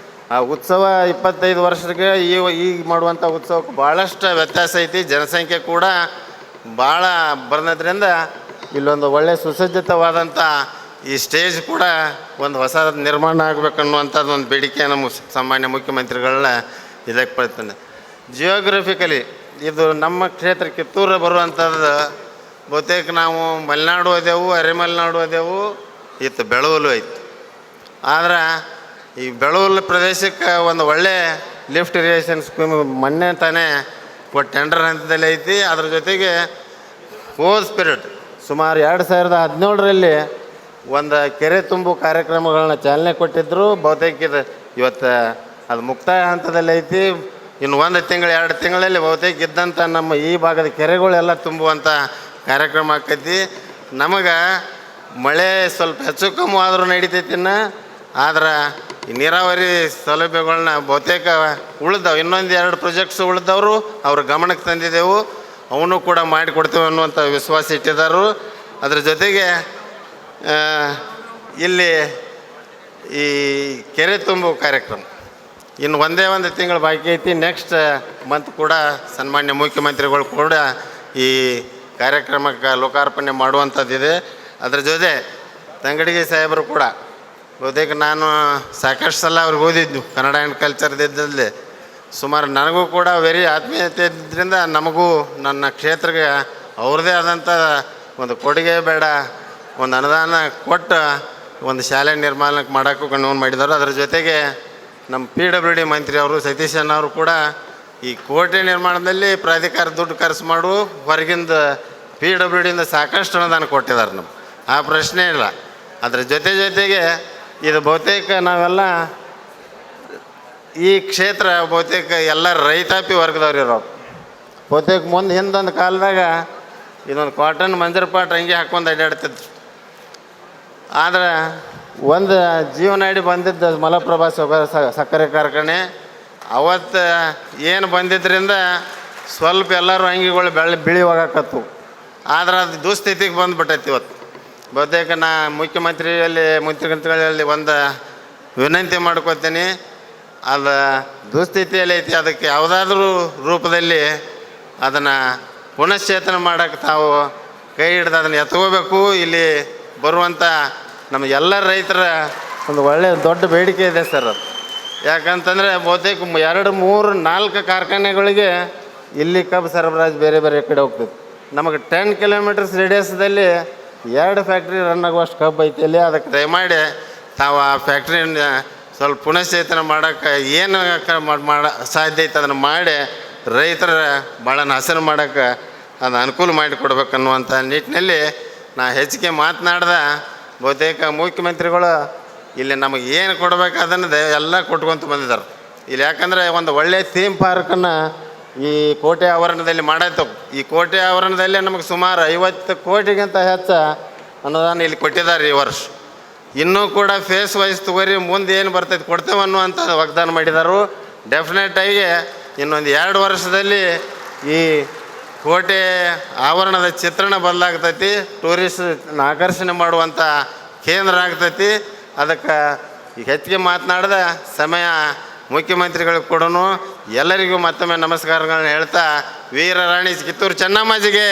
ಆ ಉತ್ಸವ 25 ವರ್ಷಕ್ಕೆ ಈಗ ಮಾಡುವಂಥ ಉತ್ಸವಕ್ಕೆ ಭಾಳಷ್ಟು ವ್ಯತ್ಯಾಸ ಐತಿ. ಜನಸಂಖ್ಯೆ ಕೂಡ ಭಾಳ ಬಂದದ್ರಿಂದ ಇಲ್ಲೊಂದು ಒಳ್ಳೆಯ ಸುಸಜ್ಜಿತವಾದಂಥ ಈ ಸ್ಟೇಜ್ ಕೂಡ ಒಂದು ಹೊಸ ನಿರ್ಮಾಣ ಆಗಬೇಕನ್ನುವಂಥದ್ದು ಒಂದು ಬೇಡಿಕೆ ನಮ್ಮ ಸಾಮಾನ್ಯ ಮುಖ್ಯಮಂತ್ರಿಗಳನ್ನ ಇದಕ್ಕೆ ಪಡ್ತಾನೆ. ಜಿಯೋಗ್ರಫಿಕಲಿ ಇದು ನಮ್ಮ ಕ್ಷೇತ್ರ ಕಿತ್ತೂರು ಬರುವಂಥದ್ದು ಬಹುತೇಕ ನಾವು ಮಲೆನಾಡು ಹೋದೆವು, ಅರೆಮಲೆನಾಡು ಹೋದೆವು, ಇತ್ತು ಬೆಳವಲು ಐತಿ. ಆದ್ರೆ ಈ ಬೆಳವಲು ಪ್ರದೇಶಕ್ಕೆ ಒಂದು ಒಳ್ಳೆ ಲಿಫ್ಟ್ ಇರಿಗೇಷನ್ ಸ್ಕೀಮ್ ಮೊನ್ನೆ ತಾನೇ ಟೆಂಡರ್ ಹಂತದಲ್ಲಿ ಐತಿ. ಅದ್ರ ಜೊತೆಗೆ ಸ್ಪಿರಿಟ್ ಸುಮಾರು 2017ರಲ್ಲಿ ಒಂದು ಕೆರೆ ತುಂಬು ಕಾರ್ಯಕ್ರಮಗಳನ್ನ ಚಾಲನೆ ಕೊಟ್ಟಿದ್ದರು. ಬಹುತೇಕ ಇವತ್ತು ಅದು ಮುಕ್ತಾಯ ಹಂತದಲ್ಲಿ ಐತಿ. ಇನ್ನು 1 ತಿಂಗಳು 2 ತಿಂಗಳಲ್ಲಿ ಬಹುತೇಕ ಇದ್ದಂಥ ನಮ್ಮ ಈ ಭಾಗದ ಕೆರೆಗಳೆಲ್ಲ ತುಂಬುವಂಥ ಕಾರ್ಯಕ್ರಮ ಆಕೈತಿ. ನಮಗೆ ಮಳೆ ಸ್ವಲ್ಪ ಹೆಚ್ಚು ಕಮ್ಮಿ ಆದರೂ ನಡಿತೈತಿನ್ನ. ಆದ್ರೆ ಈ ನೀರಾವರಿ ಸೌಲಭ್ಯಗಳನ್ನ ಬಹುತೇಕ ಉಳಿದವು. ಇನ್ನೊಂದು 2 ಪ್ರಾಜೆಕ್ಟ್ಸ್ ಉಳಿದವರು ಅವ್ರ ಗಮನಕ್ಕೆ ತಂದಿದ್ದೆವು. ಅವನು ಕೂಡ ಮಾಡಿಕೊಡ್ತೇವೆ ಅನ್ನುವಂಥ ವಿಶ್ವಾಸ ಇಟ್ಟಿದ್ದಾರೆ. ಅದ್ರ ಜೊತೆಗೆ ಇಲ್ಲಿ ಈ ಕೆರೆ ತುಂಬು ಕಾರ್ಯಕ್ರಮ ಇನ್ನು ಒಂದು ತಿಂಗಳು ಬಾಕಿ ಐತಿ. ನೆಕ್ಸ್ಟ್ ಮಂತ್ ಕೂಡ ಸನ್ಮಾನ್ಯ ಮುಖ್ಯಮಂತ್ರಿಗಳು ಕೂಡ ಈ ಕಾರ್ಯಕ್ರಮಕ್ಕೆ ಲೋಕಾರ್ಪಣೆ ಮಾಡುವಂಥದ್ದಿದೆ. ಅದರ ಜೊತೆ ತಂಗಡಿಗೆ ಸಾಹೇಬರು ಕೂಡ ಬಹುತೇಕ ನಾನು ಸಾಕಷ್ಟು ಸಲ ಅವ್ರಿಗೆ ಓದಿದ್ದು ಕನ್ನಡ ಆ್ಯಂಡ್ ಕಲ್ಚರ್ದಿದ್ದಲ್ಲಿ ಸುಮಾರು ನನಗೂ ಕೂಡ ವೆರಿ ಆತ್ಮೀಯತೆ ಇದ್ದರಿಂದ ನಮಗೂ ನನ್ನ ಕ್ಷೇತ್ರಕ್ಕೆ ಅವ್ರದ್ದೇ ಆದಂಥ ಒಂದು ಕೊಡುಗೆ ಬೇಡ ಒಂದು ಅನುದಾನ ಕೊಟ್ಟು ಒಂದು ಶಾಲೆ ನಿರ್ಮಾಣಕ್ಕೆ ಮಾಡೋಕ್ಕೂ ಕಣ್ಣು ಮಾಡಿದ್ದಾರೆ. ಅದರ ಜೊತೆಗೆ ನಮ್ಮ PWD ಮಂತ್ರಿ ಅವರು ಸತೀಶ್ ಅವರು ಕೂಡ ಈ ಕೋಟೆ ನಿರ್ಮಾಣದಲ್ಲಿ ಪ್ರಾಧಿಕಾರ ದುಡ್ಡು ಖರ್ಚು ಮಾಡು ಹೊರಗಿಂದ PWDಯಿಂದ ಸಾಕಷ್ಟು ಅನುದಾನ ಕೊಟ್ಟಿದ್ದಾರೆ. ನಮ್ಮ ಆ ಪ್ರಶ್ನೆ ಇಲ್ಲ. ಅದರ ಜೊತೆಗೆ ಇದು ಬಹುತೇಕ ನಾವೆಲ್ಲ ಈ ಕ್ಷೇತ್ರ ಬಹುತೇಕ ಎಲ್ಲ ರೈತಾಪಿ ವರ್ಗದವ್ರು ಇರೋರು. ಬಹುತೇಕ ಮುಂದೆ ಹಿಂದೊಂದು ಕಾಲದಾಗ ಇದೊಂದು ಕಾಟನ್ ಮಂಜರ್ಪಾಟ್ ಅಂಗಿ ಹಾಕ್ಕೊಂಡು ಅಡ್ಡಾಡ್ತಿದ್ರು. ಆದರೆ ಒಂದು ಜೀವನಾಡಿ ಬಂದಿದ್ದ ಮಲಪ್ರಭಾ ಸಕ್ಕರೆ ಕಾರ್ಖಾನೆ ಅವತ್ತು ಏನು ಬಂದಿದ್ದರಿಂದ ಸ್ವಲ್ಪ ಎಲ್ಲರೂ ಅಂಗಿಗಳು ಬಿಳಿ ಹೋಗಕತ್ತು. ಆದ್ರೆ ಅದು ದುಸ್ಥಿತಿಗೆ ಬಂದುಬಿಟ್ಟೈತಿ ಇವತ್ತು. ಬಹುತೇಕ ನಾ ಮುಖ್ಯಮಂತ್ರಿಗಳಲ್ಲಿ ಒಂದು ವಿನಂತಿ ಮಾಡ್ಕೋತೀನಿ. ಅದು ದುಸ್ಥಿತಿಯಲ್ಲಿ ಐತಿ. ಅದಕ್ಕೆ ಯಾವುದಾದ್ರೂ ರೂಪದಲ್ಲಿ ಅದನ್ನು ಪುನಶ್ಚೇತನ ಮಾಡೋಕ್ಕೆ ತಾವು ಕೈ ಹಿಡ್ದು ಅದನ್ನು ಎತ್ಕೋಬೇಕು. ಇಲ್ಲಿ ಬರುವಂಥ ನಮ್ಮ ಎಲ್ಲ ರೈತರ ಒಂದು ಒಳ್ಳೆಯ ದೊಡ್ಡ ಬೇಡಿಕೆ ಇದೆ ಸರ್. ಅದು ಯಾಕಂತಂದರೆ ಬಹುತೇಕ 2, 3, 4 ಕಾರ್ಖಾನೆಗಳಿಗೆ ಇಲ್ಲಿ ಕಬ್ಬು ಸರಬರಾಜು ಬೇರೆ ಬೇರೆ ಕಡೆ ಹೋಗ್ತದೆ. ನಮಗೆ 10 ಕಿಲೋಮೀಟರ್ಸ್ ರೇಡಿಯಸ್ದಲ್ಲಿ 2 ಫ್ಯಾಕ್ಟ್ರಿ ರನ್ ಆಗುವಷ್ಟು ಕಬ್ಬು ಐತಿ ಇಲ್ಲಿ. ಅದಕ್ಕೆ ದಯಮಾಡಿ ತಾವು ಆ ಫ್ಯಾಕ್ಟ್ರಿನ ಸ್ವಲ್ಪ ಪುನಶ್ಚೇತನ ಮಾಡೋಕ್ಕೆ ಏನು ಸಾಧ್ಯ ಐತೆ ಅದನ್ನು ಮಾಡಿ ರೈತರ ಭಾಳ ಹಸನು ಮಾಡೋಕ್ಕೆ ಅದು ಅನುಕೂಲ ಮಾಡಿಕೊಡ್ಬೇಕನ್ನುವಂಥ ನಿಟ್ಟಿನಲ್ಲಿ ನಾ ಹೆಚ್ಚಿಗೆ ಮಾತನಾಡ್ದೆ. ಬಹುತೇಕ ಮುಖ್ಯಮಂತ್ರಿಗಳು ಇಲ್ಲಿ ನಮಗೆ ಏನು ಕೊಡಬೇಕು ಅದನ್ನು ಎಲ್ಲ ಕೊಟ್ಕೊತ ಬಂದಿದ್ದಾರೆ ಇಲ್ಲಿ. ಯಾಕಂದರೆ ಒಂದು ಒಳ್ಳೆಯ ಥೀಮ್ ಪಾರ್ಕನ್ನು ಈ ಕೋಟೆ ಆವರಣದಲ್ಲಿ ಮಾಡಾಯ್ತು. ಈ ಕೋಟೆ ಆವರಣದಲ್ಲೇ ನಮಗೆ ಸುಮಾರು 50 ಕೋಟಿಗಿಂತ ಹೆಚ್ಚು ಅನುದಾನ ಇಲ್ಲಿ ಕೊಟ್ಟಿದ್ದಾರೆ ಈ ವರ್ಷ. ಇನ್ನೂ ಕೂಡ ಫೇಸ್ ವೈಸ್ ತಗೋರಿ, ಮುಂದೆ ಏನು ಬರ್ತೈತೆ ಕೊಡ್ತೇವೆ ಅನ್ನುವಂಥ ವಾಗ್ದಾನ ಮಾಡಿದರು. ಡೆಫಿನೆಟಾಗಿ ಇನ್ನೊಂದು 2 ವರ್ಷದಲ್ಲಿ ಈ ಕೋಟೆ ಆವರಣದ ಚಿತ್ರಣ ಬದಲಾಗ್ತೈತಿ. ಟೂರಿಸ್ಟ್ನ ಆಕರ್ಷಣೆ ಮಾಡುವಂಥ ಕೇಂದ್ರ ಆಗ್ತೈತಿ. ಅದಕ್ಕೆ ಈಗ ಹೆಚ್ಚಿಗೆ ಮಾತನಾಡಿದ ಸಮಯ ಮುಖ್ಯಮಂತ್ರಿಗಳಿಗೆ ಕೊಡೋನು. ಎಲ್ಲರಿಗೂ ಮತ್ತೊಮ್ಮೆ ನಮಸ್ಕಾರಗಳನ್ನ ಹೇಳ್ತಾ ವೀರ ರಾಣಿ ಕಿತ್ತೂರು ಚೆನ್ನಮ್ಮಾಜಿಗೆ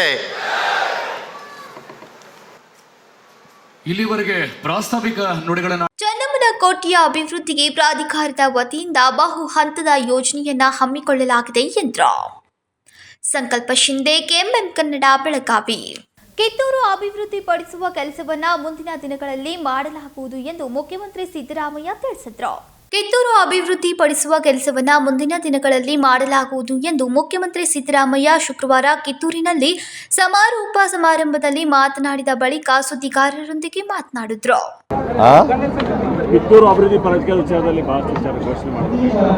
ಇಲ್ಲಿವರೆಗೆ ಪ್ರಾಸ್ತಾವಿಕ ನುಡಿಗಳನ್ನು ಚನ್ನಮ್ಮನಕೋಟೆಯ ಅಭಿವೃದ್ಧಿಗೆ ಪ್ರಾಧಿಕಾರದ ವತಿಯಿಂದ ಬಹು ಹಂತದ ಯೋಜನೆಯನ್ನ ಹಮ್ಮಿಕೊಳ್ಳಲಾಗಿದೆ ಎಂದರು. ಸಂಕಲ್ಪ ಶಿಂದೆ, ಕೆಎಂಎಂ ಕನ್ನಡ, ಬೆಳಗಾವಿ. ಕಿತ್ತೂರು ಅಭಿವೃದ್ಧಿಪಡಿಸುವ ಕೆಲಸವನ್ನ ಮುಂದಿನ ದಿನಗಳಲ್ಲಿ ಮಾಡಲಾಗುವುದು ಎಂದು ಮುಖ್ಯಮಂತ್ರಿ ಸಿದ್ದರಾಮಯ್ಯ ತಿಳಿಸಿದರು. ಕಿತ್ತೂರು ಅಭಿವೃದ್ಧಿಪಡಿಸುವ ಕೆಲಸವನ್ನ ಮುಂದಿನ ದಿನಗಳಲ್ಲಿ ಮಾಡಲಾಗುವುದು ಎಂದು ಮುಖ್ಯಮಂತ್ರಿ ಸಿದ್ದರಾಮಯ್ಯ ಶುಕ್ರವಾರ ಕಿತ್ತೂರಿನಲ್ಲಿ ಸಮಾರೋಪ ಸಮಾರಂಭದಲ್ಲಿ ಮಾತನಾಡಿದ ಬಳಿಕ ಸುದ್ದಿಗಾರರೊಂದಿಗೆ ಮಾತನಾಡಿದರು. ಕಿತ್ತೂರು ಅಭಿವೃದ್ಧಿ ಪ್ರಾಧಿಕಾರ ವಿಚಾರದಲ್ಲಿ ಬಹಳಷ್ಟು ವಿಚಾರ ಘೋಷಣೆ ಮಾಡಿದ್ದಾರೆ.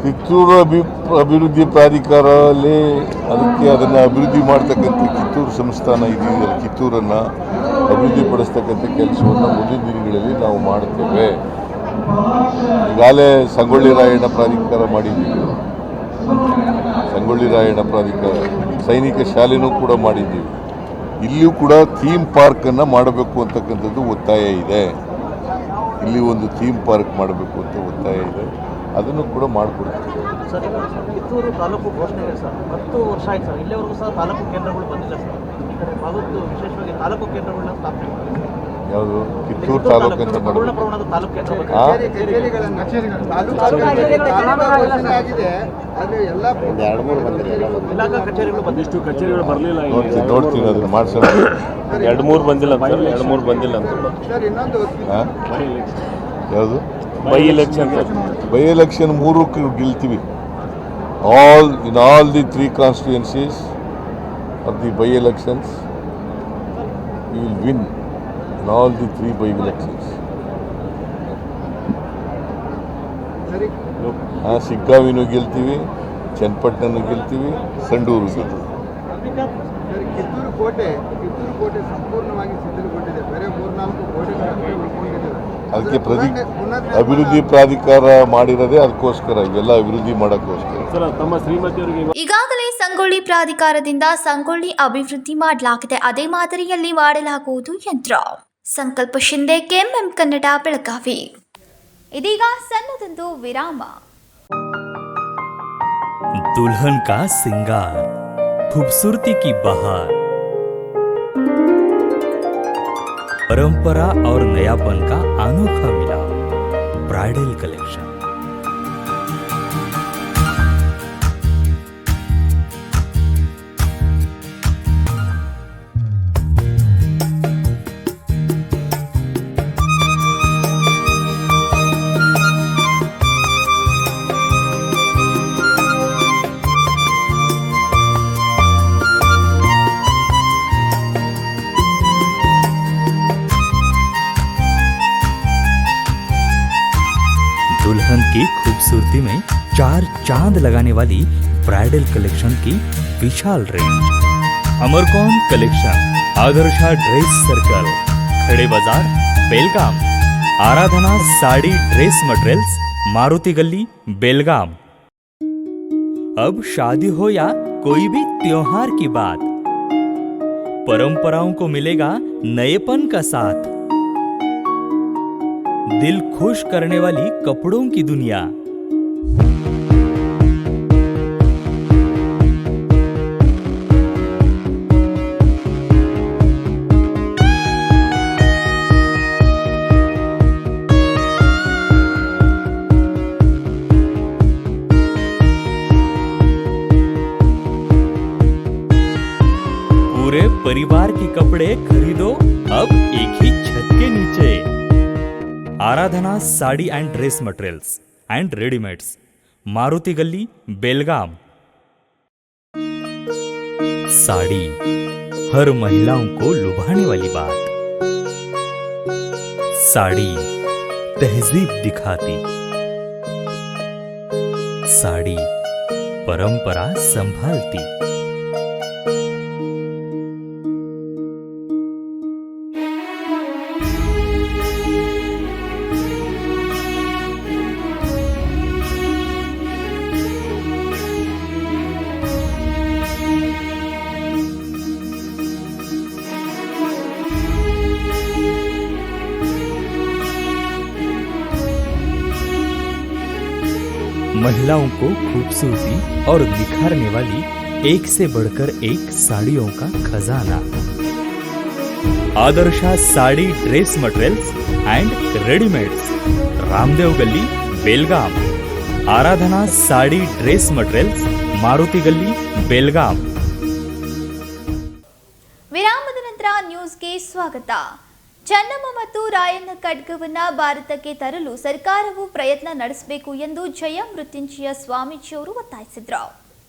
ಕಿತ್ತೂರು ಅಭಿವೃದ್ಧಿ ಪ್ರಾಧಿಕಾರದಲ್ಲಿ ಅದನ್ನು ಅಭಿವೃದ್ಧಿ ಮಾಡ್ತಕ್ಕಂಥ ಕಿತ್ತೂರು ಸಂಸ್ಥಾನ ಇದೆಯಲ್ಲ, ಕಿತ್ತೂರನ್ನು ಅಭಿವೃದ್ಧಿಪಡಿಸ್ತಕ್ಕಂಥ ಕೆಲಸವನ್ನು ಮುಂದಿನ ದಿನಗಳಲ್ಲಿ ನಾವು ಮಾಡ್ತೇವೆ. ಈಗಾಗಲೇ ಸಂಗೊಳ್ಳಿ ರಾಯಣ್ಣ ಪ್ರಾಧಿಕಾರ ಮಾಡಿದ್ದೀವಿ, ಸಂಗೊಳ್ಳಿ ರಾಯಣ್ಣ ಪ್ರಾಧಿಕಾರ, ಸೈನಿಕ ಶಾಲೆನೂ ಕೂಡ ಮಾಡಿದ್ದೀವಿ. ಇಲ್ಲಿಯೂ ಕೂಡ ಥೀಮ್ ಪಾರ್ಕನ್ನು ಮಾಡಬೇಕು ಅಂತಕ್ಕಂಥದ್ದು ಒತ್ತಾಯ ಇದೆ. ಇಲ್ಲಿ ಒಂದು ಥೀಮ್ ಪಾರ್ಕ್ ಮಾಡಬೇಕು ಅಂತ ಒತ್ತಾಯ ಇದೆ, ಅದನ್ನು ಕೂಡ ಮಾಡಿಕೊಡ್ತೀವಿ. ಸರ್, ಕಿತ್ತೂರು ತಾಲೂಕು ಘೋಷಣೆ ಇದೆ ಸರ್, 10 ವರ್ಷ ಆಯ್ತು ಸರ್, ಇಲ್ಲಿವರೆಗೂ ಸಹ ತಾಲೂಕು ಕೇಂದ್ರಗಳು ಬಂದಿಲ್ಲ ಸರ್. ಈ ಕಡೆ ಭಾಗದ್ದು ವಿಶೇಷವಾಗಿ ತಾಲೂಕು ಕೇಂದ್ರಗಳನ್ನ ಸ್ಥಾಪನೆ ಮಾಡಿದೆ. ಯಾವುದು ಕಿತ್ತೂರು ತಾಲೂಕು ಅಂತ ಪೂರ್ಣ ಪ್ರಮಾಣದ ತಾಲೂಕು ಕೇಂದ್ರ ಇಲಾಖಾ ಕಚೇರಿಗಳು ಒಂದಿಷ್ಟು ಕಚೇರಿಗಳು ಬರಲಿಲ್ಲ. ನೋಡ್ತೀನಿ ಅದನ್ನು ಮಾಡ್ಸೋಣ. 2-3 ಬಂದಿಲ್ಲ ಅಂತ 2-3 ಬಂದಿಲ್ಲ ಅಂತ. ಯಾವುದು ಬೈ ಎಲೆಕ್ಷನ್? ಬೈ ಎಲೆಕ್ಷನ್ 3 ಗೆಲ್ತೀವಿ. In all the 3 constituencies of the by elections, we will win in all the 3 by elections. ಶಿಗ್ಗಾವಿನೂ ಗೆಲ್ತೀವಿ, ಚನ್ನಪಟ್ಟಣನೂ ಗೆಲ್ತೀವಿ, ಸಂಡೂರು ಗೆಲ್ತೀವಿ. ಕಿತ್ತೂರು ಕೋಟೆ ಸಂಪೂರ್ಣವಾಗಿ ಸಿದ್ಧಗೊಂಡಿದೆ. ಬೇರೆ 3-4 ಕೋಟೆ ಅದಕ್ಕೆ ಅಭಿವೃದ್ಧಿ ಪ್ರಾಧಿಕಾರ ಮಾಡಿರೋದೇ ಅದಕ್ಕೋಸ್ಕರ, ಇವೆಲ್ಲ ಅಭಿವೃದ್ಧಿ ಮಾಡೋಕ್ಕೋಸ್ಕರ. ತಮ್ಮ ಶ್ರೀಮತಿಯವರಿಗೆ ಈಗಾಗಲೇ ಸಂಗೊಳ್ಳಿ ಪ್ರಾಧಿಕಾರದಿಂದ ಸಂಗೊಳ್ಳಿ ಅಭಿವೃದ್ಧಿ ಮಾಡಲಾಗಿದೆ, ಅದೇ ಮಾದರಿಯಲ್ಲಿ ಮಾಡಲಾಗುವುದು ಎಂದರು. ಸಂಕಲ್ಪ ಶಿಂದೆ, ಕೆಎಂಎಂ ಕನ್ನಡ, ಬೆಳಗಾವಿ. ಇದೀಗ ಸಣ್ಣದೊಂದು ವಿರಾಮ. दुल्हन का सिंगार, खूबसूरती की बहार, परंपरा और नयापन का अनोखा मिलाप, ब्राइडल कलेक्शन। दुल्हन की खूबसूरती में 4 चांद लगाने वाली ब्राइडल कलेक्शन की विशाल range. Amarkon collection, Adarsha dress circle, Khade Bazar, Belgaum. Aradhana sari dress materials, Maruti Galli, Belgaum. अब शादी हो या कोई भी त्योहार की बात, परंपराओं को मिलेगा नएपन का साथ। दिल खुश करने वाली कपड़ों की दुनिया। पूरे परिवार के कपड़े खरीदो अब एक ही छत के नीचे। Aradhana sari and dress materials and readymades, Maruti Galli, Belgaum. Sari हर महिलाओं को लुभाने वाली बात। साड़ी तहजीब दिखाती, साड़ी परंपरा संभालती। महिलाओं को खूबसूरती और निखारने वाली एक से बढ़कर एक साड़ियों का खजाना। Adarsh sari dress materials and readymades, Ramdev Galli Belgaum. Aradhana sari dress materials, Maruti Galli Belgaum. ವಿರಾಮದ ನಂತರ ನ್ಯೂಸ್ಗೆ ಸ್ವಾಗತ. ಚೆನ್ನಮ್ಮ ಮತ್ತು ರಾಯಣ್ಣ ಖಡ್ಗವನ್ನ ಭಾರತಕ್ಕೆ ತರಲು ಸರ್ಕಾರವು ಪ್ರಯತ್ನ ನಡೆಸಬೇಕು ಎಂದು ಜಯ ಮೃತ್ಯುಂಜಯ ಸ್ವಾಮೀಜಿಯವರು ಒತ್ತಾಯಿಸಿದರು.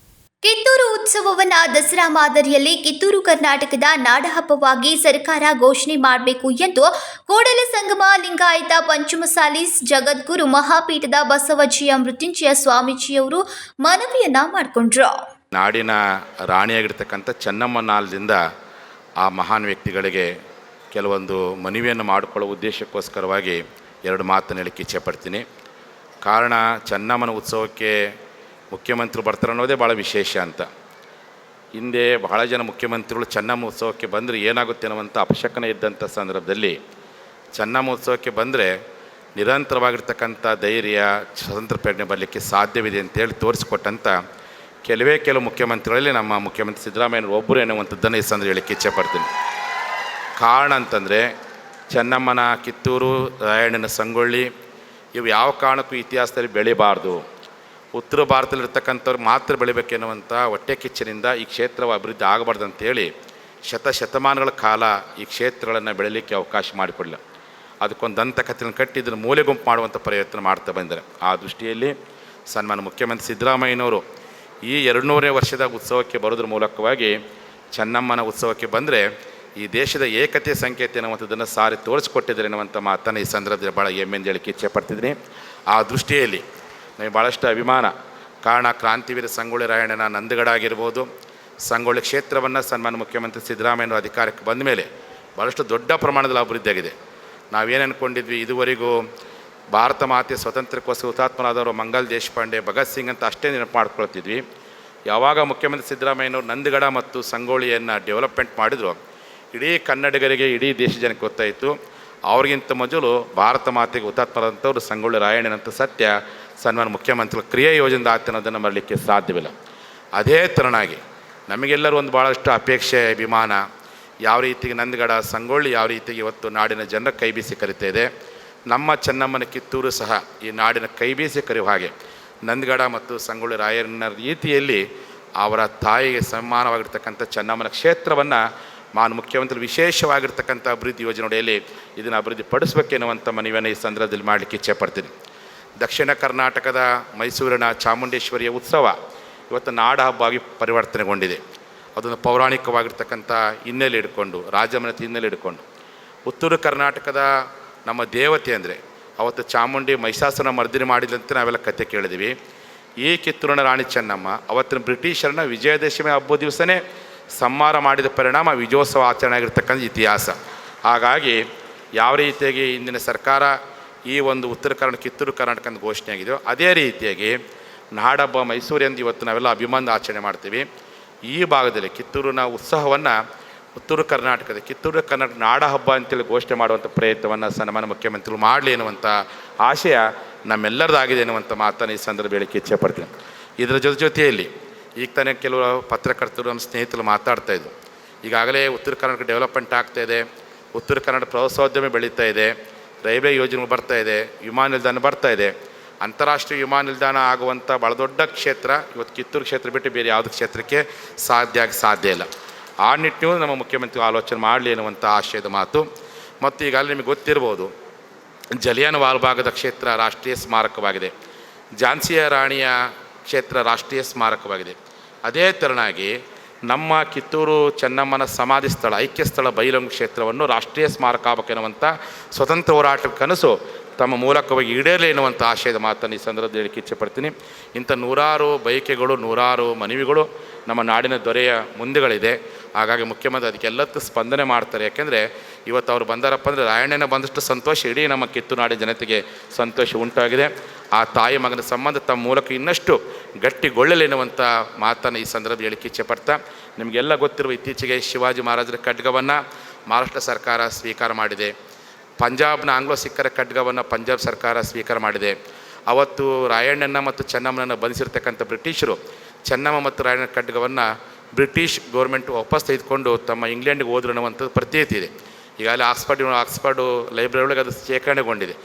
ಕಿತ್ತೂರು ಉತ್ಸವವನ್ನ ದಸರಾ ಮಾದರಿಯಲ್ಲಿ ಕಿತ್ತೂರು ಕರ್ನಾಟಕದ ನಾಡಹಬ್ಬವಾಗಿ ಸರ್ಕಾರ ಘೋಷಣೆ ಮಾಡಬೇಕು ಎಂದು ಕೂಡಲ ಸಂಗಮ ಲಿಂಗಾಯತ ಪಂಚಮಸಾಲಿ ಜಗದ್ಗುರು ಮಹಾಪೀಠದ ಬಸವಜಯ ಮೃತ್ಯುಂಜಯ ಸ್ವಾಮೀಜಿಯವರು ಮನವಿಯನ್ನ ಮಾಡಿಕೊಂಡ್ರು. ನಾಡಿನ ರಾಣಿಯಾಗಿರ್ತಕ್ಕಂಥ ಚೆನ್ನಮ್ಮನಾಲ್ದಿಂದ ಆ ಮಹಾನ್ ವ್ಯಕ್ತಿಗಳಿಗೆ ಕೆಲವೊಂದು ಮನವಿಯನ್ನು ಮಾಡಿಕೊಳ್ಳುವ ಉದ್ದೇಶಕ್ಕೋಸ್ಕರವಾಗಿ ಎರಡು ಮಾತನ್ನು ಹೇಳಕ್ಕೆ ಇಚ್ಛೆಪಡ್ತೀನಿ. ಕಾರಣ, ಚೆನ್ನಮ್ಮನ ಉತ್ಸವಕ್ಕೆ ಮುಖ್ಯಮಂತ್ರಿ ಬರ್ತಾರೆ ಅನ್ನೋದೇ ಭಾಳ ವಿಶೇಷ ಅಂತ. ಹಿಂದೆ ಬಹಳ ಜನ ಮುಖ್ಯಮಂತ್ರಿಗಳು ಚೆನ್ನಮ್ಮ ಉತ್ಸವಕ್ಕೆ ಬಂದರೆ ಏನಾಗುತ್ತೆ ಅನ್ನುವಂಥ ಅಪಶಕನ ಇದ್ದಂಥ ಸಂದರ್ಭದಲ್ಲಿ ಚೆನ್ನಮ್ಮ ಉತ್ಸವಕ್ಕೆ ಬಂದರೆ ನಿರಂತರವಾಗಿರ್ತಕ್ಕಂಥ ಧೈರ್ಯ, ಸ್ವತಂತ್ರ ಪ್ರಜ್ಞೆ ಬರಲಿಕ್ಕೆ ಸಾಧ್ಯವಿದೆ ಅಂತೇಳಿ ತೋರಿಸಿಕೊಟ್ಟಂಥ ಕೆಲವು ಮುಖ್ಯಮಂತ್ರಿಗಳಲ್ಲಿ ನಮ್ಮ ಮುಖ್ಯಮಂತ್ರಿ ಸಿದ್ದರಾಮಯ್ಯನವರು ಒಬ್ಬರು ಎನ್ನುವಂಥದ್ದನ್ನು ಈ ಸಂದರ್ಭ ಹೇಳಕ್ಕೆ ಇಚ್ಛೆಪಡ್ತೀನಿ. ಕಾರಣ ಅಂತಂದರೆ ಚೆನ್ನಮ್ಮನ ಕಿತ್ತೂರು, ರಾಯಣ್ಣನ ಸಂಗೊಳ್ಳಿ ಇವು ಯಾವ ಕಾರಣಕ್ಕೂ ಇತಿಹಾಸದಲ್ಲಿ ಬೆಳಿಬಾರ್ದು, ಉತ್ತರ ಭಾರತದಲ್ಲಿರ್ತಕ್ಕಂಥವ್ರು ಮಾತ್ರ ಬೆಳಿಬೇಕೆನ್ನುವಂಥ ಹೊಟ್ಟೆ ಕಿಚ್ಚಿನಿಂದ ಈ ಕ್ಷೇತ್ರವು ಅಭಿವೃದ್ಧಿ ಆಗಬಾರ್ದು ಅಂತೇಳಿ ಶತಮಾನಗಳ ಕಾಲ ಈ ಕ್ಷೇತ್ರಗಳನ್ನು ಬೆಳೀಲಿಕ್ಕೆ ಅವಕಾಶ ಮಾಡಿಕೊಡಲಿಲ್ಲ. ಅದಕ್ಕೊಂದು ದಂತಕಥೆಯನ್ನು ಕಟ್ಟಿ ಇದನ್ನು ಮೂಲೆ ಗುಂಪು ಮಾಡುವಂಥ ಪ್ರಯತ್ನ ಮಾಡ್ತಾ ಬಂದರೆ, ಆ ದೃಷ್ಟಿಯಲ್ಲಿ ಸನ್ಮಾನ್ಯ ಮುಖ್ಯಮಂತ್ರಿ ಸಿದ್ದರಾಮಯ್ಯನವರು ಈ 200ನೇ ವರ್ಷದ ಉತ್ಸವಕ್ಕೆ ಬರೋದ್ರ ಮೂಲಕವಾಗಿ ಚೆನ್ನಮ್ಮನ ಉತ್ಸವಕ್ಕೆ ಬಂದರೆ ಈ ದೇಶದ ಏಕತೆ ಸಂಕೇತ ಎನ್ನುವಂಥದ್ದನ್ನು ಸಾರಿ ತೋರಿಸ್ಕೊಟ್ಟಿದ್ದಾರೆ ಎನ್ನುವಂಥ ಮಾತನ್ನು ಈ ಸಂದರ್ಭದಲ್ಲಿ ಭಾಳ ಹೆಮ್ಮೆಯಿಂದ ಹೇಳಿಕ್ಕೆ ಇಚ್ಛೆ ಪಡ್ತಿದ್ದೀನಿ. ಆ ದೃಷ್ಟಿಯಲ್ಲಿ ನಮಗೆ ಭಾಳಷ್ಟು ಅಭಿಮಾನ. ಕಾರಣ, ಕ್ರಾಂತಿವೀರ ಸಂಗೊಳ್ಳಿ ರಾಯಣ್ಣನ ನಂದಗಡ ಆಗಿರ್ಬೋದು, ಸಂಗೊಳ್ಳಿ ಕ್ಷೇತ್ರವನ್ನು ಸನ್ಮಾನ್ಯ ಮುಖ್ಯಮಂತ್ರಿ ಸಿದ್ದರಾಮಯ್ಯನವರು ಅಧಿಕಾರಕ್ಕೆ ಬಂದ ಮೇಲೆ ಭಾಳಷ್ಟು ದೊಡ್ಡ ಪ್ರಮಾಣದಲ್ಲಿ ಅಭಿವೃದ್ಧಿಯಾಗಿದೆ. ನಾವೇನು ಅಂದ್ಕೊಂಡಿದ್ವಿ, ಇದುವರೆಗೂ ಭಾರತ ಮಾತೆ ಸ್ವಾತಂತ್ರ್ಯಕ್ಕೋಸ್ಕರ ಹುತಾತ್ಮರಾದವರು ಮಂಗಲ್ ದೇಶಪಾಂಡೆ, ಭಗತ್ ಸಿಂಗ್ ಅಂತ ಅಷ್ಟೇ ನೆನಪು ಮಾಡ್ಕೊಳ್ತಿದ್ವಿ. ಯಾವಾಗ ಮುಖ್ಯಮಂತ್ರಿ ಸಿದ್ದರಾಮಯ್ಯನವರು ನಂದಗಡ ಮತ್ತು ಸಂಗೊಳ್ಳಿಯನ್ನು ಡೆವಲಪ್ಮೆಂಟ್ ಮಾಡಿದ್ರು, ಇಡೀ ಕನ್ನಡಿಗರಿಗೆ, ಇಡೀ ದೇಶ ಜನಕ್ಕೆ ಗೊತ್ತಾಯಿತು ಅವ್ರಿಗಿಂತ ಮೊದಲು ಭಾರತ ಮಾತೆಗೆ ಹುತಾತ್ಮರಾದಂಥವ್ರು ಸಂಗೊಳ್ಳಿ ರಾಯಣ್ಣನಂತ ಸತ್ಯ ಸನ್ಮಾನ್ಯ ಮುಖ್ಯಮಂತ್ರಿಗಳ ಕ್ರಿಯಾ ಯೋಜನೆ ಆತ ಅನ್ನೋದನ್ನು ಮಾಡಲಿಕ್ಕೆ ಸಾಧ್ಯವಿಲ್ಲ. ಅದೇ ಥರನಾಗಿ ನಮಗೆಲ್ಲರೂ ಒಂದು ಭಾಳಷ್ಟು ಅಪೇಕ್ಷೆ, ಅಭಿಮಾನ, ಯಾವ ರೀತಿಗೆ ನಂದಗಡ, ಸಂಗೊಳ್ಳಿ ಯಾವ ರೀತಿಗೆ ಇವತ್ತು ನಾಡಿನ ಜನರ ಕೈ ಬೀಸಿ ಕರಿತಾ ಇದೆ, ನಮ್ಮ ಚೆನ್ನಮ್ಮನ ಕಿತ್ತೂರು ಸಹ ಈ ನಾಡಿನ ಕೈ ಬೀಸಿ ಕರೆಯುವ ಹಾಗೆ ನಂದಗಡ ಮತ್ತು ಸಂಗೊಳ್ಳಿ ರಾಯಣ್ಣನ ರೀತಿಯಲ್ಲಿ ಅವರ ತಾಯಿಗೆ ಸಮಾನವಾಗಿರ್ತಕ್ಕಂಥ ಚೆನ್ನಮ್ಮನ ಕ್ಷೇತ್ರವನ್ನು ಮುಖ್ಯಮಂತ್ರಿ ವಿಶೇಷವಾಗಿರ್ತಕ್ಕಂಥ ಅಭಿವೃದ್ಧಿ ಯೋಜನೆಯಲ್ಲಿ ಇದನ್ನು ಅಭಿವೃದ್ಧಿ ಪಡಿಸಬೇಕೆನ್ನುವಂಥ ಮನವಿಯನ್ನು ಈ ಸಂದರ್ಭದಲ್ಲಿ ಮಾಡಲಿಕ್ಕೆ ಇಚ್ಛೆ ಪಡ್ತೀನಿ. ದಕ್ಷಿಣ ಕರ್ನಾಟಕದ ಮೈಸೂರಿನ ಚಾಮುಂಡೇಶ್ವರಿಯ ಉತ್ಸವ ಇವತ್ತು ನಾಡ ಹಬ್ಬ ಆಗಿ ಪರಿವರ್ತನೆಗೊಂಡಿದೆ. ಅದನ್ನು ಪೌರಾಣಿಕವಾಗಿರ್ತಕ್ಕಂಥ ಹಿನ್ನೆಲೆ ಹಿಡ್ಕೊಂಡು, ರಾಜಮನೆತನ ಹಿನ್ನೆಲೆ ಹಿಡ್ಕೊಂಡು, ಉತ್ತರ ಕರ್ನಾಟಕದ ನಮ್ಮ ದೇವತೆ ಅಂದರೆ ಅವತ್ತು ಚಾಮುಂಡಿ ಮಹಿಷಾಸುರನ ಮರ್ದಿನಿ ಮಾಡಿದಂತೆ ನಾವೆಲ್ಲ ಕತೆ ಕೇಳಿದ್ವಿ. ಈ ಕಿತ್ತೂರಿನ ರಾಣಿ ಚೆನ್ನಮ್ಮ ಅವತ್ತಿನ ಬ್ರಿಟಿಷರನ್ನ ವಿಜಯದಶಮಿ ಹಬ್ಬದ ದಿವಸನೇ ಸಂಹಾರ ಮಾಡಿದ ಪರಿಣಾಮ ವಿಜಯೋತ್ಸವ ಆಚರಣೆ ಆಗಿರ್ತಕ್ಕಂಥ ಇತಿಹಾಸ. ಹಾಗಾಗಿ ಯಾವ ರೀತಿಯಾಗಿ ಇಂದಿನ ಸರ್ಕಾರ ಈ ಒಂದು ಉತ್ತರ ಕರ್ನಾಟಕ, ಕಿತ್ತೂರು ಕರ್ನಾಟಕ ಅಂತ ಘೋಷಣೆ ಆಗಿದೆಯೋ ಅದೇ ರೀತಿಯಾಗಿ ನಾಡಹಬ್ಬ ಮೈಸೂರಿಂದ ಇವತ್ತು ನಾವೆಲ್ಲ ಅಭಿಮಾನ ಆಚರಣೆ ಮಾಡ್ತೀವಿ. ಈ ಭಾಗದಲ್ಲಿ ಕಿತ್ತೂರಿನ ಉತ್ಸವವನ್ನು ಉತ್ತರ ಕರ್ನಾಟಕದ ಕಿತ್ತೂರು ಕರ್ನಾಟಕ ನಾಡ ಹಬ್ಬ ಅಂತೇಳಿ ಘೋಷಣೆ ಮಾಡುವಂಥ ಪ್ರಯತ್ನವನ್ನು ಸನ್ಮಾನ್ಯ ಮುಖ್ಯಮಂತ್ರಿಗಳು ಮಾಡಲಿ ಎನ್ನುವಂಥ ಆಶಯ ನಮ್ಮೆಲ್ಲರದಾಗಿದೆ ಎನ್ನುವಂಥ ಮಾತನ್ನು ಈ ಸಂದರ್ಭ ಹೇಳಿಕ್ಕೆ ಇಚ್ಛೆ ಪಡ್ತೀನಿ. ಇದರ ಜೊತೆಯಲ್ಲಿ ಈಗ ತಾನೇ ಕೆಲವು ಪತ್ರಕರ್ತರು, ನಮ್ಮ ಸ್ನೇಹಿತರು ಮಾತಾಡ್ತಾಯಿದ್ರು. ಈಗಾಗಲೇ ಉತ್ತರ ಕರ್ನಾಟಕ ಡೆವಲಪ್ಮೆಂಟ್ ಆಗ್ತಾಯಿದೆ, ಉತ್ತರ ಕನ್ನಡ ಪ್ರವಾಸೋದ್ಯಮ ಬೆಳೀತಾ ಇದೆ, ರೈಲ್ವೆ ಯೋಜನೆಗಳು ಬರ್ತಾಯಿದೆ, ವಿಮಾನ ನಿಲ್ದಾಣ ಬರ್ತಾಯಿದೆ. ಅಂತಾರಾಷ್ಟ್ರೀಯ ವಿಮಾನ ನಿಲ್ದಾಣ ಆಗುವಂಥ ಭಾಳ ದೊಡ್ಡ ಕ್ಷೇತ್ರ ಇವತ್ತು ಕಿತ್ತೂರು ಕ್ಷೇತ್ರ ಬಿಟ್ಟು ಬೇರೆ ಯಾವುದೇ ಕ್ಷೇತ್ರಕ್ಕೆ ಸಾಧ್ಯ ಇಲ್ಲ. ಆ ನಿಟ್ಟಿನಲ್ಲಿ ನಮ್ಮ ಮುಖ್ಯಮಂತ್ರಿ ಆಲೋಚನೆ ಮಾಡಲಿ ಎನ್ನುವಂಥ ಆಶಯದ ಮಾತು. ಮತ್ತು ಈಗಾಗಲೇ ನಿಮಗೆ ಗೊತ್ತಿರ್ಬೋದು, ಜಲಿಯನ್ ವಾಲ್ಬಾಗದ ಕ್ಷೇತ್ರ ರಾಷ್ಟ್ರೀಯ ಸ್ಮಾರಕವಾಗಿದೆ, ಝಾನ್ಸಿಯ ರಾಣಿಯ ಕ್ಷೇತ್ರ ರಾಷ್ಟ್ರೀಯ ಸ್ಮಾರಕವಾಗಿದೆ. ಅದೇ ಥರನಾಗಿ ನಮ್ಮ ಕಿತ್ತೂರು ಚೆನ್ನಮ್ಮನ ಸಮಾಧಿ ಸ್ಥಳ, ಐಕ್ಯ ಸ್ಥಳ ಬೈಲೊಂಗು ಕ್ಷೇತ್ರವನ್ನು ರಾಷ್ಟ್ರೀಯ ಸ್ಮಾರಕ ಆಗಬೇಕೆನ್ನುವಂಥ ಸ್ವತಂತ್ರ ಹೋರಾಟದ ಕನಸು ತಮ್ಮ ಮೂಲಕವಾಗಿ ಈಡೇರಲಿ ಎನ್ನುವಂಥ ಆಶಯದ ಮಾತನ್ನು ಈ ಸಂದರ್ಭದಲ್ಲಿ ಹೇಳಿಕ್ಕೆ ಇಚ್ಛೆ ಪಡ್ತೀನಿ. ಇಂಥ ನೂರಾರು ಬಯಕೆಗಳು, ನೂರಾರು ಮನವಿಗಳು ನಮ್ಮ ನಾಡಿನ ದೊರೆಯ ಮುಂದೆಗಳಿದೆ. ಹಾಗಾಗಿ ಮುಖ್ಯಮಂತ್ರಿ ಅದಕ್ಕೆಲ್ಲತ್ತು ಸ್ಪಂದನೆ ಮಾಡ್ತಾರೆ. ಯಾಕೆಂದರೆ ಇವತ್ತು ಅವ್ರು ಬಂದಾರಪ್ಪ ಅಂದರೆ ರಾಯಣ್ಣನ ಬಂದಷ್ಟು ಸಂತೋಷ ಇಡೀ ನಮ್ಮ ಕಿತ್ತೂರು ನಾಡಿನ ಜನತೆಗೆ ಸಂತೋಷ ಉಂಟಾಗಿದೆ. ಆ ತಾಯಿ ಮಗನ ಸಂಬಂಧ ತಮ್ಮ ಮೂಲಕ ಇನ್ನಷ್ಟು ಗಟ್ಟಿಗೊಳ್ಳಲಿ ಎನ್ನುವಂಥ ಮಾತನ್ನು ಈ ಸಂದರ್ಭದಲ್ಲಿ ಹೇಳಿಕ್ಕೆ ಇಚ್ಛೆ ಪಡ್ತಾ, ನಿಮಗೆಲ್ಲ ಗೊತ್ತಿರುವ ಇತ್ತೀಚೆಗೆ ಶಿವಾಜಿ ಮಹಾರಾಜರ ಖಡ್ಗವನ್ನು ಮಹಾರಾಷ್ಟ್ರ ಸರ್ಕಾರ ಸ್ವೀಕಾರ ಮಾಡಿದೆ. ಪಂಜಾಬ್ನ ಆಂಗ್ಲೋ ಸಿಖ್ಖರ ಖಡ್ಗವನ್ನು ಪಂಜಾಬ್ ಸರ್ಕಾರ ಸ್ವೀಕಾರ ಮಾಡಿದೆ. ಅವತ್ತು ರಾಯಣ್ಣನ ಮತ್ತು ಚೆನ್ನಮ್ಮನನ್ನು ಬಂಧಿಸಿರ್ತಕ್ಕಂಥ ಬ್ರಿಟಿಷರು ಚೆನ್ನಮ್ಮ ಮತ್ತು ರಾಯಣ್ಣನ ಖಡ್ಗವನ್ನು ಬ್ರಿಟಿಷ್ ಗೌರ್ಮೆಂಟ್ ವಾಪಸ್ ತೆಗೆದುಕೊಂಡು ತಮ್ಮ ಇಂಗ್ಲೆಂಡ್ಗೆ ಹೋದ್ರು ಅನ್ನುವಂಥದ್ದು ಪ್ರತೀತಿ ಇದೆ. ಈಗಾಗಲೇ ಆಕ್ಸ್ಫರ್ಡು ಲೈಬ್ರರಿ ಒಳಗೆ ಅದು ಶೇಖರಣೆಗೊಂಡಿದೆ.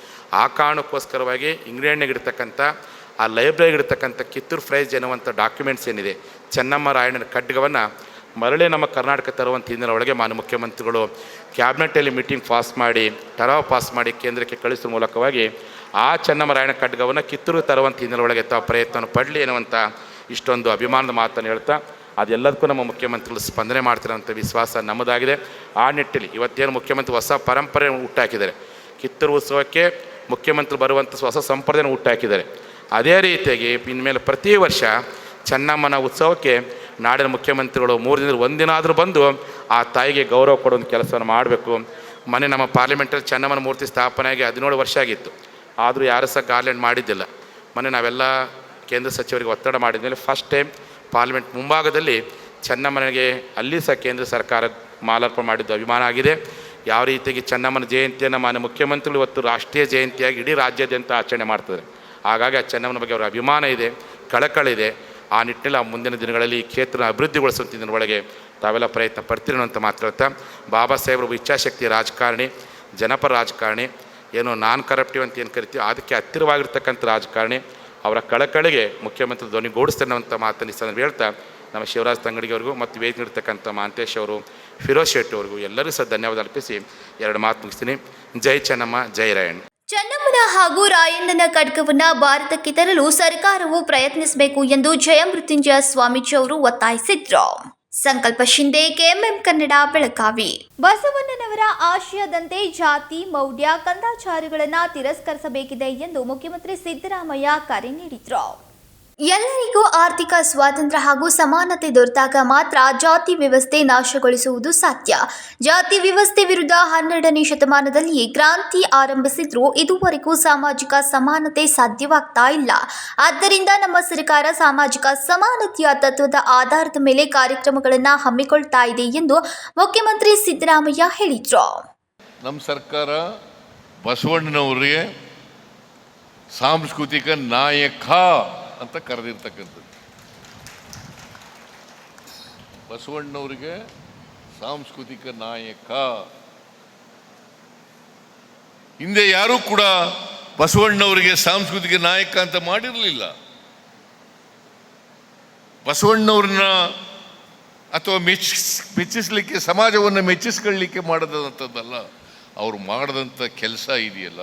ಆ ಕಾರಣಕ್ಕೋಸ್ಕರವಾಗಿ ಇಂಗ್ಲೆಂಡ್ನಾಗಿರ್ತಕ್ಕಂಥ ಆ ಲೈಬ್ರರಿಗಿರ್ತಕ್ಕಂಥ ಕಿತ್ತೂರು ಪ್ರೈಸ್ ಎನ್ನುವಂಥ ಡಾಕ್ಯುಮೆಂಟ್ಸ್ ಏನಿದೆ, ಚೆನ್ನಮ್ಮ ರಾಯಣ್ಣನ ಖಡ್ಗವನ್ನು ಮರಳಿ ನಮ್ಮ ಕರ್ನಾಟಕ ತರುವಂಥ ಹಿನ್ನೆಲೆಯೊಳಗೆ ಮಾನ್ಯ ಮುಖ್ಯಮಂತ್ರಿಗಳು ಕ್ಯಾಬಿನೆಟಲ್ಲಿ ಮೀಟಿಂಗ್ ಪಾಸ್ ಮಾಡಿ ಕೇಂದ್ರಕ್ಕೆ ಕಳಿಸುವ ಮೂಲಕವಾಗಿ ಆ ಚೆನ್ನಮ್ಮ ರಾಯಣ್ಣ ಖಡ್ಗವನ್ನು ಕಿತ್ತೂರು ತರುವಂಥ ಹಿನ್ನೆಲೆಯೊಳಗೆ ತಾವು ಪ್ರಯತ್ನವನ್ನು ಪಡಲಿ ಎನ್ನುವಂಥ ಇಷ್ಟೊಂದು ಅಭಿಮಾನದ ಮಾತನ್ನು ಹೇಳ್ತಾ, ಅದೆಲ್ಲದಕ್ಕೂ ನಮ್ಮ ಮುಖ್ಯಮಂತ್ರಿಗಳು ಸ್ಪಂದನೆ ಮಾಡ್ತಿರೋಂಥ ವಿಶ್ವಾಸ ನಮ್ಮದಾಗಿದೆ. ಆ ನಿಟ್ಟಿನಲ್ಲಿ ಇವತ್ತೇನು ಮುಖ್ಯಮಂತ್ರಿ ಹೊಸ ಪರಂಪರೆ ಹುಟ್ಟಾಕಿದ್ದಾರೆ, ಕಿತ್ತೂರು ಉತ್ಸವಕ್ಕೆ ಮುಖ್ಯಮಂತ್ರಿ ಬರುವಂಥ ಹೊಸ ಸಂಪ್ರದಾಯನ ಹುಟ್ಟಾಕಿದ್ದಾರೆ. ಅದೇ ರೀತಿಯಾಗಿ ಇನ್ಮೇಲೆ ಪ್ರತಿ ವರ್ಷ ಚೆನ್ನಮ್ಮನ ಉತ್ಸವಕ್ಕೆ ನಾಡಿನ ಮುಖ್ಯಮಂತ್ರಿಗಳು 3 ದಿನದಲ್ಲಿ ಒಂದಿನ ಆದರೂ ಬಂದು ಆ ತಾಯಿಗೆ ಗೌರವ ಕೊಡುವಂಥ ಕೆಲಸವನ್ನು ಮಾಡಬೇಕು. ಮೊನ್ನೆ ನಮ್ಮ ಪಾರ್ಲಿಮೆಂಟಲ್ಲಿ ಚೆನ್ನಮ್ಮನ ಮೂರ್ತಿ ಸ್ಥಾಪನೆಯಾಗಿ 17 ವರ್ಷ ಆಗಿತ್ತು, ಆದರೂ ಯಾರೂ ಸಹ ಗಾರ್ಲೆಂಡ್ ಮಾಡಿದ್ದಿಲ್ಲ. ಮೊನ್ನೆ ನಾವೆಲ್ಲ ಕೇಂದ್ರ ಸಚಿವರಿಗೆ ಒತ್ತಡ ಮಾಡಿದ ಮೇಲೆ ಫಸ್ಟ್ ಟೈಮ್ ಪಾರ್ಲಿಮೆಂಟ್ ಮುಂಭಾಗದಲ್ಲಿ ಚೆನ್ನಮ್ಮನಿಗೆ ಅಲ್ಲಿ ಸಹ ಕೇಂದ್ರ ಸರ್ಕಾರ ಮಾಲಾರ್ಪಣೆ ಮಾಡಿದ್ದು ಅಭಿಮಾನ ಆಗಿದೆ. ಯಾವ ರೀತಿಯಾಗಿ ಚೆನ್ನಮ್ಮನ ಜಯಂತಿಯನ್ನು ಮಾನ್ಯ ಮುಖ್ಯಮಂತ್ರಿಗಳು ಇವತ್ತು ರಾಷ್ಟ್ರೀಯ ಜಯಂತಿಯಾಗಿ ಇಡೀ ರಾಜ್ಯಾದ್ಯಂತ ಆಚರಣೆ ಮಾಡ್ತಿದ್ದಾರೆ. ಹಾಗಾಗಿ ಆ ಚೆನ್ನಮ್ಮನ ಬಗ್ಗೆ ಅವರ ಅಭಿಮಾನ ಇದೆ, ಕಳಕಳಿದೆ. ಆ ನಿಟ್ಟಿನಲ್ಲಿ ಆ ಮುಂದಿನ ದಿನಗಳಲ್ಲಿ ಈ ಕ್ಷೇತ್ರನ ಅಭಿವೃದ್ಧಿಗೊಳಿಸುವಂಥ ಒಳಗೆ ತಾವೆಲ್ಲ ಪ್ರಯತ್ನ ಪಡ್ತೀರಿ ಅಂತ ಮಾತಾಡ್ತಾ, ಬಾಬಾ ಸಾಹೇಬ್ರು ಇಚ್ಛಾಶಕ್ತಿ ರಾಜಕಾರಣಿ, ಜನಪರ ರಾಜಕಾರಣಿ, ಏನು ನಾನ್ ಕರಪ್ಟಿವ್ ಅಂತ ಏನು ಕರಿತೀವಿ ಅದಕ್ಕೆ ಹತ್ತಿರವಾಗಿರ್ತಕ್ಕಂಥ ರಾಜಕಾರಣಿ, ಅವರ ಕಳಕಳಿಗೆ ಮುಖ್ಯಮಂತ್ರಿ ಧ್ವನಿಗೂಡಿಸ್ತೇನೆ ಅಂತ ಮಾತನ್ನು ಈ ಸಂದರ್ಭ ಹೇಳ್ತಾ, ನಮ್ಮ ಶಿವರಾಜ್ ತಂಗಡಿಗವ್ರಿಗೂ ಮತ್ತು ವೇದಿಕೆ ಇರ್ತಕ್ಕಂಥ ಮಹಾಂತೇಶ್ ಅವರು, ಫಿರೋಜ್ ಶೆಟ್ಟಿ ಅವ್ರಿಗೂ ಎಲ್ಲರಿಗೂ ಸಹ ಧನ್ಯವಾದ ಅರ್ಪಿಸಿ 2 ಮಾತು ಮುಗಿಸ್ತೀನಿ. ಜೈ ಚೆನ್ನಮ್ಮ, ಜೈ ರಾಯಣ್ಣ. ಚೆನ್ನಮ್ಮನ ಹಾಗೂ ರಾಯಣ್ಣನ ಖಡ್ಗವನ್ನ ಭಾರತಕ್ಕೆ ತರಲು ಸರ್ಕಾರವು ಪ್ರಯತ್ನಿಸಬೇಕು ಎಂದು ಜಯಮೃತ್ಯುಂಜಯ ಸ್ವಾಮೀಜಿ ಅವರು ಒತ್ತಾಯಿಸಿದ್ರು. ಸಂಕಲ್ಪ ಶಿಂದೆ, ಕೆಎಂಎಂ ಕನ್ನಡ, ಬೆಳಗಾವಿ. ಬಸವಣ್ಣನವರ ಆಶಯದಂತೆ ಜಾತಿ, ಮೌಢ್ಯ, ಕಂದಾಚಾರಗಳನ್ನು ತಿರಸ್ಕರಿಸಬೇಕಿದೆ ಎಂದು ಮುಖ್ಯಮಂತ್ರಿ ಸಿದ್ದರಾಮಯ್ಯ ಕರೆ ನೀಡಿದ್ರು. ಎಲ್ಲರಿಗೂ ಆರ್ಥಿಕ ಸ್ವಾತಂತ್ರ್ಯ ಹಾಗೂ ಸಮಾನತೆ ದೊರೆತಾಗ ಮಾತ್ರ ಜಾತಿ ವ್ಯವಸ್ಥೆ ನಾಶಗೊಳಿಸುವುದು ಸಾಧ್ಯ. ಜಾತಿ ವ್ಯವಸ್ಥೆ ವಿರುದ್ಧ 12ನೇ ಶತಮಾನದಲ್ಲಿಯೇ ಕ್ರಾಂತಿ ಆರಂಭಿಸಿದ್ರೂ ಇದುವರೆಗೂ ಸಾಮಾಜಿಕ ಸಮಾನತೆ ಸಾಧ್ಯವಾಗ್ತಾ ಇಲ್ಲ. ಆದ್ದರಿಂದ ನಮ್ಮ ಸರ್ಕಾರ ಸಾಮಾಜಿಕ ಸಮಾನತೆಯ ತತ್ವದ ಆಧಾರದ ಮೇಲೆ ಕಾರ್ಯಕ್ರಮಗಳನ್ನು ಹಮ್ಮಿಕೊಳ್ತಾ ಇದೆ ಎಂದು ಮುಖ್ಯಮಂತ್ರಿ ಸಿದ್ದರಾಮಯ್ಯ ಹೇಳಿದರು. ನಮ್ಮ ಸರ್ಕಾರ ಬಸವಣ್ಣನವರಿಗೆ ಸಾಂಸ್ಕೃತಿಕ ನಾಯಕ ಅಂತ ಕರೆದಿರ್ತಕ್ಕಂಥದ್ದು. ಬಸವಣ್ಣವರಿಗೆ ಸಾಂಸ್ಕೃತಿಕ ನಾಯಕ. ಹಿಂದೆ ಯಾರೂ ಕೂಡ ಬಸವಣ್ಣವರಿಗೆ ಸಾಂಸ್ಕೃತಿಕ ನಾಯಕ ಅಂತ ಮಾಡಿರಲಿಲ್ಲ. ಬಸವಣ್ಣವ್ರನ್ನ ಅಥವಾ ಮೆಚ್ಚಿಸ್ಲಿಕ್ಕೆ, ಸಮಾಜವನ್ನು ಮೆಚ್ಚಿಸ್ಕೊಳ್ಳಿಕ್ಕೆ ಮಾಡದಂಥದ್ದಲ್ಲ. ಅವರು ಮಾಡಿದಂಥ ಕೆಲಸ ಇದೆಯಲ್ಲ,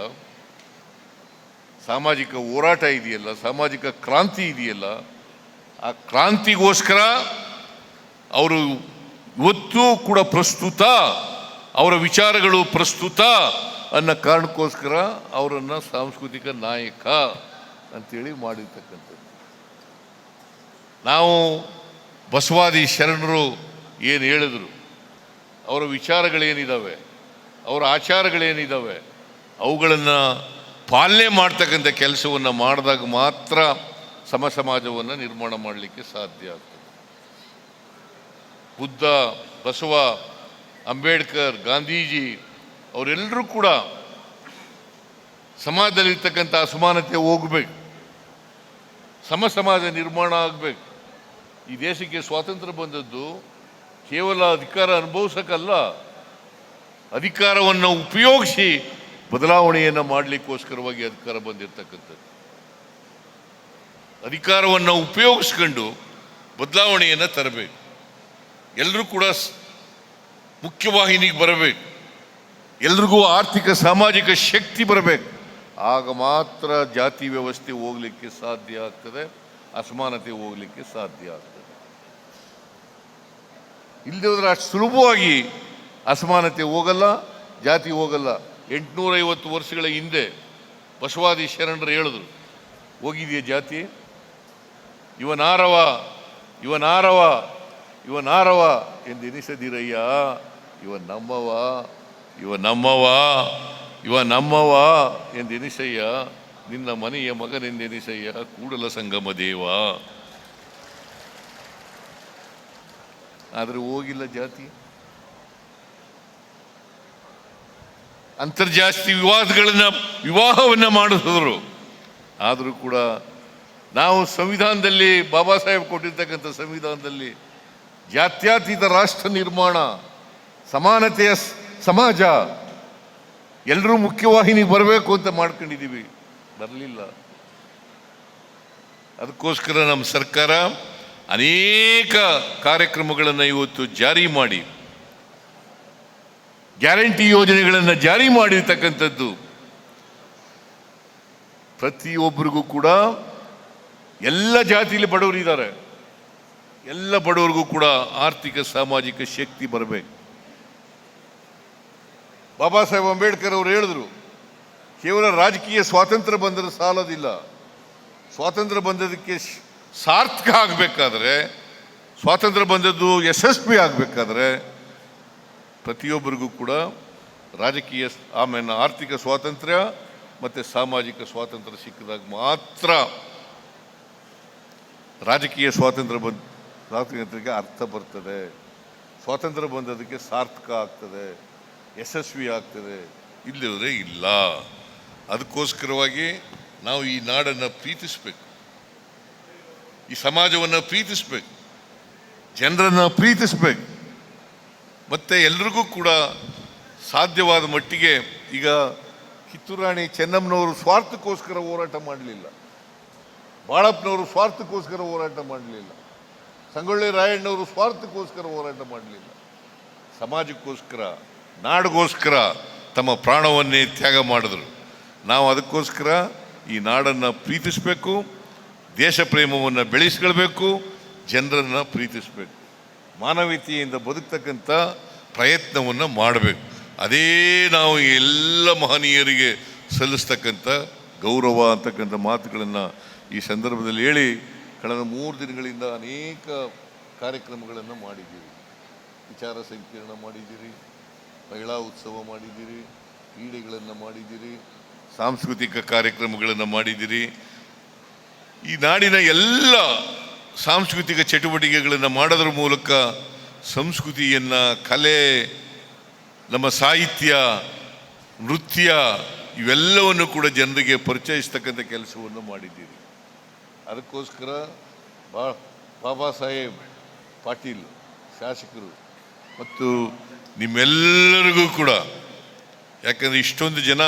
ಸಾಮಾಜಿಕ ಹೋರಾಟ ಇದೆಯಲ್ಲ, ಸಾಮಾಜಿಕ ಕ್ರಾಂತಿ ಇದೆಯಲ್ಲ, ಆ ಕ್ರಾಂತಿಗೋಸ್ಕರ ಅವರು ಇವತ್ತೂ ಕೂಡ ಪ್ರಸ್ತುತ, ಅವರ ವಿಚಾರಗಳು ಪ್ರಸ್ತುತ ಅನ್ನೋ ಕಾರಣಕ್ಕೋಸ್ಕರ ಅವರನ್ನು ಸಾಂಸ್ಕೃತಿಕ ನಾಯಕ ಅಂತೇಳಿ ಮಾಡಿರ್ತಕ್ಕಂಥದ್ದು. ನಾವು ಬಸವಾದಿ ಶರಣರು ಏನು ಹೇಳಿದ್ರು, ಅವರ ವಿಚಾರಗಳೇನಿದ್ದಾವೆ, ಅವರ ಆಚಾರಗಳೇನಿದ್ದಾವೆ, ಅವುಗಳನ್ನು ಪಾಲನೆ ಮಾಡ್ತಕ್ಕಂಥ ಕೆಲಸವನ್ನು ಮಾಡಿದಾಗ ಮಾತ್ರ ಸಮಾಜವನ್ನು ನಿರ್ಮಾಣ ಮಾಡಲಿಕ್ಕೆ ಸಾಧ್ಯ ಆಗ್ತದೆ. ಬುದ್ಧ, ಬಸವ, ಅಂಬೇಡ್ಕರ್, ಗಾಂಧೀಜಿ ಅವರೆಲ್ಲರೂ ಕೂಡ ಸಮಾಜದಲ್ಲಿರ್ತಕ್ಕಂಥ ಅಸಮಾನತೆ ಹೋಗಬೇಕು, ಸಮಾಜ ನಿರ್ಮಾಣ ಆಗಬೇಕು. ಈ ದೇಶಕ್ಕೆ ಸ್ವಾತಂತ್ರ್ಯ ಬಂದದ್ದು ಕೇವಲ ಅಧಿಕಾರ ಅನುಭವಿಸೋಕ್ಕಲ್ಲ, ಅಧಿಕಾರವನ್ನು ಉಪಯೋಗಿಸಿ ಬದಲಾವಣೆಯನ್ನು ಮಾಡಲಿಕ್ಕೋಸ್ಕರವಾಗಿ ಅಧಿಕಾರ ಬಂದಿರತಕ್ಕಂಥದ್ದು. ಅಧಿಕಾರವನ್ನು ಉಪಯೋಗಿಸ್ಕೊಂಡು ಬದಲಾವಣೆಯನ್ನು ತರಬೇಕು. ಎಲ್ಲರೂ ಕೂಡ ಮುಖ್ಯವಾಹಿನಿಗೆ ಬರಬೇಕು, ಎಲ್ರಿಗೂ ಆರ್ಥಿಕ ಸಾಮಾಜಿಕ ಶಕ್ತಿ ಬರಬೇಕು. ಆಗ ಮಾತ್ರ ಜಾತಿ ವ್ಯವಸ್ಥೆ ಹೋಗಲಿಕ್ಕೆ ಸಾಧ್ಯ ಆಗ್ತದೆ, ಅಸಮಾನತೆ ಹೋಗಲಿಕ್ಕೆ ಸಾಧ್ಯ ಆಗ್ತದೆ. ಇಲ್ಲದೆ ಹೋದರೆ ಅಷ್ಟು ಸುಲಭವಾಗಿ ಅಸಮಾನತೆ ಹೋಗಲ್ಲ, ಜಾತಿ ಹೋಗಲ್ಲ. 850 ವರ್ಷಗಳ ಹಿಂದೆ ಬಸವಾದಿ ಶರಣರು ಹೇಳಿದ್ರು, ಹೋಗಿದೆಯಾ ಜಾತಿ? ಇವನಾರವ ಇವನಾರವ ಇವನಾರವ ಎಂದೆನಿಸದಿರಯ್ಯ, ಇವ ನಮ್ಮವ ಇವ ನಮ್ಮವ ಇವ ನಮ್ಮವ ಎಂದೆನಿಸಯ್ಯ, ನಿನ್ನ ಮನೆಯ ಮಗನೆಂದೆನಿಸಯ್ಯ, ಕೂಡಲ ಸಂಗಮ ದೇವ. ಆದರೆ ಹೋಗಿಲ್ಲ ಜಾತಿ. ಅಂತರ್ಜಾತಿ ವಿವಾಹವನ್ನು ಮಾಡಿಸಿದ್ರು. ಆದರೂ ಕೂಡ ನಾವು ಸಂವಿಧಾನದಲ್ಲಿ, ಬಾಬಾ ಸಾಹೇಬ್ ಕೊಟ್ಟಿರ್ತಕ್ಕಂಥ ಸಂವಿಧಾನದಲ್ಲಿ ಜಾತ್ಯತೀತ ರಾಷ್ಟ್ರ ನಿರ್ಮಾಣ, ಸಮಾನತೆಯ ಸಮಾಜ ಎಲ್ಲರೂ ಮುಖ್ಯವಾಹಿನಿಗೆ ಬರಬೇಕು ಅಂತ ಮಾಡ್ಕೊಂಡಿದ್ದೀವಿ, ಬರಲಿಲ್ಲ. ಅದಕ್ಕೋಸ್ಕರ ನಮ್ಮ ಸರ್ಕಾರ ಅನೇಕ ಕಾರ್ಯಕ್ರಮಗಳನ್ನು ಇವತ್ತು ಜಾರಿ ಮಾಡಿ, ಗ್ಯಾರಂಟಿ ಯೋಜನೆಗಳನ್ನು ಜಾರಿ ಮಾಡಿರ್ತಕ್ಕಂಥದ್ದು. ಪ್ರತಿಯೊಬ್ಬರಿಗೂ ಕೂಡ ಎಲ್ಲ ಜಾತಿಯಲ್ಲಿ ಬಡವರಿದ್ದಾರೆ, ಎಲ್ಲ ಬಡವರಿಗೂ ಕೂಡ ಆರ್ಥಿಕ ಸಾಮಾಜಿಕ ಶಕ್ತಿ ಬರಬೇಕು. ಬಾಬಾ ಸಾಹೇಬ್ ಅಂಬೇಡ್ಕರ್ ಅವರು ಹೇಳಿದ್ರು, ಕೇವಲ ರಾಜಕೀಯ ಸ್ವಾತಂತ್ರ್ಯ ಬಂದರೆ ಸಾಲೋದಿಲ್ಲ, ಸ್ವಾತಂತ್ರ್ಯ ಬಂದದಕ್ಕೆ ಸಾರ್ಥಕ ಆಗಬೇಕಾದ್ರೆ, ಸ್ವಾತಂತ್ರ್ಯ ಬಂದದ್ದು ಯಶಸ್ವಿ ಆಗಬೇಕಾದ್ರೆ ಪ್ರತಿಯೊಬ್ಬರಿಗೂ ಕೂಡ ರಾಜಕೀಯ ಆಮೇಲೆ ಆರ್ಥಿಕ ಸ್ವಾತಂತ್ರ್ಯ ಮತ್ತು ಸಾಮಾಜಿಕ ಸ್ವಾತಂತ್ರ್ಯ ಸಿಕ್ಕಿದಾಗ ಮಾತ್ರ ರಾಜಕೀಯ ಸ್ವಾತಂತ್ರ್ಯಕ್ಕೆ ಅರ್ಥ ಬರ್ತದೆ, ಸ್ವಾತಂತ್ರ್ಯ ಬಂದದಕ್ಕೆ ಸಾರ್ಥಕ ಆಗ್ತದೆ, ಯಶಸ್ವಿ ಆಗ್ತದೆ. ಇಲ್ಲದ್ರೆ ಇಲ್ಲ. ಅದಕ್ಕೋಸ್ಕರವಾಗಿ ನಾವು ಈ ನಾಡನ್ನು ಪ್ರೀತಿಸಬೇಕು, ಈ ಸಮಾಜವನ್ನು ಪ್ರೀತಿಸಬೇಕು, ಜನರನ್ನು ಪ್ರೀತಿಸಬೇಕು. ಮತ್ತು ಎಲ್ರಿಗೂ ಕೂಡ ಸಾಧ್ಯವಾದ ಮಟ್ಟಿಗೆ, ಈಗ ಕಿತ್ತೂರು ರಾಣಿ ಚೆನ್ನಮ್ಮನವರು ಸ್ವಾರ್ಥಕ್ಕೋಸ್ಕರ ಹೋರಾಟ ಮಾಡಲಿಲ್ಲ, ಬಾಳಪ್ಪನವರು ಸ್ವಾರ್ಥಕ್ಕೋಸ್ಕರ ಹೋರಾಟ ಮಾಡಲಿಲ್ಲ, ಸಂಗೊಳ್ಳಿ ರಾಯಣ್ಣವರು ಸ್ವಾರ್ಥಕ್ಕೋಸ್ಕರ ಹೋರಾಟ ಮಾಡಲಿಲ್ಲ, ಸಮಾಜಕ್ಕೋಸ್ಕರ, ನಾಡಿಗೋಸ್ಕರ ತಮ್ಮ ಪ್ರಾಣವನ್ನೇ ತ್ಯಾಗ ಮಾಡಿದ್ರು. ನಾವು ಅದಕ್ಕೋಸ್ಕರ ಈ ನಾಡನ್ನು ಪ್ರೀತಿಸಬೇಕು, ದೇಶ ಪ್ರೇಮವನ್ನು ಬೆಳೆಸ್ಕೊಳ್ಬೇಕು, ಜನರನ್ನು ಪ್ರೀತಿಸಬೇಕು, ಮಾನವೀಯತೆಯಿಂದ ಬದುಕ್ತಕ್ಕಂಥ ಪ್ರಯತ್ನವನ್ನು ಮಾಡಬೇಕು. ಅದೇ ನಾವು ಎಲ್ಲ ಮಹನೀಯರಿಗೆ ಸಲ್ಲಿಸ್ತಕ್ಕಂಥ ಗೌರವ ಅಂತಕ್ಕಂಥ ಮಾತುಗಳನ್ನು ಈ ಸಂದರ್ಭದಲ್ಲಿ ಹೇಳಿ, ಕಳೆದ 3 ದಿನಗಳಿಂದ ಅನೇಕ ಕಾರ್ಯಕ್ರಮಗಳನ್ನು ಮಾಡಿದ್ದೀರಿ. ವಿಚಾರ ಸಂಕಿರಣ ಮಾಡಿದ್ದೀರಿ, ಮಹಿಳಾ ಉತ್ಸವ ಮಾಡಿದ್ದೀರಿ, ಕ್ರೀಡೆಗಳನ್ನು ಮಾಡಿದ್ದೀರಿ, ಸಾಂಸ್ಕೃತಿಕ ಕಾರ್ಯಕ್ರಮಗಳನ್ನು ಮಾಡಿದ್ದೀರಿ. ಈ ನಾಡಿನ ಎಲ್ಲ ಸಾಂಸ್ಕೃತಿಕ ಚಟುವಟಿಕೆಗಳನ್ನು ಮಾಡೋದ್ರ ಮೂಲಕ ಸಂಸ್ಕೃತಿಯನ್ನು, ಕಲೆ, ನಮ್ಮ ಸಾಹಿತ್ಯ, ನೃತ್ಯ ಇವೆಲ್ಲವನ್ನು ಕೂಡ ಜನರಿಗೆ ಪರಿಚಯಿಸ್ತಕ್ಕಂಥ ಕೆಲಸವನ್ನು ಮಾಡಿದ್ದೀರಿ. ಅದಕ್ಕೋಸ್ಕರ ಬಾಬಾ ಸಾಹೇಬ್ ಪಾಟೀಲ್ ಶಾಸಕರು ಮತ್ತು ನಿಮ್ಮೆಲ್ಲರಿಗೂ ಕೂಡ, ಯಾಕಂದರೆ ಇಷ್ಟೊಂದು ಜನ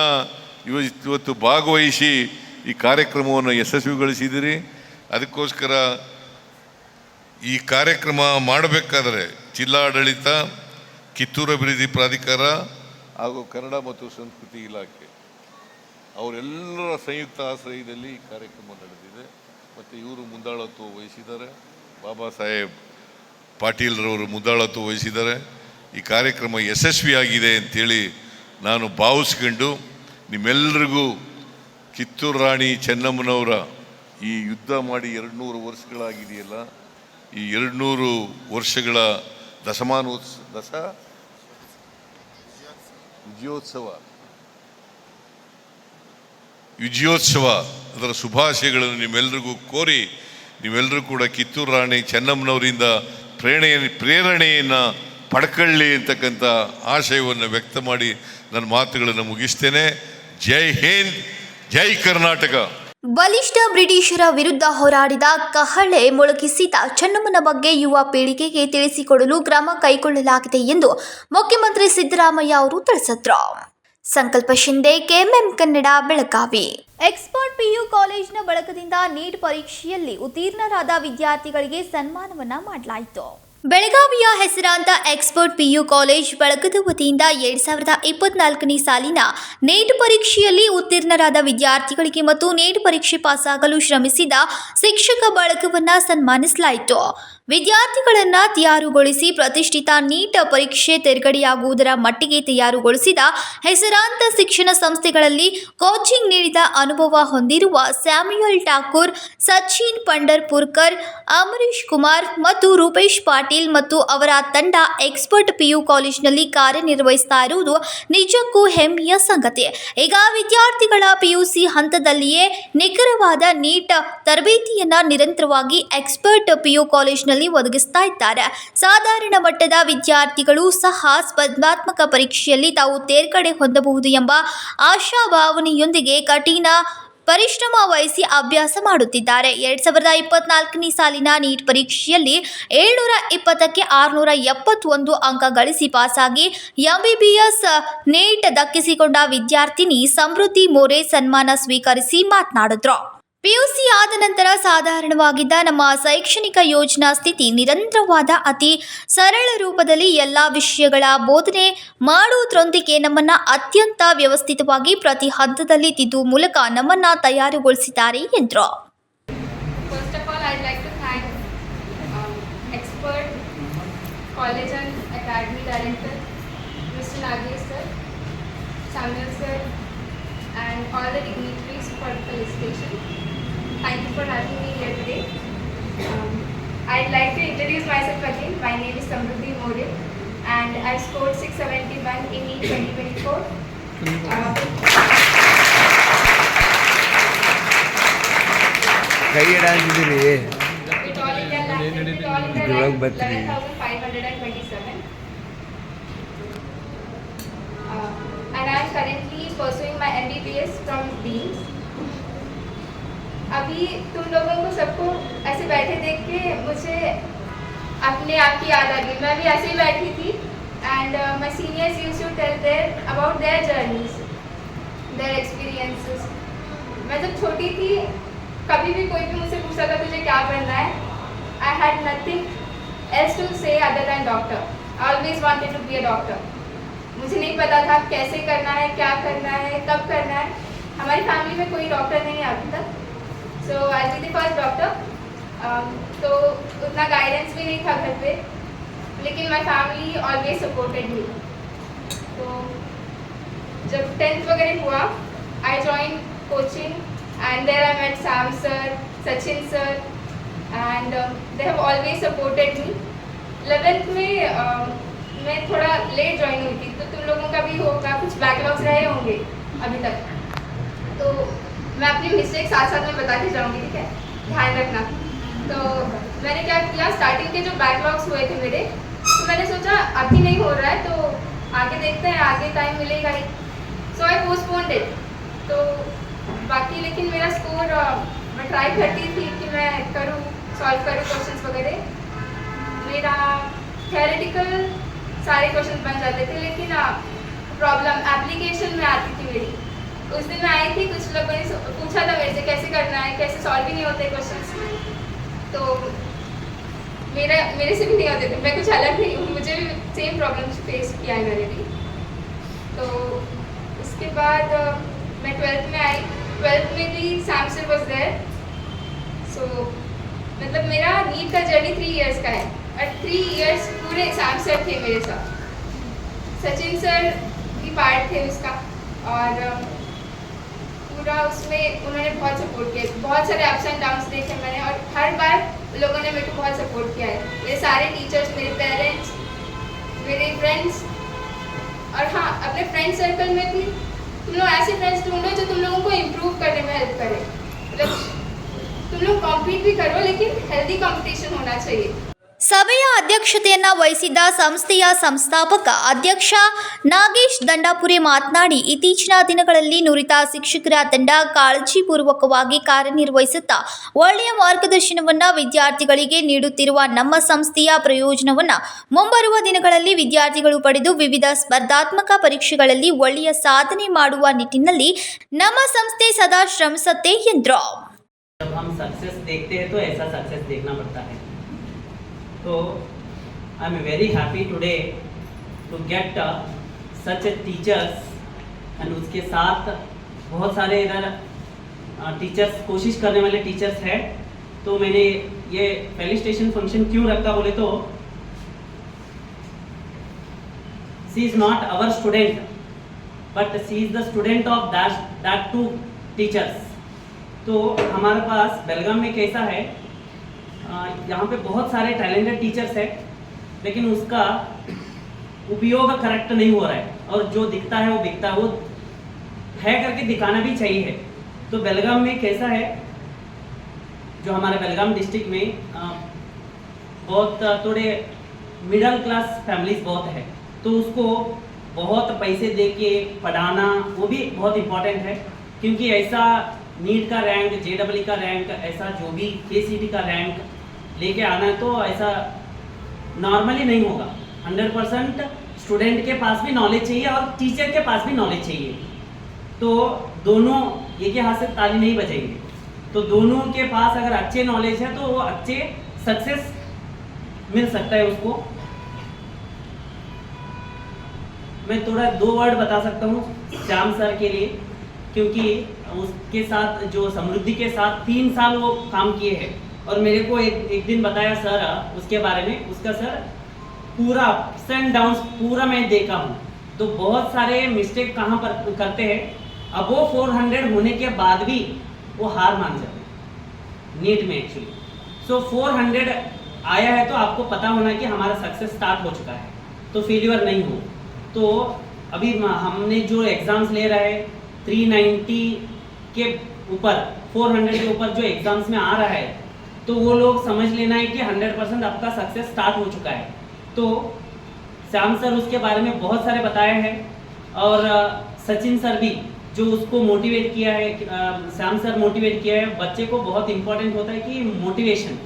ಇವತ್ತು ಭಾಗವಹಿಸಿ ಈ ಕಾರ್ಯಕ್ರಮವನ್ನು ಯಶಸ್ವಿಗೊಳಿಸಿದ್ದೀರಿ. ಅದಕ್ಕೋಸ್ಕರ ಈ ಕಾರ್ಯಕ್ರಮ ಮಾಡಬೇಕಾದರೆ ಜಿಲ್ಲಾಡಳಿತ, ಕಿತ್ತೂರು ಅಭಿವೃದ್ಧಿ ಪ್ರಾಧಿಕಾರ ಹಾಗೂ ಕನ್ನಡ ಮತ್ತು ಸಂಸ್ಕೃತಿ ಇಲಾಖೆ ಅವರೆಲ್ಲರ ಸಂಯುಕ್ತ ಆಶ್ರಯದಲ್ಲಿ ಈ ಕಾರ್ಯಕ್ರಮ ನಡೆದಿದೆ. ಮತ್ತು ಇವರು ಮುಂದಾಳತ್ವ ವಹಿಸಿದ್ದಾರೆ, ಬಾಬಾ ಸಾಹೇಬ್ ಪಾಟೀಲ್ರವರು ಮುಂದಾಳತ್ವ ವಹಿಸಿದ್ದಾರೆ. ಈ ಕಾರ್ಯಕ್ರಮ ಯಶಸ್ವಿಯಾಗಿದೆ ಅಂಥೇಳಿ ನಾನು ಭಾವಿಸ್ಕೊಂಡು, ನಿಮ್ಮೆಲ್ಲರಿಗೂ ಕಿತ್ತೂರು ರಾಣಿ ಚೆನ್ನಮ್ಮನವರ ಈ ಯುದ್ಧ ಮಾಡಿ 200 ವರ್ಷಗಳಾಗಿದೆಯಲ್ಲ, ಈ 200 ವರ್ಷಗಳ ವಿಜಯೋತ್ಸವ ಅದರ ಶುಭಾಶಯಗಳನ್ನು ನಿಮ್ಮೆಲ್ಲರಿಗೂ ಕೋರಿ, ನೀವೆಲ್ಲರೂ ಕೂಡ ಕಿತ್ತೂರು ರಾಣಿ ಚೆನ್ನಮ್ಮನವರಿಂದ ಪ್ರೇರಣೆಯನ್ನು ಪಡ್ಕೊಳ್ಳಿ ಅಂತಕ್ಕಂಥ ಆಶಯವನ್ನು ವ್ಯಕ್ತ ಮಾಡಿ ನನ್ನ ಮಾತುಗಳನ್ನು ಮುಗಿಸ್ತೇನೆ. ಜೈ ಹಿಂದ್, ಜೈ ಕರ್ನಾಟಕ. ಬಲಿಷ್ಠ ಬ್ರಿಟಿಷರ ವಿರುದ್ಧ ಹೋರಾಡಿದ ಕಹಳೆ ಮೊಳಗಿಸಿದ ಚೆನ್ನಮ್ಮನ ಬಗ್ಗೆ ಯುವ ಪೀಳಿಗೆಗೆ ತಿಳಿಸಿಕೊಡಲು ಕ್ರಮ ಕೈಗೊಳ್ಳಲಾಗಿದೆ ಎಂದು ಮುಖ್ಯಮಂತ್ರಿ ಸಿದ್ದರಾಮಯ್ಯ ಅವರು ತಿಳಿಸಿದರು. ಸಂಕಲ್ಪ Shinde, KMM Kannada, Belagavi. Expert PU ಕಾಲೇಜಿನ ಬಳಗದಿಂದ ನೀಟ್ ಪರೀಕ್ಷೆಯಲ್ಲಿ ಉತ್ತೀರ್ಣರಾದ ವಿದ್ಯಾರ್ಥಿಗಳಿಗೆ ಸನ್ಮಾನವನ್ನ ಮಾಡಲಾಯಿತು. ಬೆಳಗಾವಿಯ ಹೆಸರಾಂತ ಎಕ್ಸ್ಪರ್ಟ್ ಪಿಯು ಕಾಲೇಜ್ ಬಳಗದ ವತಿಯಿಂದ 2024ನೇ ಸಾಲಿನ ನೀಟ್ ಪರೀಕ್ಷೆಯಲ್ಲಿ ಉತ್ತೀರ್ಣರಾದ ವಿದ್ಯಾರ್ಥಿಗಳಿಗೆ ಮತ್ತು ನೀಟ್ ಪರೀಕ್ಷೆ ಪಾಸಾಗಲು ಶ್ರಮಿಸಿದ ಶಿಕ್ಷಕ ಬಳಗವನ್ನು ಸನ್ಮಾನಿಸಲಾಯಿತು. ವಿದ್ಯಾರ್ಥಿಗಳನ್ನು ತಯಾರುಗೊಳಿಸಿ ಪ್ರತಿಷ್ಠಿತ ನೀಟ್ ಪರೀಕ್ಷೆ ತೆರಗಡೆಯಾಗುವುದರ ಮಟ್ಟಿಗೆ ತಯಾರುಗೊಳಿಸಿದ ಹೆಸರಾಂತ ಶಿಕ್ಷಣ ಸಂಸ್ಥೆಗಳಲ್ಲಿ ಕೋಚಿಂಗ್ ನೀಡಿದ ಅನುಭವ ಹೊಂದಿರುವ ಸ್ಯಾಮ್ಯುಯಲ್ ಠಾಕೂರ್, ಸಚಿನ್ ಪಂಡರ್ಪುರ್ಕರ್, ಅಮರೀಶ್ ಕುಮಾರ್ ಮತ್ತು ರೂಪೇಶ್ ಪಾಟೀಲ್ ಮತ್ತು ಅವರ ತಂಡ ಎಕ್ಸ್ಪರ್ಟ್ ಪಿಯು ಕಾಲೇಜಿನಲ್ಲಿ ಕಾರ್ಯನಿರ್ವಹಿಸ್ತಾ ಇರುವುದು ನಿಜಕ್ಕೂ ಹೆಮ್ಮೆಯ ಸಂಗತಿ. ಈಗ ವಿದ್ಯಾರ್ಥಿಗಳ ಪಿಯುಸಿ ಹಂತದಲ್ಲಿಯೇ ನಿಖರವಾದ ನೀಟ್ ತರಬೇತಿಯನ್ನ ನಿರಂತರವಾಗಿ ಎಕ್ಸ್ಪರ್ಟ್ ಪಿಯು ಕಾಲೇಜಿನಲ್ಲಿ ಒದಗಿಸ್ತಾ ಇದ್ದಾರೆ. ಸಾಧಾರಣ ಮಟ್ಟದ ವಿದ್ಯಾರ್ಥಿಗಳು ಸಹ ಸ್ಪರ್ಧಾತ್ಮಕ ಪರೀಕ್ಷೆಯಲ್ಲಿ ತಾವು ತೇರ್ಗಡೆ ಹೊಂದಬಹುದು ಎಂಬ ಆಶಾಭಾವನೆಯೊಂದಿಗೆ ಕಠಿಣ ಪರಿಶ್ರಮ ವಹಿಸಿ ಅಭ್ಯಾಸ ಮಾಡುತ್ತಿದ್ದಾರೆ. 2024ನೇ ಸಾಲಿನ ನೀಟ್ ಪರೀಕ್ಷೆಯಲ್ಲಿ 720ಕ್ಕೆ 671 ಅಂಕ ಗಳಿಸಿ ಪಾಸಾಗಿ MBBS ನೀಟ್ ದಕ್ಕಿಸಿಕೊಂಡ ವಿದ್ಯಾರ್ಥಿನಿ ಸಮೃದ್ಧಿ ಮೋರೆ ಸನ್ಮಾನ ಸ್ವೀಕರಿಸಿ ಮಾತನಾಡಿದ್ರು. PUC ಆದ ನಂತರ ಸಾಧಾರಣವಾಗಿದ್ದ ನಮ್ಮ ಶೈಕ್ಷಣಿಕ ಯೋಜನಾ ಸ್ಥಿತಿ ನಿರಂತರವಾದ ಅತಿ ಸರಳ ರೂಪದಲ್ಲಿ ಎಲ್ಲ ವಿಷಯಗಳ ಬೋಧನೆ ಮಾಡುವುದರೊಂದಿಗೆ ನಮ್ಮನ್ನು ಅತ್ಯಂತ ವ್ಯವಸ್ಥಿತವಾಗಿ ಪ್ರತಿ ಹಂತದಲ್ಲಿ ತಿದ್ದುವ ಮೂಲಕ ನಮ್ಮನ್ನು ತಯಾರುಗೊಳಿಸಿದ್ದಾರೆ ಎಂದರು. First of all, I'd like to thank expert college and academy director, Mr. Nagesh sir, Samuel sir, and all the dignitaries for the felicitation. Thank you for having me here today. I'd like to introduce myself again. My name is Samruddhi More and I scored 671 in NEET 2024. With all India rank 11,527. And I am currently pursuing my MBBS from Deans. अभी तुम लोगों को सबको ऐसे बैठे देख के मुझे अपने आप की याद आ गई. मैं भी ऐसे ही बैठी थी and my seniors used to tell about their journeys, their experiences. मैं जब छोटी थी कभी भी कोई भी मुझसे पूछा था तुझे क्या बनना है, I had nothing else to say other than doctor. I always wanted to be a doctor. मुझे नहीं पता था कैसे करना है, क्या करना है, कब करना है. हमारी फैमिली में कोई डॉक्टर नहीं है अभी तक. So I'll be the first doctor. तो उतना गाइडेंस भी नहीं था घर पे, लेकिन my family always supported me. तो जब 10th वगैरह हुआ, I joined coaching and there I met Sam sir, Sachin sir, and they have always supported me. 11th में मैं थोड़ा लेट ज्वाइन हुई थी, तो तुम लोगों का भी होगा, कुछ बैकलॉग्स रहे होंगे अभी तक. तो मैं अपनी मिस्टेक साथ साथ में बताती जाऊंगी, ठीक है, ध्यान रखना. तो मैंने क्या किया, स्टार्टिंग के जो बैकलॉग्स हुए थे मेरे, तो मैंने सोचा अभी नहीं हो रहा है तो आगे देखते हैं, आगे टाइम मिलेगा ही. सो आई पोस्टपोन्ड इट. तो बाकी लेकिन मेरा स्कोर मैं ट्राई करती थी कि मैं करूँ, सॉल्व करूँ क्वेश्चंस वगैरह. मेरा थियोरेटिकल सारे क्वेश्चंस बन जाते थे, लेकिन प्रॉब्लम एप्लीकेशन में आती थी मेरी. उस दिन मैं आई थी, कुछ लोगों ने पूछा था मेरे से कैसे करना है, कैसे सॉल्व ही नहीं होते क्वेश्चंस, तो मेरे से भी नहीं होते थे. मैं कुछ अलग नहीं हूँ, मुझे भी सेम प्रॉब्लम फेस किया है मैंने भी. तो उसके बाद मैं 12th में आई. 12th में भी सैम सर वॉज देयर. सो मतलब मेरा नीट का जर्नी 3 इयर्स का है और 3 इयर्स पूरे सैम सर थे मेरे साथ. सचिन सर भी पार्ट थे उसका, और पूरा उसमें उन्होंने बहुत सपोर्ट किया. बहुत सारे अप्स एंड डाउन्स देखे मैंने, और हर बार लोगों ने मेरे को बहुत सपोर्ट किया है. मेरे सारे टीचर्स, मेरे पेरेंट्स, मेरे फ्रेंड्स, और हाँ अपने फ्रेंड सर्कल में भी तुम लोग ऐसे फ्रेंड्स ढूंढो जो तुम लोगों को इम्प्रूव करने में हेल्प करें. मतलब तुम लोग कॉम्पीट भी करो, लेकिन हेल्दी कॉम्पिटिशन होना चाहिए. ಸಭೆಯ ಅಧ್ಯಕ್ಷತೆಯನ್ನ ವಹಿಸಿದ್ದ ಸಂಸ್ಥೆಯ ಸಂಸ್ಥಾಪಕ ಅಧ್ಯಕ್ಷ ನಾಗೇಶ್ ದಂಡಾಪುರೆ ಮಾತನಾಡಿ, ಇತ್ತೀಚಿನ ದಿನಗಳಲ್ಲಿ ನುರಿತ ಶಿಕ್ಷಕರ ತಂಡ ಕಾಳಜಿಪೂರ್ವಕವಾಗಿ ಕಾರ್ಯನಿರ್ವಹಿಸುತ್ತಾ ಒಳ್ಳೆಯ ಮಾರ್ಗದರ್ಶನವನ್ನು ವಿದ್ಯಾರ್ಥಿಗಳಿಗೆ ನೀಡುತ್ತಿರುವ ನಮ್ಮ ಸಂಸ್ಥೆಯ ಪ್ರಯೋಜನವನ್ನು ಮುಂಬರುವ ದಿನಗಳಲ್ಲಿ ವಿದ್ಯಾರ್ಥಿಗಳು ಪಡೆದು ವಿವಿಧ ಸ್ಪರ್ಧಾತ್ಮಕ ಪರೀಕ್ಷೆಗಳಲ್ಲಿ ಒಳ್ಳೆಯ ಸಾಧನೆ ಮಾಡುವ ನಿಟ್ಟಿನಲ್ಲಿ ನಮ್ಮ ಸಂಸ್ಥೆ ಸದಾ ಶ್ರಮಿಸುತ್ತೆ ಎಂದರು. So I am very happy today to get such a teachers, and उसके साथ बहुत सारे इधर टीचर्स, कोशिश करने वाले टीचर्स हैं. तो मैंने ये फेलिसिटेशन फंक्शन क्यों रखा बोले तो she is not our student but she is the student of that two teachers. तो हमारे पास बेलगाम में कैसा है, यहाँ पे बहुत सारे टैलेंटेड टीचर्स हैं, लेकिन उसका उपयोग करेक्ट नहीं हो रहा है, और जो दिखता है वो बिकता है, वो है करके दिखाना भी चाहिए. तो बेलगाम में कैसा है, जो हमारे बेलगाम डिस्ट्रिक्ट में बहुत थोड़े मिडिल क्लास फैमिलीज बहुत है, तो उसको बहुत पैसे दे के पढ़ाना वो भी बहुत इम्पोर्टेंट है, क्योंकि ऐसा नीट का रैंक, JEE का रैंक, ऐसा जो भी KCET का रैंक लेके आना है, तो ऐसा नॉर्मली नहीं होगा। 100% स्टूडेंट के पास भी नॉलेज चाहिए और टीचर के पास भी नॉलेज चाहिए। तो दोनों एक ही हाथ से ताली नहीं बजाएंगे। तो दोनों के पास अगर अच्छे नॉलेज है तो वो अच्छे सक्सेस मिल सकता है उसको। मैं थोड़ा 2 वर्ड बता सकता हूँ श्याम सर के लिए, क्योंकि उसके साथ जो समृद्धि के साथ 3 साल वो काम किए हैं और मेरे को एक दिन बताया सर उसके बारे में। उसका सर पूरा अप्स एंड डाउन्स पूरा मैं देखा हूँ। तो बहुत सारे मिस्टेक कहाँ पर करते हैं, अब वो 400 होने के बाद भी वो हार मान जाते हैं नीट में एक्चुअली। सो 400 आया है तो आपको पता होना कि हमारा सक्सेस स्टार्ट हो चुका है, तो फेल्यूर नहीं हो। तो अभी हमने जो एग्ज़ाम्स ले रहे हैं 390 के ऊपर, 400 के ऊपर जो एग्ज़ाम्स में आ रहा है, तो वो लोग समझ लेना है कि 100% आपका सक्सेस स्टार्ट हो चुका है। तो श्याम सर उसके बारे में बहुत सारे बताए हैं और सचिन सर भी जो उसको मोटिवेट किया है, श्याम सर मोटिवेट किया है। बच्चे को बहुत इंपॉर्टेंट होता है कि मोटिवेशन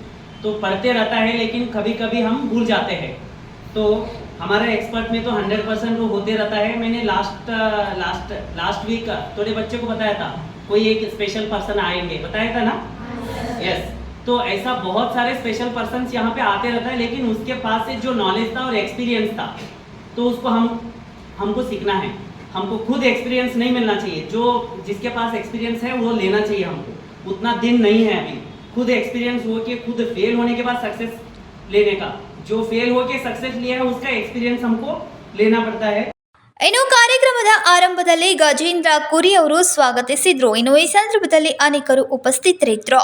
तो पढ़ते रहता है, लेकिन कभी कभी हम भूल जाते हैं। तो हमारे एक्सपर्ट में तो 100% वो होते रहता है। मैंने लास्ट वीक थोड़े बच्चे को बताया था, कोई एक स्पेशल पर्सन आएंगे, बताया था ना? यस। तो ऐसा बहुत सारे स्पेशल पर्सन्स यहाँ पे आते रहता है, लेकिन उसके पास से जो नॉलेज था और एक्सपीरियंस था, तो उसको हमको सीखना है। हमको खुद एक्सपीरियंस नहीं मिलना चाहिए, जो जिसके पास एक्सपीरियंस है वो लेना चाहिए हमको। उतना दिन नहीं है अभी खुद एक्सपीरियंस हो के खुद फेल होने के बाद सक्सेस लेने का। जो फेल हो के सक्सेस लिया है उसका एक्सपीरियंस हमको लेना पड़ता है। ಇನ್ನು ಕಾರ್ಯಕ್ರಮದ ಆರಂಭದಲ್ಲಿ ಗಜೇಂದ್ರ ಕುರಿ ಅವರು ಸ್ವಾಗತಿಸಿದ್ರು. ಇನ್ನು ಈ ಸಂದರ್ಭದಲ್ಲಿ ಅನೇಕರು ಉಪಸ್ಥಿತರಿದ್ದರು.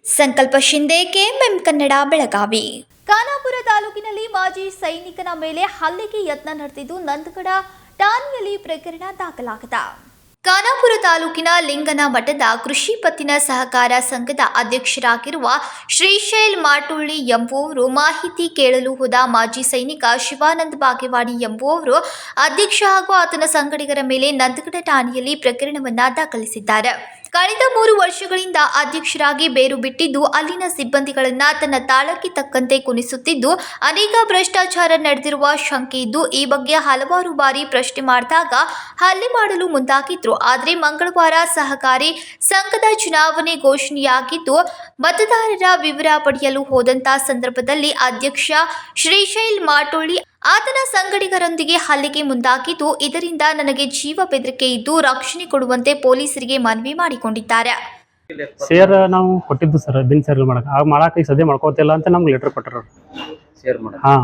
ಸಂಕಲ್ಪ ಶಿಂದೆ, KMM ಕನ್ನಡ, ಬೆಳಗಾವಿ. ಖಾನಾಪುರ ತಾಲೂಕಿನಲ್ಲಿ ಮಾಜಿ ಸೈನಿಕನ ಮೇಲೆ ಹಲ್ಲೆಗೆ ಯತ್ನ ನಡೆದಿದ್ದು ನಂದಗಡ ಠಾಣೆಯಲ್ಲಿ ಪ್ರಕರಣ ದಾಖಲಾಗಿದೆ. ಖಾನಾಪುರ ತಾಲೂಕಿನ ಲಿಂಗನ ಮಠದ ಕೃಷಿ ಪತ್ತಿನ ಸಹಕಾರ ಸಂಘದ ಅಧ್ಯಕ್ಷರಾಗಿರುವ ಶ್ರೀಶೈಲ್ ಮಾಟುಳ್ಳಿ ಎಂಬುವವರು ಮಾಹಿತಿ ಕೇಳಲು ಹೋದ ಮಾಜಿ ಸೈನಿಕ ಶಿವಾನಂದ್ ಬಾಗೇವಾಡಿ ಎಂಬುವವರು ಅಧ್ಯಕ್ಷ ಹಾಗೂ ಆತನ ಸಂಗಡಿಗರ ಮೇಲೆ ನಂದಗಡ ಠಾಣೆಯಲ್ಲಿ ಪ್ರಕರಣವನ್ನು ದಾಖಲಿಸಿದ್ದಾರೆ. ಕಳೆದ 3 ವರ್ಷಗಳಿಂದ ಅಧ್ಯಕ್ಷರಾಗಿ ಬೇರು ಬಿಟ್ಟಿದ್ದು ಅಲ್ಲಿನ ಸಿಬ್ಬಂದಿಗಳನ್ನ ತನ್ನ ತಾಳಕ್ಕೆ ತಕ್ಕಂತೆ ಕುಣಿಸುತ್ತಿದ್ದು ಅನೇಕ ಭ್ರಷ್ಟಾಚಾರ ನಡೆದಿರುವ ಶಂಕೆ ಇದ್ದು ಈ ಬಗ್ಗೆ ಹಲವಾರು ಬಾರಿ ಪ್ರಶ್ನೆ ಮಾಡಿದಾಗ ಹಲ್ಲೆ ಮಾಡಲು ಮುಂದಾಗಿದ್ರು. ಆದರೆ ಮಂಗಳವಾರ ಸಹಕಾರಿ ಸಂಘದ ಚುನಾವಣೆ ಘೋಷಣೆಯಾಗಿದ್ದು ಮತದಾರರ ವಿವರ ಪಡೆಯಲು ಹೋದಂತ ಸಂದರ್ಭದಲ್ಲಿ ಅಧ್ಯಕ್ಷ ಶ್ರೀಶೈಲ್ ಮಾಟೋಳಿ ಆತನ ಸಂಗಡಿಗರೊಂದಿಗೆ ಹಲ್ಲೆಗೆ ಮುಂದಾಗಿದ್ದು ಇದರಿಂದ ನನಗೆ ಜೀವ ಬೆದರಿಕೆ ಇದ್ದು ರಕ್ಷಣೆ ಕೊಡುವಂತೆ ಪೊಲೀಸರಿಗೆ ಮನವಿ ಮಾಡಿಕೊಂಡಿದ್ದಾರೆ. ಶೇರ್ ನಾವು ಕೊಟ್ಟಿದ್ದು ಸರ್, ಬಿನ್ ಸೇಲ್ ಮಾಡಕ್ಕೆ ಈಗ ಸದ್ಯ ಮಾಡ್ಕೋತಿಲ್ಲ ಅಂತ ನಮ್ಗೆ ಲೆಟರ್ ಕೊಟ್ಟರು. ಹಾಂ,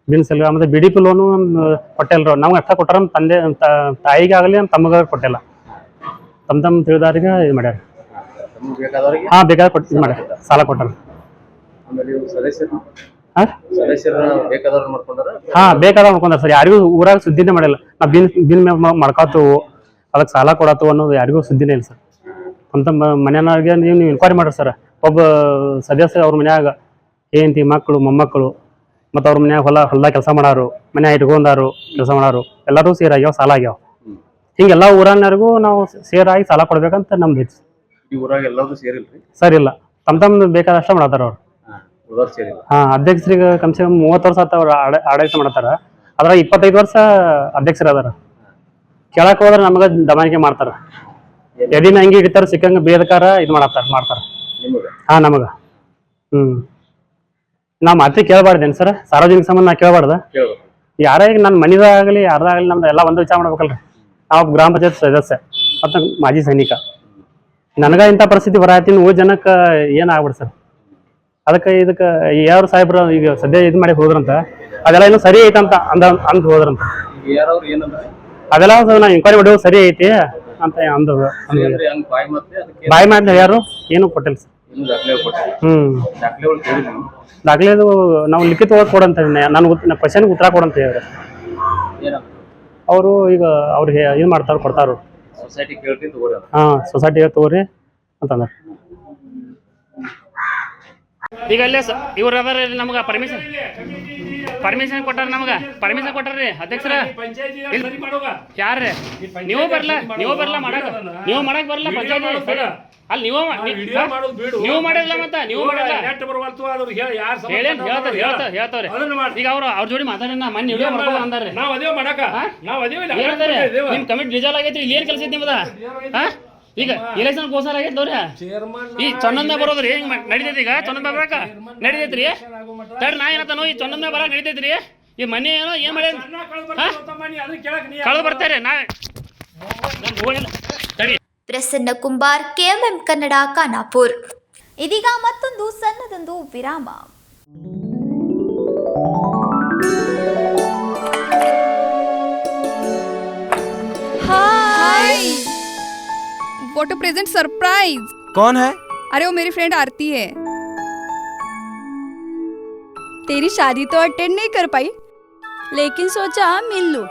ಬಿನ್ ಸೇಲ್ ಮತ್ತೆ BDP ಲೋನು ಕೊಟ್ಟಿಲ್ಲ. ನಮ್ಗೆ ಅಷ್ಟ ಕೊಟ್ಟಾರ, ನಮ್ಮ ತಂದೆ ತಾಯಿಗೆ ಆಗಲಿ ನಮ್ಮ ತಮ್ಮಗ ಕೊಟ್ಟಿಲ್ಲ. ತಮ್ಮ ತಿಳಿದಾರಿಗೆ ಇದು ಮಾಡ್ಯಾರ. ಹಾಂ, ಬೇಕಾದ್ರೆ ಕೊಟ್ಟು ಇದು ಮಾಡ್ಯಾರ, ಸಾಲ ಕೊಟ್ಟಾರ. ಹಾಂ, ಬೇಕಾದವ್ರು ಮಾಡ್ಕೊಂಡಾರ ಸರ್. ಯಾರಿಗೂ ಊರಾಗ ಸುದ್ದಿನೇ ಮಾಡಿಲ್ಲ. ನಾವು ಬಿನ್ ಮಾಡ್ಕೋತವು, ಅದಕ್ಕೆ ಸಾಲ ಕೊಡತ್ತು ಅನ್ನೋದು ಯಾರಿಗೂ ಸುದ್ದಿನೇ ಇಲ್ಲ ಸರ್. ಅಂತ ಮನೆಯವ್ರಿಗೆ ನೀವು ಇನ್ಕ್ವೈರಿ ಮಾಡ್ರಿ ಸರ್. ಒಬ್ಬ ಸದಸ್ಯ ಅವ್ರ ಮನ್ಯಾಗ ಹೆಂಡತಿ, ಮಕ್ಕಳು, ಮೊಮ್ಮಕ್ಕಳು ಮತ್ತು ಅವ್ರ ಮನ್ಯಾಗ ಹೊಲ್ದಾಗ ಕೆಲಸ ಮಾಡಾರು, ಮನ್ಯಾಗ ಇಟ್ಕೊಂಡಾರು ಕೆಲಸ ಮಾಡಾರು, ಎಲ್ಲರೂ ಸೇರಾಗ್ಯಾವ, ಸಾಲ ಆಗ್ಯಾವ. ಹಿಂಗೆಲ್ಲ ಊರನ್ನರಿಗೂ ನಾವು ಸೇರಾಗಿ ಸಾಲ ಕೊಡ್ಬೇಕಂತ ನಮ್ದು ಇತ್ತು ಸರ್. ಇಲ್ಲ, ತಮ್ಮ ಬೇಕಾದಷ್ಟ ಮಾಡತ್ತಾರ ಅವ್ರು. ಹಾಂ, ಅಧ್ಯಕ್ಷರಿಗೆ ಕಮ್ಸೆ ಕಮ್ 30 ವರ್ಷ ಆತ ಅವ್ರು ಆಡಳಿತ ಮಾಡತ್ತಾರ. ಅದ್ರಾಗ 25 ವರ್ಷ ಅಧ್ಯಕ್ಷರು ಅದಾರ. ಕೇಳಕ್ಕೆ ಹೋದ್ರೆ ನಮಗೆ ದಮಾಯಿಕೆ ಮಾಡ್ತಾರ. ಎದಿನ ಹಂಗೆ ಹಿಡಿತಾರ, ಸಿಕ್ಕಂಗೆ ಬೇದಕಾರ ಇದು ಮಾಡ್ತಾರ. ಹಾಂ, ನಮಗೆ ನಾ ಮಾತಿ ಕೇಳಬಾರ್ದೇನು ಸರ್? ಸಾರ್ವಜನಿಕ ಸಂಬಂಧ ನಾ ಕೇಳಬಾರ್ದ? ಯಾರೇ ಈಗ ನನ್ನ ಮನಿದಾಗಲಿ ಯಾರ್ದಾಗಲಿ ನಮ್ದು ಎಲ್ಲ ಒಂದು ವಿಚಾರ ಮಾಡ್ಬೇಕಲ್ರಿ. ನಾವು ಗ್ರಾಮ ಪಂಚಾಯತ್ ಸದಸ್ಯ ಮತ್ತು ಮಾಜಿ ಸೈನಿಕ. ನನಗೆ ಇಂಥ ಪರಿಸ್ಥಿತಿ ಬರತ್ತೀನಿ, 5 ಜನಕ್ಕೆ ಏನಾಗ್ಬಿಡ್ರಿ ಸರ್. ಅದಕ್ಕೆ ಇದಕ್ಕೆ ಯಾರು ಸಾಹೇಬ್ರು ಈಗ ಸದ್ಯ ಇದು ಮಾಡಿ ಹೋದ್ರಂತ, ಅದೆಲ್ಲ ಇನ್ನೂ ಸರಿ ಐತೆ ಅಂತ ಅಂದ್ ಹೋದ್ರಂತ. ಅದೆಲ್ಲ ನಾವು ಎಂಕ್ವೈರಿ ಮಾಡೋದು ಸರಿ ಐತಿ ಅಂತ ಅಂದ್ರು. ಬಾಯಿ ಮಾಡಿದ್ರೆ ಯಾರು ಏನು ಕೊಟ್ಟಿಲ್ಲ ಸರ್. ದಾಖಲೆದು ನಾವು ಲಿಖಿತ ಒಳಗೆ ಕೊಡಂತ, ನಾನು ಕ್ವಶನ್ಗೆ ಉತ್ತರ ಕೊಡಂತ ಹೇಳಿದ್ರೆ ಅವರು ಈಗ ಅವ್ರಿಗೆ ಇದು ಮಾಡ್ತಾರ, ಕೊಡ್ತಾರ. ಹಾಂ, ಸೊಸೈಟಿ ತಗೋರಿ ಅಂತಂದ್ರೆ ಈಗ ಅಲ್ಲೇ ಇವ್ರು ಅದಾರ. ನಮ್ಗೆ ಪರ್ಮಿಷನ್ ಕೊಟ್ಟಾರ, ನಮ್ಗೆ ಪರ್ಮಿಷನ್ ಕೊಟ್ಟಾರ್ರಿ ಅಧ್ಯಕ್ಷರ. ಯಾರ್ರಿ ನೀವು ಬರಲ್ಲ ಮಾಡಕ್ ಬರಲ್ಲ ಪಂಚಾಯತಿ ಅಲ್ಲಿ ನೀವು ಮಾಡೋದು ಬಿಡು. ನೀವು ಮಾಡಿಲ್ಲ ಮತ್ತೆ ನೀವು ಮಾಡಿಲ್ಲ ನೆಟ್ ಬರುವಲ್ತು ಅದ್ರ ಯಾರು ಹೇಳ್ತಾವ್ರೆ ಈಗ ಅವ್ರ ಜೋಡಿ ಮಾತಾಡಿ ನಾ ಮನೆ ವಿಡಿಯೋ ಮಾಡ್ಕೊ ಅಂದಾರೆ ನಾವ್ ಅದೇವ ಮಾಡಕ ನಾವ್ ಅದೇವಿಲ್ಲ ಏನಂತಾರೆ ನಿಮ್ ಕಮಿಟಿ ರಿಜಾಲ್ ಆಗೈತ್ರಿ ಇಲ್ಲಿ ಏನ್ ಕೆಲಸ ಐತಿ ನಿಮ್ಮದ ಈಗ ಎಲೆಕ್ಷನ್ ಗೋಸಾರ ಆಗೈತೆ ನೋಡ್ರಿ ಈ ಚೊನ್ನೊಂದ ಬರೋದ್ರಿ ಹೆಂಗ್ ನಡಿತೈತಿ ಈಗ ಚೊನ್ನೊಂದ ಬರಾಕ ನಡಿತೈತ್ರಿ ತಡ್ರಿ ನಾ ಏನತ್ತಾನೋ ಈ ಚೊನ್ನೊಂದ ಬರಾಕ ನಡಿತೈತ್ರಿ ಈ ಮನೆ ಏನೋ ಏನ್ ಮಾಡಿ ಕಳೆದು ಬರ್ತಾರೆ ನಾ ತಡಿ. ಪ್ರಸನ್ನ ಕುಂಬಾರ್, KMM ಕನ್ನಡ, ಖಾನಾಪುರ್. ಇದೀಗ ಮತ್ತೊಂದು ಸಣ್ಣದೊಂದು ವಿರಾಮ. Hi what a present surprise. कौन है? अरे वो मेरी फ्रेंड आरती है। तेरी शादी तो अटेंड नहीं कर पाई, लेकिन सोचा मिल लूं।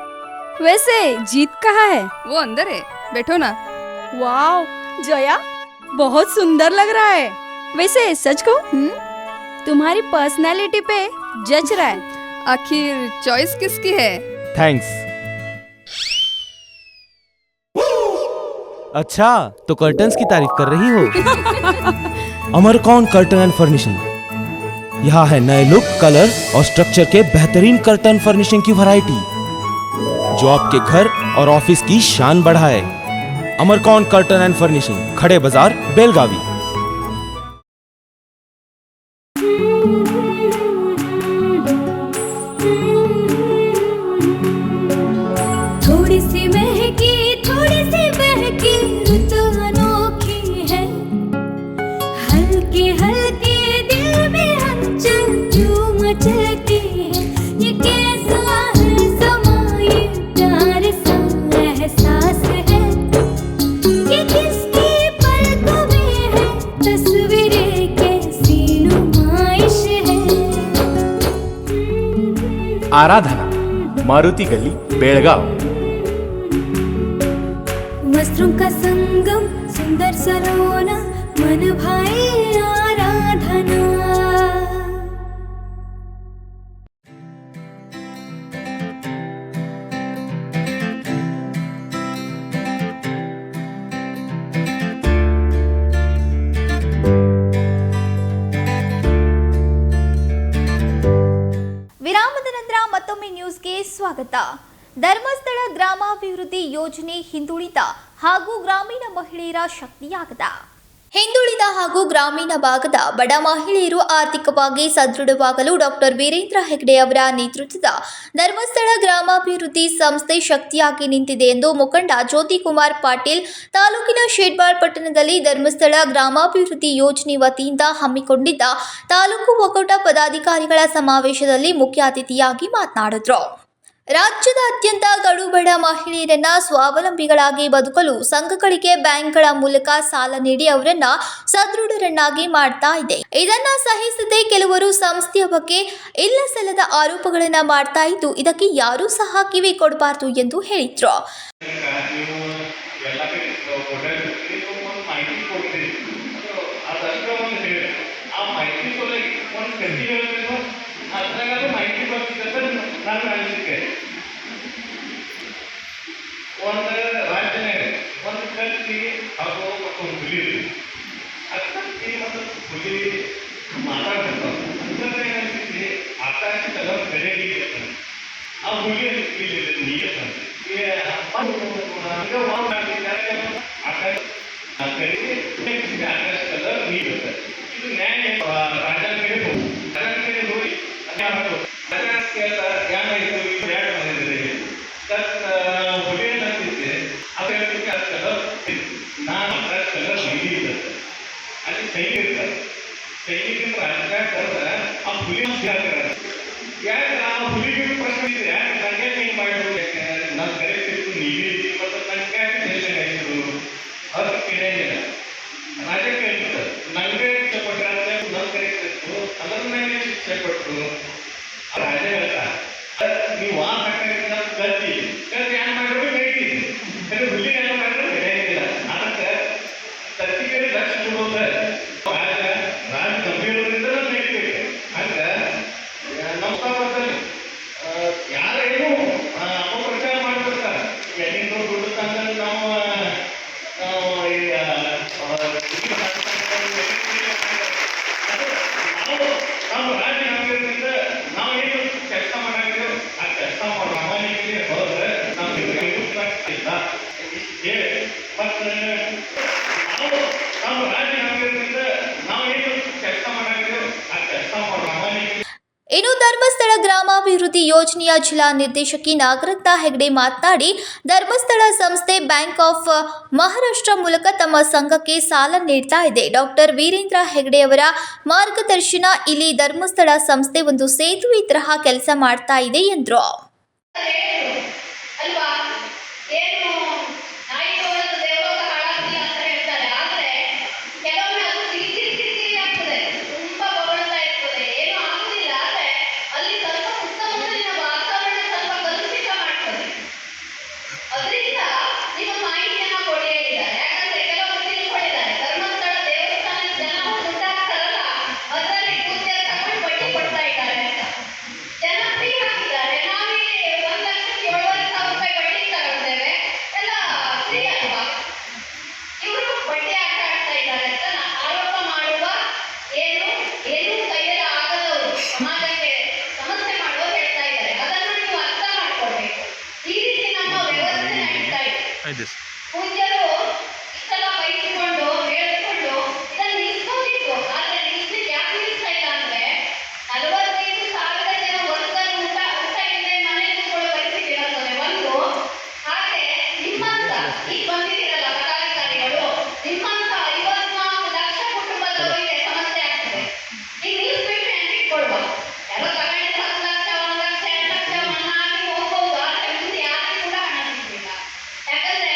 वैसे जीत कहाँ है? वो अंदर है, बैठो ना। वाओ जया, बहुत सुंदर लग रहा है। वैसे सच कहूं, तुम्हारी पर्सनालिटी पे जज रहा है। आखिर चॉइस किसकी है? थैंक्स। अच्छा तो कर्टन्स की तारीफ कर रही हो? अमरकौन कर्टन एंड फर्निशिंग, यहाँ है नए लुक, कलर और स्ट्रक्चर के बेहतरीन कर्टन फर्निशिंग की वैरायटी जो आपके घर और ऑफिस की शान बढ़ाए। अमरकौन कर्टन एंड फर्निशिंग, खड़े बाजार, बेलगावी। थोड़ी सी महकी, थोड़ी सी बहकी, रुत अनोखी है। हल्के हल्के दिल में हलचल जो मचलती है। ये कैसा है समा, ये प्यार सा एहसास है। ये किसकी पलकों में है तस्वीरें, कैसी नुमाइश है। आराधना, मारुति गली, बेलगाव। वस्त्रों का संगम, सुंदर सलोना, मन भाई आराधना। ವಿರಾಮದ ನಂತರ ಮತ್ತೊಮ್ಮೆ ನ್ಯೂಸ್ಗೆ ಸ್ವಾಗತ. ಧರ್ಮಸ್ಥಳ ಗ್ರಾಮಾಭಿವೃದ್ಧಿ ಯೋಜನೆ ಹಿಂದುಳಿದ ಹಾಗೂ ಗ್ರಾಮೀಣ ಮಹಿಳೆಯರ ಶಕ್ತಿಯಾಗದ. ಹಿಂದುಳಿದ ಹಾಗೂ ಗ್ರಾಮೀಣ ಭಾಗದ ಬಡ ಮಹಿಳೆಯರು ಆರ್ಥಿಕವಾಗಿ ಸದೃಢವಾಗಲು ಡಾಕ್ಟರ್ ವೀರೇಂದ್ರ ಹೆಗ್ಡೆ ಅವರ ನೇತೃತ್ವದ ಧರ್ಮಸ್ಥಳ ಗ್ರಾಮಾಭಿವೃದ್ಧಿ ಸಂಸ್ಥೆ ಶಕ್ತಿಯಾಗಿ ನಿಂತಿದೆ ಎಂದು ಮುಖಂಡ ಜ್ಯೋತಿಕುಮಾರ್ ಪಾಟೀಲ್ ತಾಲೂಕಿನ ಶೇಡ್ಬಾಳ್ ಪಟ್ಟಣದಲ್ಲಿ ಧರ್ಮಸ್ಥಳ ಗ್ರಾಮಾಭಿವೃದ್ಧಿ ಯೋಜನೆ ವತಿಯಿಂದ ಹಮ್ಮಿಕೊಂಡಿದ್ದ ತಾಲೂಕು ಒಕ್ಕೂಟ ಪದಾಧಿಕಾರಿಗಳ ಸಮಾವೇಶದಲ್ಲಿ ಮುಖ್ಯ ಅತಿಥಿಯಾಗಿ ಮಾತನಾಡಿದರು. ರಾಜ್ಯದಾದ್ಯಂತ ಕಡುಬಡ ಮಹಿಳೆಯರನ್ನ ಸ್ವಾವಲಂಬಿಗಳಾಗಿ ಬದುಕಲು ಸಂಘಗಳಿಗೆ ಬ್ಯಾಂಕ್ಗಳ ಮೂಲಕ ಸಾಲ ನೀಡಿ ಅವರನ್ನ ಸದೃಢರನ್ನಾಗಿ ಮಾಡ್ತಾ ಇದೆ. ಇದನ್ನ ಸಹಿಸದೆ ಕೆಲವರು ಸಂಸ್ಥೆಯ ಬಗ್ಗೆ ಇಲ್ಲಸಲ್ಲದ ಆರೋಪಗಳನ್ನ ಮಾಡ್ತಾ ಇದ್ದು, ಇದಕ್ಕೆ ಯಾರೂ ಸಹ ಕಿವಿ ಕೊಡಬಾರದು ಎಂದು ಹೇಳಿದ್ರು. ಒಂದು ರಾಜ್ಯನಾಗ ಒಂದು ಕತ್ತಿ ಹಾಗೂ ಒಂದು ಹುಲಿ ಆ ಕತ್ತಿ ಮತ್ತು ಹುಲಿ ಮಾತಾಡ್ತಿರ್ತಾವ. ಅಂತಂದ್ರೆ ಏನಾಗ್ತೈತಿ, ಆಕಾಶದಲ್ಲ ಬೆಳೆಗೆ ಆ ಹುಲಿ ನೀರು ಆಕಾಶ ಆಕಾಶದಲ್ಲ ನೀರು ಇದು ನ್ಯಾಯ. ರಾಜನ ಕಡೆ ಹೋಗಿ ರಾಜನ ಕಡೆ ಹೋಗಿ ಅಲ್ಲಿ ಸೈನಿಕರು ರಾಜಕಾರಣ ಕರೆದ ಆ ಹುಲಿ ಯಾಕೆ ಆ ಹುಲಿಗೆ ಪ್ರಶ್ನೆ ಇದೆ, ಯಾಕೆ ನನಗೆ ಹಿಂಗೆ ಮಾಡಿದ್ರು, ನಾನು ಕರೆಕ್ಟ್ ಇತ್ತು ನೀವೇ ಮತ್ತು ನನಗೆ ಯಾಕೆ ಟೆನ್ಷನ್ ಆಯಿತು, ಅದಕ್ಕೆ ಕೇಳಿಲ್ಲ. ರಾಜ ಕೇಳ್ತಾರೆ ನನಗೆ ಗ್ರಾಮಾಭಿವೃದ್ಧಿ ಯೋಜನೆಯ ಜಿಲ್ಲಾ ನಿರ್ದೇಶಕಿ ನಾಗರತ್ನ ಹೆಗ್ಡೆ ಮಾತನಾಡಿ, ಧರ್ಮಸ್ಥಳ ಸಂಸ್ಥೆ ಬ್ಯಾಂಕ್ ಆಫ್ ಮಹಾರಾಷ್ಟ್ರ ಮೂಲಕ ತಮ್ಮ ಸಂಘಕ್ಕೆ ಸಾಲ ನೀಡ್ತಾ ಇದೆ. ಡಾಕ್ಟರ್ ವೀರೇಂದ್ರ ಹೆಗ್ಡೆಯವರ ಮಾರ್ಗದರ್ಶನ ಇಲ್ಲಿ ಧರ್ಮಸ್ಥಳ ಸಂಸ್ಥೆ ಒಂದು ಸೇತುವೆ ತರಹ ಕೆಲಸ ಮಾಡ್ತಾ ಇದೆ ಎಂದರು. ಪೂಜ್ಯರು ಇಷ್ಟೆಲ್ಲ ಬಯಸಿಕೊಂಡು ಹೇಳಿಕೊಂಡು ಇದನ್ನು ನಿಲ್ಲಿಸೋದಿತ್ತು. ಆದರೆ ನಿಲ್ಲಿಸ್ಲಿಕ್ಕೆ ಯಾಕೆ ನಿಲ್ಲಿಸ್ತಾ ಇಲ್ಲ ಅಂದ್ರೆ 45,000 ಜನ ವರ್ಗದ ಊಟ ಇಲ್ಲದೆ ಮನೆ ಕೂತ್ಕೊಳ್ಳೋ ಪರಿಸ್ಥಿತಿ ಇರುತ್ತದೆ ಒಂದು. ಹಾಗೆ ನಿಮ್ಮಂತ ಈಗ ಬಂದಿದ್ದೀರಲ್ಲ ಪದಾಧಿಕಾರಿಗಳು, ನಿಮ್ಮಂತ 54 ಲಕ್ಷ ಕುಟುಂಬದವರಿಗೆ ಸಮಸ್ಯೆ ಆಗ್ತದೆ. ಈಗ ನಿಲ್ಲಿಸ್ಬಿಟ್ರೆ ಅಂತ ಇಟ್ಕೊಳ್ಬ ಎಲ್ಲ ತಗೊಂಡಿದ್ದು 10 ಲಕ್ಷ 1 ಲಕ್ಷ 2 ಲಕ್ಷ ಮನ್ನಾ ಆಗಿ ಹೋಗ್ಬೋದು. ಆದರೆ ಮುಂದೆ ಯಾರಿಗೂ ಕೂಡ ಹಣ ಸಿಗ್ಲಿಲ್ಲ. ಯಾಕಂದ್ರೆ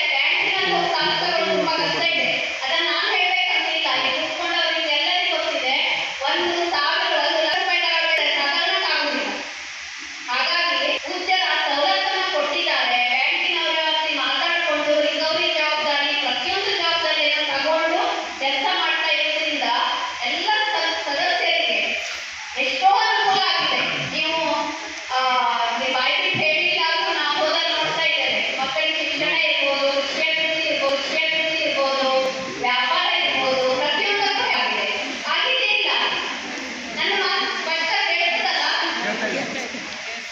ಸಾಲ ತಗೊಳ್ಳೋದು ತುಂಬಾ ಕಷ್ಟ ಇದೆ. ಅದನ್ನ ನಾನು ಹೇಳ್ಬೇಕಂತಿಲ್ಲ, ಇಲ್ಲಿ ಕೂತ್ಕೊಂಡವರಿಗೆ ಎಲ್ಲರಿಗೂ ಗೊತ್ತಿದೆ. 1,000 1 ಲಕ್ಷ ರೂಪಾಯಿ ತಗೊಳ್ಳೋಕ್ಕಾಗುದಿಲ್ಲ. ಹಾಗಾಗಿ ಪೂಜ್ಯರ ಸವಲತ್ತನ್ನ ಕೊಟ್ಟಿದ್ದಾರೆ. ಬ್ಯಾಂಕಿನವರ ಮಾತಾಡಿಕೊಂಡು ರಿಕವರಿ ಜವಾಬ್ದಾರಿ ಪ್ರತಿಯೊಂದು ಜವಾಬ್ದಾರಿಯನ್ನು ತಗೊಂಡು ಕೆಲಸ ಮಾಡ್ತಾ ಇರೋದ್ರಿಂದ ಎಲ್ಲ ಸದಸ್ಯರಿಗೆ ಎಷ್ಟೋ ಅನುಕೂಲ ಆಗಿದೆ. ನೀವು ಬಾಯಿ ಬಿಟ್ಟು ಹೇಳಿಲ್ಲ ಅಂತ ನಾವು ಹೋದಲ್ಲಿ ನೋಡ್ತಾ ಇದ್ದೇವೆ. ಮಕ್ಕಳಿಗೆ ಶಿಕ್ಷಣ ಇರ್ಬೋದು, ಕೃಷಿ ಇರ್ಬೋದು, ವ್ಯಾಪಾರ ಇರ್ಬೋದು, ಪ್ರತಿಯೊಂದಕ್ಕೂ ಆಗಿದೆ. ಆಗಿದೆ ಇಲ್ಲ ನನ್ನ ಮಾತು ಸ್ಪಷ್ಟ ಕೇಳ್ತದಲ್ಲ.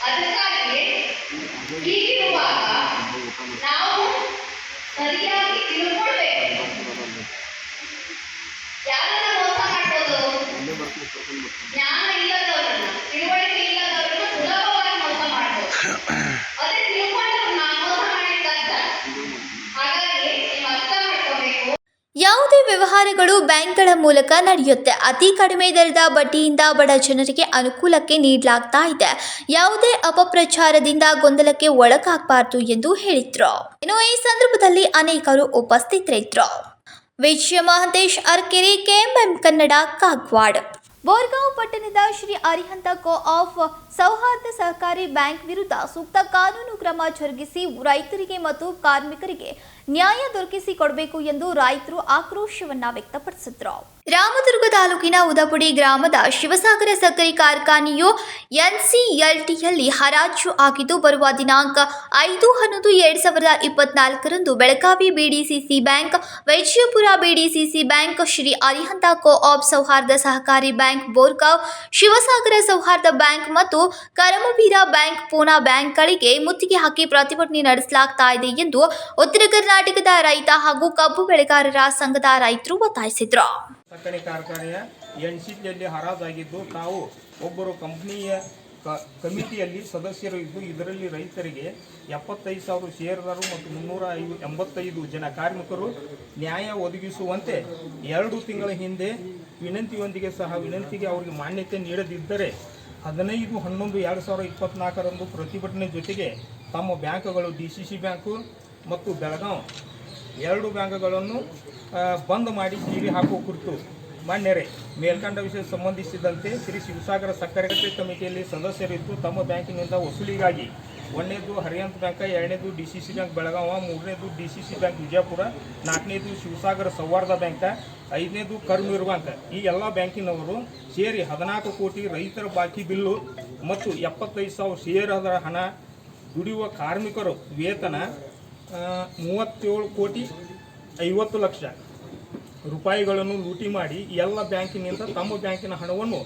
ಅದಕ್ಕಾಗಿ ಹೀಗಿರುವಾಗ ನಾವು ಸರಿಯಾಗಿ ತಿಳ್ಕೊಳ್ಬೇಕು. ಯಾರನ್ನ ಮೋಸ ಮಾಡ್ಬೋದು? ಜ್ಞಾನ ಇಲ್ಲದವರನ್ನ, ತಿಳುವಳಿಕೆ ಇಲ್ಲದವರನ್ನ ಸುಲಭವಾಗಿ ಮೋಸ ಮಾಡ್ಬೋದು. ಅದೇ ತಿಳ್ಕೊಂಡವ್ರನ್ನ ಮೋಸ ಮಾಡ್ಲಿಕ್ಕೆ ಕಷ್ಟ. ಹಾಗಾಗಿ ನೀವು ಅರ್ಥ ಮಾಡ್ಕೋಬೇಕು. ಯಾವುದೇ ವ್ಯವಹಾರಗಳು ಬ್ಯಾಂಕ್ಗಳ ಮೂಲಕ ನಡೆಯುತ್ತೆ. ಅತಿ ಕಡಿಮೆ ದರದ ಬಡ್ಡಿಯಿಂದ ಬಡ ಜನರಿಗೆ ಅನುಕೂಲಕ್ಕೆ ನೀಡಲಾಗ್ತಾ ಇದೆ. ಯಾವುದೇ ಅಪಪ್ರಚಾರದಿಂದ ಗೊಂದಲಕ್ಕೆ ಒಳಗಾಗಬಾರದು ಎಂದು ಹೇಳಿದ್ರು. ಇನ್ನು ಈ ಸಂದರ್ಭದಲ್ಲಿ ಅನೇಕರು ಉಪಸ್ಥಿತರಿದ್ದರು. ವಿಜಯ ಮಹಂತೇಶ್ ಅರ್ಕೆರೆ, ಕೆಎಂಎಂ ಕನ್ನಡ, ಕಾಗವಾಡ. ಬೋರ್ಗಾಂವ್ ಪಟ್ಟಣದ ಶ್ರೀ ಅರಿಹಂತ ಕೋ-ಆಪ್ ಸೌಹಾರ್ದ ಸಹಕಾರಿ ಬ್ಯಾಂಕ್ ವಿರುದ್ಧ ಸೂಕ್ತ ಕಾನೂನು ಕ್ರಮ ಜರುಗಿಸಿ ರೈತರಿಗೆ ಮತ್ತು ಕಾರ್ಮಿಕರಿಗೆ ನ್ಯಾಯ ದೊರಕಿಸಿಕೊಡಬೇಕು ಎಂದು ರೈತರು ಆಕ್ರೋಶವನ್ನ ವ್ಯಕ್ತಪಡಿಸಿದ್ರು. ರಾಮದುರ್ಗ ತಾಲೂಕಿನ ಉದಪುಡಿ ಗ್ರಾಮದ ಶಿವಸಾಗರ ಸಕ್ಕರೆ ಕಾರ್ಖಾನೆಯು ಎನ್ಸಿಎಲ್ಟಿಯಲ್ಲಿ ಹರಾಜು ಆಗಿದ್ದು ಬರುವ ದಿನಾಂಕ 5/11/2024 Belagavi BDCC bank, Vijayapura BDCC bank, Shri Arihant co-op Souharda Sahakari bank ಬೋರ್ಗಾಂವ್, Shivasagar Souharda bank ಮತ್ತು ಕರಮವೀರ ಬ್ಯಾಂಕ್ ಪೂನಾ ಬ್ಯಾಂಕ್ಗಳಿಗೆ ಮುತ್ತಿಗೆ ಹಾಕಿ ಪ್ರತಿಭಟನೆ ನಡೆಸಲಾಗ್ತಾ ಇದೆ ಎಂದು ಉತ್ತರ ಕರ್ನಾಟಕದ ರೈತ ಹಾಗೂ ಕಬ್ಬು ಬೆಳೆಗಾರರ ಸಂಘದ ರೈತರು ಒತ್ತಾಯಿಸಿದರು. ಸಕ್ಕರೆ ಕಾರ್ಖಾನೆಯ ಎನ್ಸಿಟಿಯಲ್ಲಿ ಹರಾಜಾಗಿದ್ದು ತಾವು ಒಬ್ಬರು ಕಂಪನಿಯ ಕಮಿಟಿಯಲ್ಲಿ ಸದಸ್ಯರು ಇದ್ದು ಇದರಲ್ಲಿ ರೈತರಿಗೆ 75,000 ಷೇರುದಾರರು ಮತ್ತು 385 ಜನ ಕಾರ್ಮಿಕರು ನ್ಯಾಯ ಒದಗಿಸುವಂತೆ 2 ತಿಂಗಳ ಹಿಂದೆ ವಿನಂತಿಯೊಂದಿಗೆ ಸಹ ವಿನಂತಿಗೆ ಅವರಿಗೆ ಮಾನ್ಯತೆ ನೀಡದಿದ್ದರೆ 15/11/2024 ಪ್ರತಿಭಟನೆ ಜೊತೆಗೆ ತಮ್ಮ ಬ್ಯಾಂಕ್ಗಳು ಡಿಸಿಸಿ ಬ್ಯಾಂಕು ಮತ್ತು ಬೆಳಗಾವಿ 2 ಬ್ಯಾಂಕ್ಗಳನ್ನು ಬಂದ್ ಮಾಡಿ ಸೀರೆ ಹಾಕುವ ಕುರಿತು ಮಾನ್ಯರೇ ಮೇಲ್ಕಂಡ ವಿಷಯ ಸಂಬಂಧಿಸಿದಂತೆ ಶ್ರೀ ಶಿವಸಾಗರ ಸಕ್ಕರೆ ಕಮಿಟಿಯಲ್ಲಿ ಸದಸ್ಯರಿದ್ದು ತಮ್ಮ ಬ್ಯಾಂಕಿನಿಂದ ವಸೂಲಿಗಾಗಿ 1ನೇದು ಹರಿಯಂತ ಬ್ಯಾಂಕ್, 2ನೇದು ಡಿಸಿಸಿ ಬ್ಯಾಂಕ್ ಬೆಳಗಾವ, 3ನೇದು ಡಿಸಿಸಿ ಬ್ಯಾಂಕ್ ವಿಜಯಪುರ, 4ನೇದು ಶಿವಸಾಗರ ಸೌಹಾರ್ದ ಬ್ಯಾಂಕ್, 5ನೇದು ಕರ್ಮವೀರ ಬ್ಯಾಂಕ್ ಈ ಎಲ್ಲ ಬ್ಯಾಂಕಿನವರು ಸೇರಿ 14 ಕೋಟಿ ರೈತರ ಬಾಕಿ ಬಿಲ್ಲು ಮತ್ತು 75,000 ಷೇರುದಾರ ಹಣ, ದುಡಿಯುವ ಕಾರ್ಮಿಕರು ವೇತನ 37,50,00,000 ರೂಪಾಯಿಗಳನ್ನು ಲೂಟಿ ಮಾಡಿ ಎಲ್ಲ ಬ್ಯಾಂಕಿನಿಂದ ತಮ್ಮ ಬ್ಯಾಂಕಿನ ಹಣವನ್ನು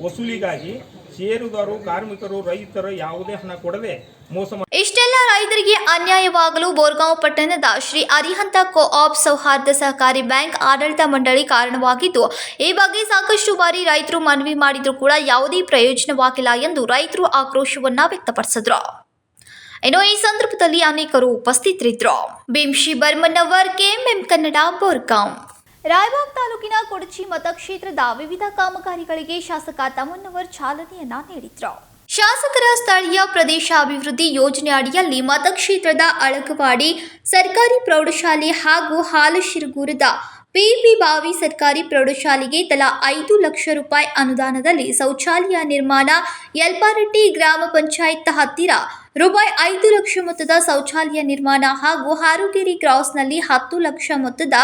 ವಸೂಲಿಗಾಗಿ ಷೇರುದಾರರು, ಕಾರ್ಮಿಕರು, ರೈತರ ಯಾವುದೇ ಹಣ ಕೊಡದೆ ಮೋಸ ಇಷ್ಟೆಲ್ಲ ರೈತರಿಗೆ ಅನ್ಯಾಯವಾಗಲು ಬೋರ್ಗಾಂವ್ ಪಟ್ಟಣದ ಶ್ರೀ ಅರಿಹಂತ ಕೋಆಪ್ ಸೌಹಾರ್ದ ಸಹಕಾರಿ ಬ್ಯಾಂಕ್ ಆಡಳಿತ ಮಂಡಳಿ ಕಾರಣವಾಗಿದ್ದು, ಈ ಬಗ್ಗೆ ಸಾಕಷ್ಟು ಬಾರಿ ರೈತರು ಮನವಿ ಮಾಡಿದರೂ ಕೂಡ ಯಾವುದೇ ಪ್ರಯೋಜನವಾಗಿಲ್ಲ ಎಂದು ರೈತರು ಆಕ್ರೋಶವನ್ನ ವ್ಯಕ್ತಪಡಿಸಿದ್ರು. ಇನ್ನು ಈ ಸಂದರ್ಭದಲ್ಲಿ ಅನೇಕರು ಉಪಸ್ಥಿತರಿದ್ದರು. Bhimshi Burman hour, KMM Kannada, ಬೋರ್ಗಾಂವ್. ರಾಯಬಾಗ್ ತಾಲೂಕಿನ ಕೊಡಚಿ ಮತಕ್ಷೇತ್ರದ ವಿವಿಧ ಕಾಮಗಾರಿಗಳಿಗೆ ಶಾಸಕ ತಮ್ಮಣ್ಣವರ್ ಚಾಲನೆಯನ್ನ ನೀಡಿದ್ರು. ಶಾಸಕರ ಸ್ಥಳೀಯ ಪ್ರದೇಶಾಭಿವೃದ್ಧಿ ಯೋಜನೆ ಅಡಿಯಲ್ಲಿ ಮತಕ್ಷೇತ್ರದ ಅಳಗವಾಡಿ ಸರ್ಕಾರಿ ಪ್ರೌಢಶಾಲೆ ಹಾಗೂ ಹಾಲಶಿರಗೂರದ ಪಿಪಿ ಬಾವಿ ಸರ್ಕಾರಿ ಪ್ರೌಢಶಾಲೆಗೆ ತಲಾ 5 ಲಕ್ಷ ರೂಪಾಯಿ ಅನುದಾನದಲ್ಲಿ ಶೌಚಾಲಯ ನಿರ್ಮಾಣ, ಯಲ್ಪಾರಟ್ಟಿ ಗ್ರಾಮ ಪಂಚಾಯತ್ ಹತ್ತಿರ ರೂಪಾಯಿ 5 ಲಕ್ಷ ಮೊತ್ತದ ಶೌಚಾಲಯ ನಿರ್ಮಾಣ ಹಾಗೂ ಹಾರುಗೇರಿ ಕ್ರಾಸ್ನಲ್ಲಿ 10 ಲಕ್ಷ ಮೊತ್ತದ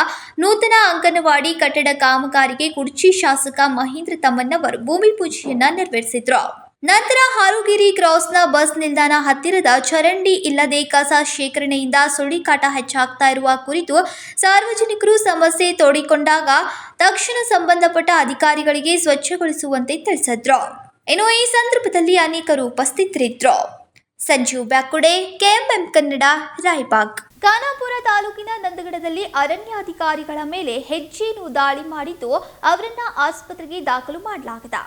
ನೂತನ ಅಂಗನವಾಡಿ ಕಟ್ಟಡ ಕಾಮಗಾರಿಗೆ ಕುಡ್ಚಿ ಶಾಸಕ ಮಹೇಂದ್ರ ತಮ್ಮಣ್ಣವರ್ ಭೂಮಿ ಪೂಜೆಯನ್ನ ನೆರವೇರಿಸಿದ್ರು. ನಂತರ ಹಾರುಗೇರಿ ಕ್ರಾಸ್ನ ಬಸ್ ನಿಲ್ದಾಣ ಹತ್ತಿರದ ಚರಂಡಿ ಇಲ್ಲದೆ ಕಸ ಶೇಖರಣೆಯಿಂದ ಸುಳಿಕಾಟ ಹೆಚ್ಚಾಗ್ತಾ ಇರುವ ಕುರಿತು ಸಾರ್ವಜನಿಕರು ಸಮಸ್ಯೆ ತೋಡಿಕೊಂಡಾಗ ತಕ್ಷಣ ಸಂಬಂಧಪಟ್ಟ ಅಧಿಕಾರಿಗಳಿಗೆ ಸ್ವಚ್ಛಗೊಳಿಸುವಂತೆ ತಿಳಿಸಿದ್ರು. ಇನ್ನು ಈ ಸಂದರ್ಭದಲ್ಲಿ ಅನೇಕರು ಉಪಸ್ಥಿತರಿದ್ದರು. ಸಂಜೀವ್ ಬ್ಯಾಕುಡೆ, ಕೆಎಂಎಂ ಕನ್ನಡ, ರಾಯಬಾಗ್. ಖಾನಾಪುರ ತಾಲೂಕಿನ ನಂದಗಡದಲ್ಲಿ ಅರಣ್ಯಾಧಿಕಾರಿಗಳ ಮೇಲೆ ಹೆಜ್ಜೇನು ದಾಳಿ ಮಾಡಿದ್ದು ಅವರನ್ನ ಆಸ್ಪತ್ರೆಗೆ ದಾಖಲು ಮಾಡಲಾಗಿದೆ.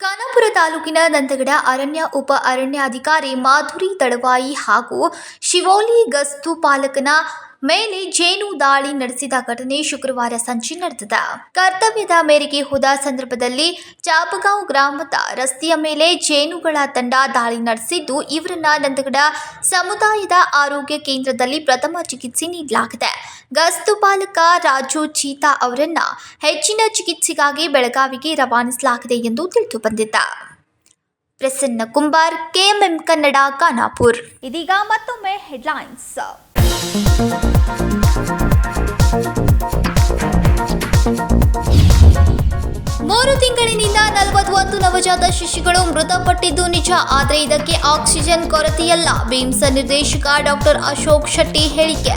ಖಾನಾಪುರ ತಾಲೂಕಿನ ನಂದಗಡ ಅರಣ್ಯ ಉಪ ಅರಣ್ಯಾಧಿಕಾರಿ ಮಾಧುರಿ ತಳವಾಯಿ ಹಾಗೂ ಶಿವೋಲಿ ಗಸ್ತು ಪಾಲಕನ ಮೇಲೆ ಜೇನು ದಾಳಿ ನಡೆಸಿದ ಘಟನೆ ಶುಕ್ರವಾರ ಸಂಜೆ ನಡೆದಿದೆ. ಕರ್ತವ್ಯದ ಮೇರೆಗೆ ಹೋದ ಸಂದರ್ಭದಲ್ಲಿ ಚಾಪಗಾಂವ್ ಗ್ರಾಮದ ರಸ್ತೆಯ ಮೇಲೆ ಜೇನುಗಳ ತಂಡ ದಾಳಿ ನಡೆಸಿದ್ದು, ಇವರನ್ನ ನಂದಗಡ ಸಮುದಾಯದ ಆರೋಗ್ಯ ಕೇಂದ್ರದಲ್ಲಿ ಪ್ರಥಮ ಚಿಕಿತ್ಸೆ ನೀಡಲಾಗಿದೆ. ಗಸ್ತು ಪಾಲಕ ರಾಜು ಚೀತಾ ಅವರನ್ನ ಹೆಚ್ಚಿನ ಚಿಕಿತ್ಸೆಗಾಗಿ ಬೆಳಗಾವಿಗೆ ರವಾನಿಸಲಾಗಿದೆ ಎಂದು ತಿಳಿದು ಬಂದಿದೆ. ಪ್ರಸನ್ನ ಕುಂಬಾರ್, ಕೆಎಂಎಂ ಕನ್ನಡ, ಖಾನಾಪುರ್. ಇದೀಗ ಮತ್ತೊಮ್ಮೆ ಹೆಡ್ಲೈನ್ಸ್. 3 ತಿಂಗಳಿನಿಂದ 41 ನವಜಾತ ಶಿಶುಗಳು ಮೃತಪಟ್ಟಿದ್ದು ನಿಜ. ಆದರೆ ಇದಕ್ಕೆ ಆಕ್ಸಿಜನ್ ಕೊರತೆಯಲ್ಲ. ಬಿಮ್ಸ್ ನಿರ್ದೇಶಕ ಡಾಕ್ಟರ್ ಅಶೋಕ್ ಶೆಟ್ಟಿ ಹೇಳಿಕೆ.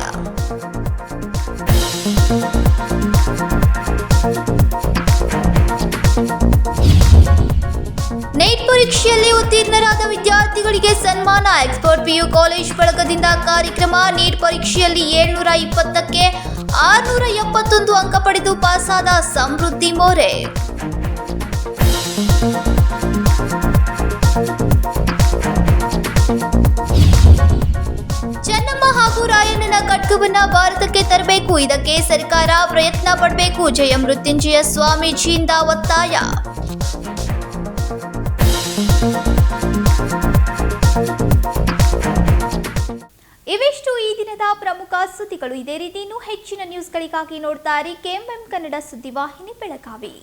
ನೀಟ್ ಪರೀಕ್ಷೆಯಲ್ಲಿ ಉತ್ತೀರ್ಣರಾದ ವಿದ್ಯಾರ್ಥಿಗಳಿಗೆ ಸನ್ಮಾನ. ಎಕ್ಸ್ಪರ್ಟ್ ಪಿಯು ಕಾಲೇಜ್ ಬಳಗದಿಂದ ಕಾರ್ಯಕ್ರಮ. ನೀಟ್ ಪರೀಕ್ಷೆಯಲ್ಲಿ 720ಕ್ಕೆ 671 ಅಂಕ ಪಡೆದು ಪಾಸಾದ ಸಮೃದ್ಧಿ ಮೋರೆ. ಚೆನ್ನಮ್ಮ ಹಾಗೂ ರಾಯಣ್ಣನ ಖಡ್ಗವನ್ನ ಭಾರತಕ್ಕೆ ತರಬೇಕು. ಇದಕ್ಕೆ ಸರ್ಕಾರ ಪ್ರಯತ್ನ ಪಡಬೇಕು. ಜಯ ಮೃತ್ಯುಂಜಯ ಸ್ವಾಮೀಜಿಯಿಂದ ಒತ್ತಾಯ. ಇವಿಷ್ಟು ಈ ದಿನದ ಪ್ರಮುಖ ಸುದ್ದಿಗಳು. ಇದೇ ರೀತಿ ಇನ್ನೂ ಹೆಚ್ಚಿನ ನ್ಯೂಸ್ಗಳಿಗಾಗಿ ನೋಡ್ತಾ ಇರಿ ಕೆಎಂಎಂ ಕನ್ನಡ ಸುದ್ದಿವಾಹಿನಿ ಬೆಳಗಾವಿ.